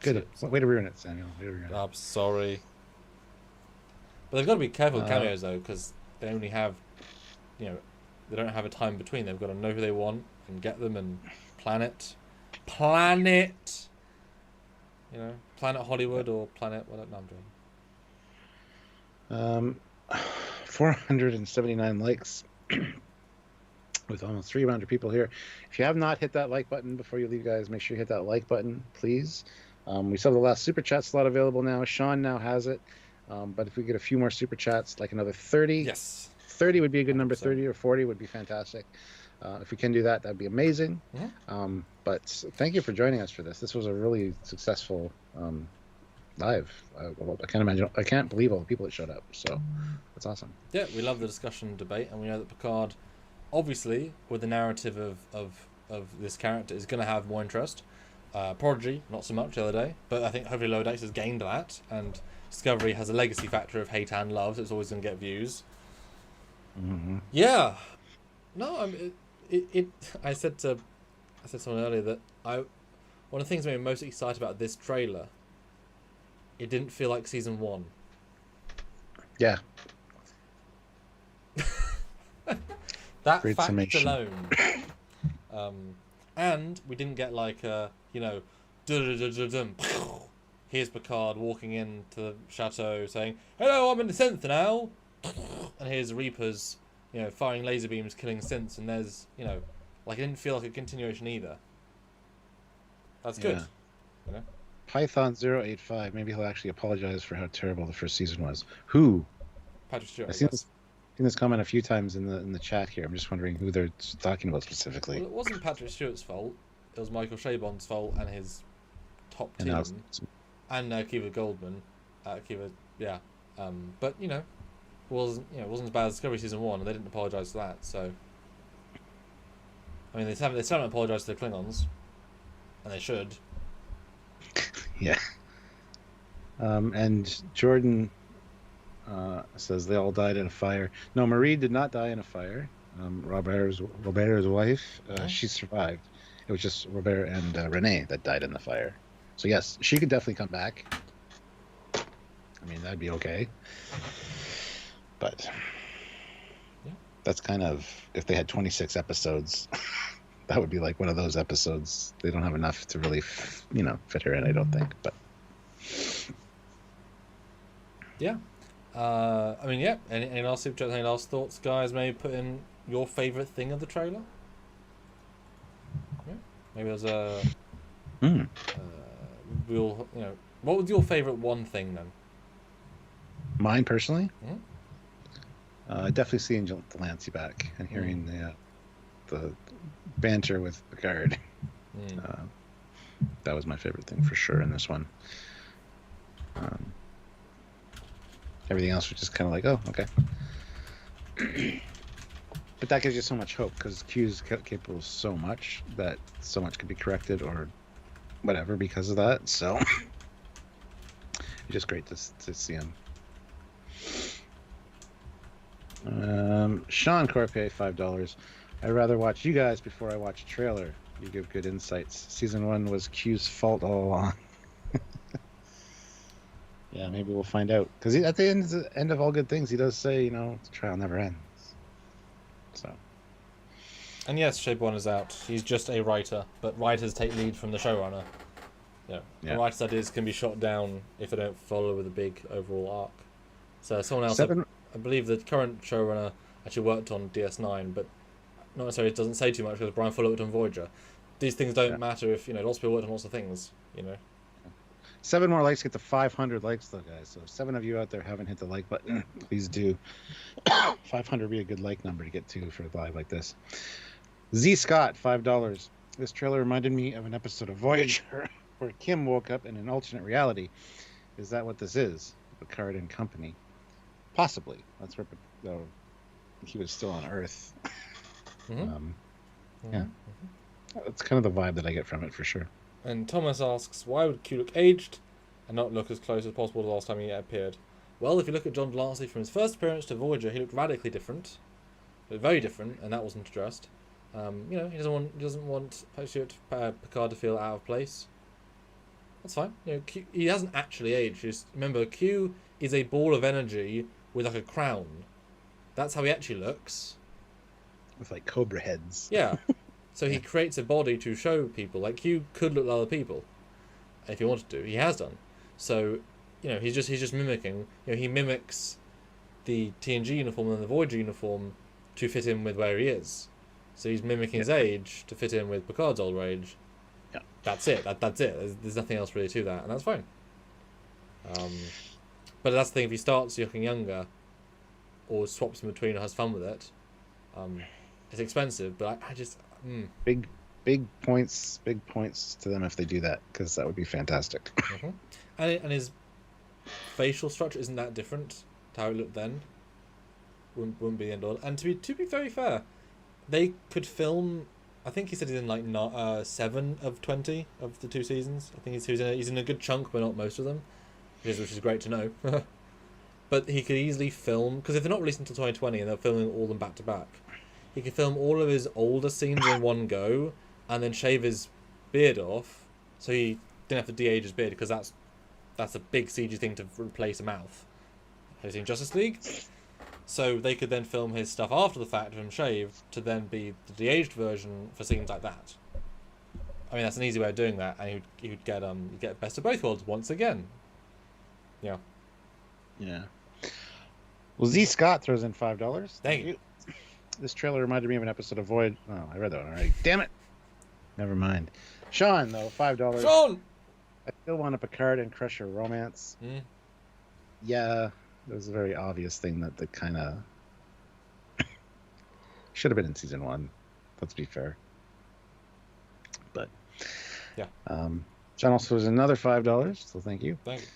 Good. Way to ruin it, Samuel.
I'm sorry. But they've got to be careful with cameos, though, because they only have, they don't have a time between. They've got to know who they want and get them and plan it. Planet Hollywood or Planet... Well, no, I'm doing.
479 likes with almost 300 people here. If you have not hit that like button before you leave, guys, make sure you hit that like button, please. We still have the last super chat slot available now. Sean now has it. But if we get a few more super chats, like another 30.
Yes.
30 would be a good number. 30 or 40 would be fantastic. If we can do that, that'd be amazing.
Mm-hmm.
But thank you for joining us for this. This was a really successful live. I can't believe all the people that showed up. So that's awesome.
Yeah, we love the discussion and debate, and we know that Picard, obviously, with the narrative of this character, is going to have more interest. Prodigy, not so much the other day, but I think hopefully Lower Decks has gained that, and Discovery has a legacy factor of hate and love, so it's always going to get views.
Mm-hmm.
Yeah, no, I said to someone earlier that one of the things that made me most excited about this trailer, it didn't feel like season 1.
Yeah.
That
Great
fact
summation.
alone. And we didn't get like here's Picard walking into the chateau saying, "Hello, I'm in the synth now," and here's Reapers, firing laser beams, killing synths, and there's, like, it didn't feel like a continuation either. That's good.
Yeah. Python085, maybe he'll actually apologize for how terrible the first season was. Who?
Patrick Stewart.
I've seen this comment a few times in the chat here. I'm just wondering who they're talking about specifically.
Well, it wasn't Patrick Stewart's fault. It was Michael Chabon's fault and his top team, and Kiva Goldman. Yeah. But wasn't as bad as Discovery season 1, and they didn't apologise for that. So, I mean, they still haven't apologised to the Klingons, and they should.
Yeah. And Jordan says they all died in a fire. No, Marie did not die in a fire. Robert's wife, she survived. It was just Robert and Renee that died in the fire. So yes, she could definitely come back. I mean, that'd be okay. But that's kind of, if they had 26 episodes, that would be like one of those episodes. They don't have enough to really, fit her in, I don't think. But
yeah. Any last super chats, any last thoughts, guys? Maybe put in your favourite thing of the trailer. Yeah. Maybe there's a. What was your favourite one thing then?
Mine personally, definitely seeing Delancey back and hearing the banter with Picard. That was my favorite thing for sure in this one. Everything else was just kind of like, oh, okay. But that gives you so much hope, because Q's capable of so much that so much could be corrected or whatever because of that. So it's just great to see him. Sean Corpay, $5. I'd rather watch you guys before I watch a trailer. You give good insights. Season 1 was Q's fault all along. Yeah, maybe we'll find out. Because at the end of all good things, he does say, the trial never ends. So.
And yes, Chabon is out. He's just a writer, but writers take lead from the showrunner. The writer's ideas can be shot down if they don't follow with a big overall arc. So someone else, I believe the current showrunner actually worked on DS9, but not necessarily doesn't say too much because Brian Fuller worked on Voyager. These things don't matter if, lots of people worked on lots of things,
7 more likes get to 500 likes, though, guys. So 7 of you out there haven't hit the like button, please do. 500 would be a good like number to get to for a live like this. Z Scott, $5. This trailer reminded me of an episode of Voyager where Kim woke up in an alternate reality. Is that what this is? Picard and company? Possibly. That's where he was still on Earth. Yeah. That's kind of the vibe that I get from it, for sure.
And Thomas asks, why would Q look aged and not look as close as possible to the last time he appeared? Well, if you look at John Delancey from his first appearance to Voyager, he looked radically different. Very different, and that wasn't addressed. He doesn't want Picard to feel out of place. That's fine. He hasn't actually aged. Just remember, Q is a ball of energy with like a crown. That's how he actually looks.
With like cobra heads.
Yeah. So he creates a body to show people. Like, Q could look like other people if he wanted to. He has done. So, he's just mimicking. He mimics the TNG uniform and the Voyager uniform to fit in with where he is. So he's mimicking his age to fit in with Picard's old age.
Yeah.
That's it. That's it. There's nothing else really to that, and that's fine. But that's the thing. If he starts looking younger, or swaps in between, or has fun with it, it's expensive. But I just
big points to them if they do that, because that would be fantastic.
And his facial structure isn't that different to how it looked then. Wouldn't be the end all. And to be very fair, they could film I think he said he's in like 7 of 20 of the 2 seasons. I think he's in a good chunk, but not most of them, which is great to know. But he could easily film, because if they're not released until 2020 and they're filming all of them back to back, he could film all of his older scenes in one go, and then shave his beard off, so he didn't have to de-age his beard, because that's a big CG thing to replace a mouth. Have you seen Justice League? So they could then film his stuff after the fact of him shaved to then be the de-aged version for scenes like that. I mean, that's an easy way of doing that, and you'd get best of both worlds once again. Yeah.
Yeah. Well, Z Scott throws in $5.
Thank you.
This trailer reminded me of an episode of Void. Oh, I read that one already. Damn it. Never mind. Sean, though, $5.
Sean!
I still want a Picard and Crusher romance. Yeah, it was a very obvious thing that the kind of should have been in season 1. Let's be fair. But
yeah.
John also has another $5, so thank you.
Thank you.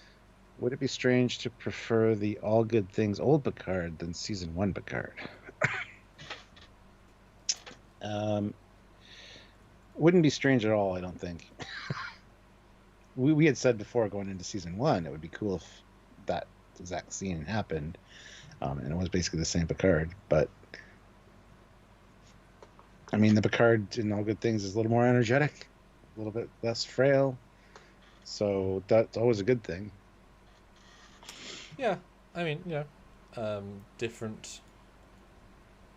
Would it be strange to prefer the All Good Things old Picard than season 1 Picard? Wouldn't be strange at all, I don't think. we had said before going into season 1, it would be cool if that exact scene happened, and it was basically the same Picard. But I mean, the Picard in All Good Things is a little more energetic, a little bit less frail, so that's always a good thing.
Yeah, I mean, different,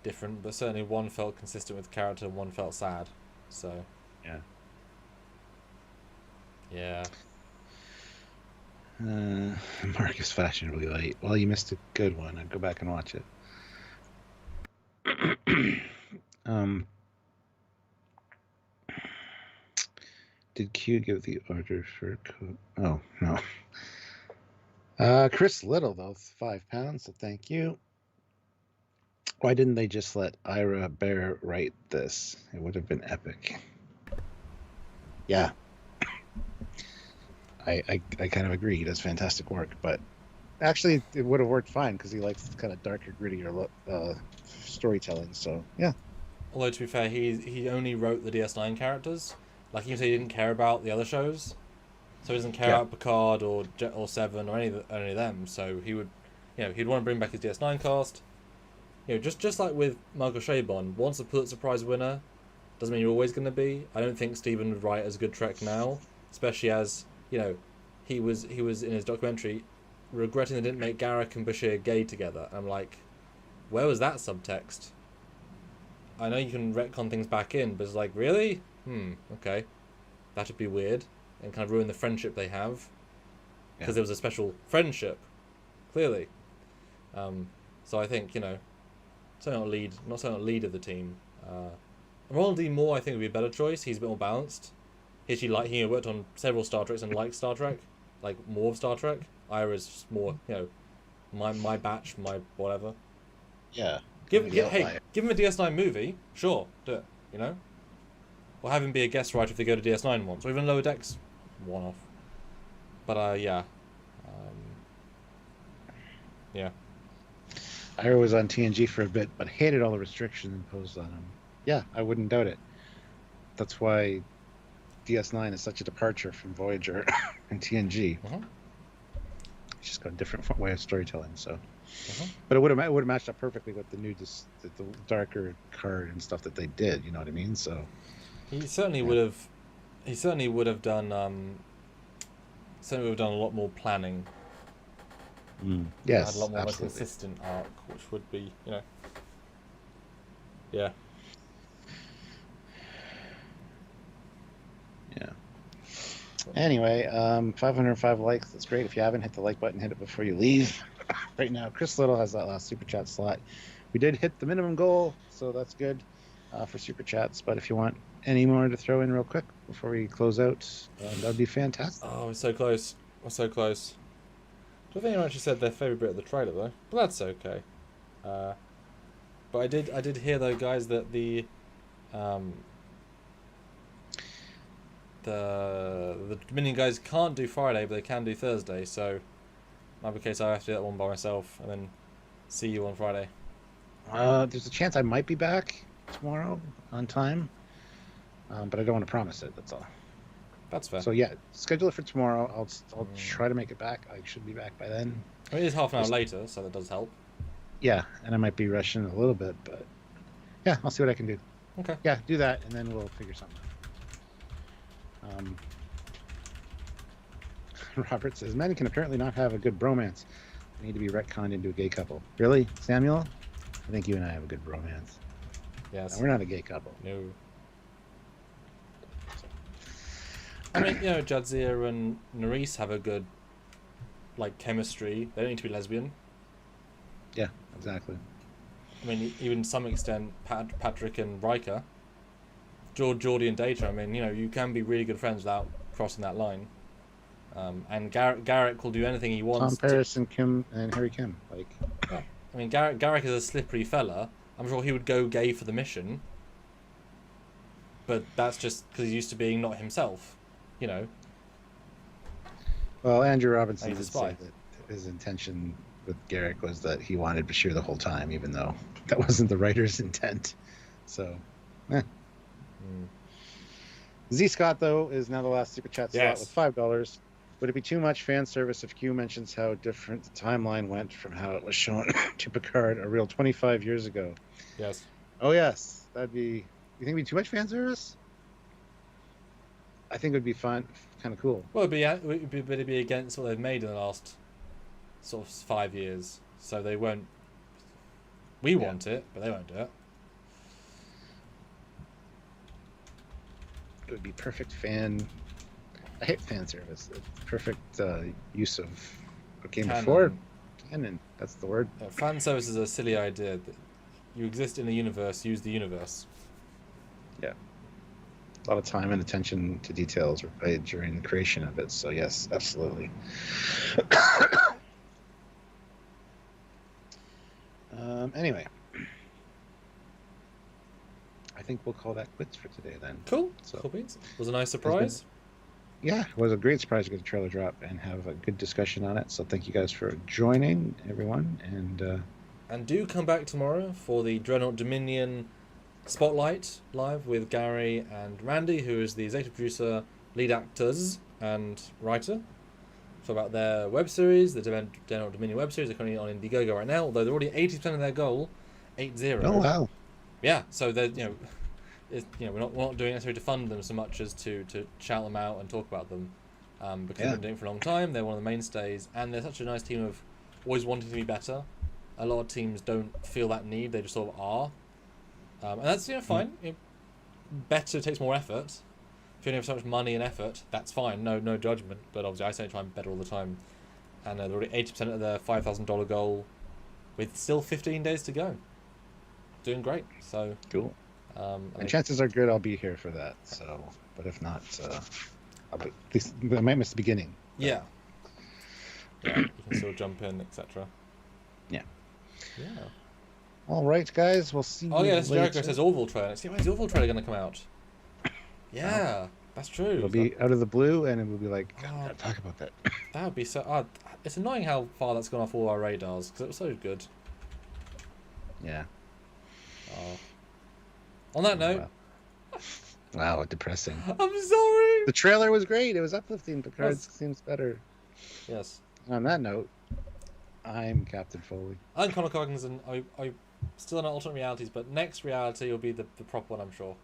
but certainly one felt consistent with character and one felt sad. So
yeah.
Yeah.
Marcus fashionably late. Well, you missed a good one. I'd go back and watch it. Did Q give the order for Oh, no. Chris Little, though, £5, so thank you. Why didn't they just let Ira Bear write this? It would have been epic. Yeah. I kind of agree. He does fantastic work, but actually it would have worked fine because he likes kind of darker, grittier storytelling. So yeah.
Although to be fair, he only wrote the DS9 characters. Like you say, he didn't care about the other shows, so he doesn't care about Picard or Seven or any of them. So he would, he'd want to bring back his DS9 cast. Just like with Michael Chabon, once a Pulitzer Prize winner, doesn't mean you're always going to be. I don't think Steven would write as a good Trek now, especially as he was in his documentary regretting they didn't make Garak and Bashir gay together. I'm like, where was that subtext? I know you can retcon things back in, but it's like, really? Okay. That'd be weird and kind of ruin the friendship they have. Because there was a special friendship, clearly. So I think, certainly not lead of the team. Ronald D. Moore, I think, would be a better choice. He's a bit more balanced. He worked on several Star Treks and liked Star Trek, like more of Star Trek. Ira's just more, my batch, my whatever.
Yeah.
Give him a DS9 movie, sure, do it, or have him be a guest writer if they go to DS9 once, or even Lower Decks one-off. But yeah.
Ira was on TNG for a bit, but hated all the restrictions imposed on him. Yeah, I wouldn't doubt it. That's why DS9 is such a departure from Voyager and TNG. It's just got a different way of storytelling. So, but it would have matched up perfectly with the new, the darker card and stuff that they did. You know what I mean? So
he certainly would have. He certainly would have done. Certainly would have done a lot more planning.
Yes,
had a lot more of a
absolutely.
consistent arc, which would be, Yeah.
Yeah. Anyway, 505 likes. That's great. If you haven't hit the like button, hit it before you leave. Right now, Chris Little has that last super chat slot. We did hit the minimum goal, so that's good for super chats. But if you want any more to throw in real quick before we close out, that'd be fantastic.
Oh, we're so close. We're so close. I don't think anyone actually said their favourite bit of the trailer though, but that's okay. But I did hear though, guys, that the Dominion guys can't do Friday, but they can do Thursday. So, might be the case I have to do that one by myself and then see you on Friday.
There's a chance I might be back tomorrow on time. but I don't want to promise it. That's all.
That's fair.
So yeah, schedule it for tomorrow. I'll try to make it back. I should be back by then.
I mean, it is half an hour later, so that does help.
Yeah, and I might be rushing a little bit, but yeah, I'll see what I can do.
Okay.
Yeah, do that, and then we'll figure something out. Robert says, men can apparently not have a good bromance. They need to be retconned into a gay couple. Really, Samuel? I think you and I have a good bromance.
Yes.
No, we're not a gay couple.
No. I mean, you know, Jadzia and Nerys have a good, like, chemistry. They don't need to be lesbian.
Yeah, exactly.
I mean, even to some extent, Patrick and Riker, Geordie and Data. I mean, you know, you can be really good friends without crossing that line. And Garrick will do anything he wants.
Tom Paris and Kim and Harry Kim, like.
Yeah. I mean, Garrick is a slippery fella. I'm sure he would go gay for the mission. But that's just because he's used to being not himself, you know.
Well, Andrew Robinson
He's a
did
spy.
say that his intention with Garrick was that he wanted Bashir the whole time, even though that wasn't the writer's intent. So, Z Scott, though, is now the last super chat slot with $5. Would it be too much fan service if Q mentions how different the timeline went from how it was shown to Picard a real 25 years ago?
Yes.
Oh, yes. That'd be... You think it'd be too much fan service? I think it would be fun, kind of cool.
Well, it'd be against what they've made in the last sort of 5 years. So they won't... We want it, but they won't do it.
It would be perfect fan... I hate fan service. It's perfect use of what came before. Canon. That's the word.
Fan service is a silly idea. That you exist in the universe, use the universe.
Yeah. A lot of time and attention to details were paid during the creation of it. So yes, absolutely. Anyway. I think we'll call that quits for today then.
Cool.
So,
cool beans. Was a nice surprise.
Yeah, it was a great surprise to get the trailer drop and have a good discussion on it. So thank you guys for joining, everyone.
And do come back tomorrow for the Dreadnought Dominion Spotlight live with Gary and Randy, who is the executive producer, lead actors, and writer. So about their web series, the Dreadnought Dominion web series. They're currently on Indiegogo right now, although they're already 80% of their goal, 80.
Oh wow!
Yeah, so they're we're not doing it necessarily to fund them so much as to shout them out and talk about them, because they've been doing it for a long time. They're one of the mainstays, and they're such a nice team of always wanting to be better. A lot of teams don't feel that need; they just sort of are, and that's fine. Better takes more effort. If you only have so much money and effort, that's fine. No judgment. But obviously, I say try and better all the time, and they're already 80% of their $5,000 goal, with still 15 days to go. Doing great. So
cool. And chances are good I'll be here for that. So, but if not, at least I might miss the beginning.
Yeah. Yeah, you can still jump in, etc.
Yeah.
Yeah.
All right, guys. We'll see.
Oh yeah,
later.
Jericho says Orville trailer. See, when's the Orville trailer going to come out? Yeah, that's true.
It'll be out of the blue, and it will be like, God, we gotta talk about that.
That would be so. It's annoying how far that's gone off all our radars because it was so good.
Yeah.
On that note.
Wow, depressing.
I'm sorry.
The trailer was great. It was uplifting. Picard seems better.
Yes.
And on that note, I'm Captain Foley.
I'm Connor Coggins, and I still in alternate realities, but next reality will be the proper one, I'm sure.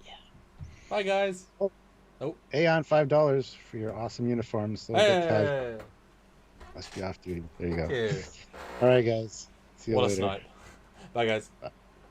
Yeah.
Bye, guys.
Oh. Aeon, $5 for your awesome uniforms.
Hey.
Must be off duty. There you go.
Yeah.
All right, guys. See you later.
What a snipe. Bye, guys.
Bye.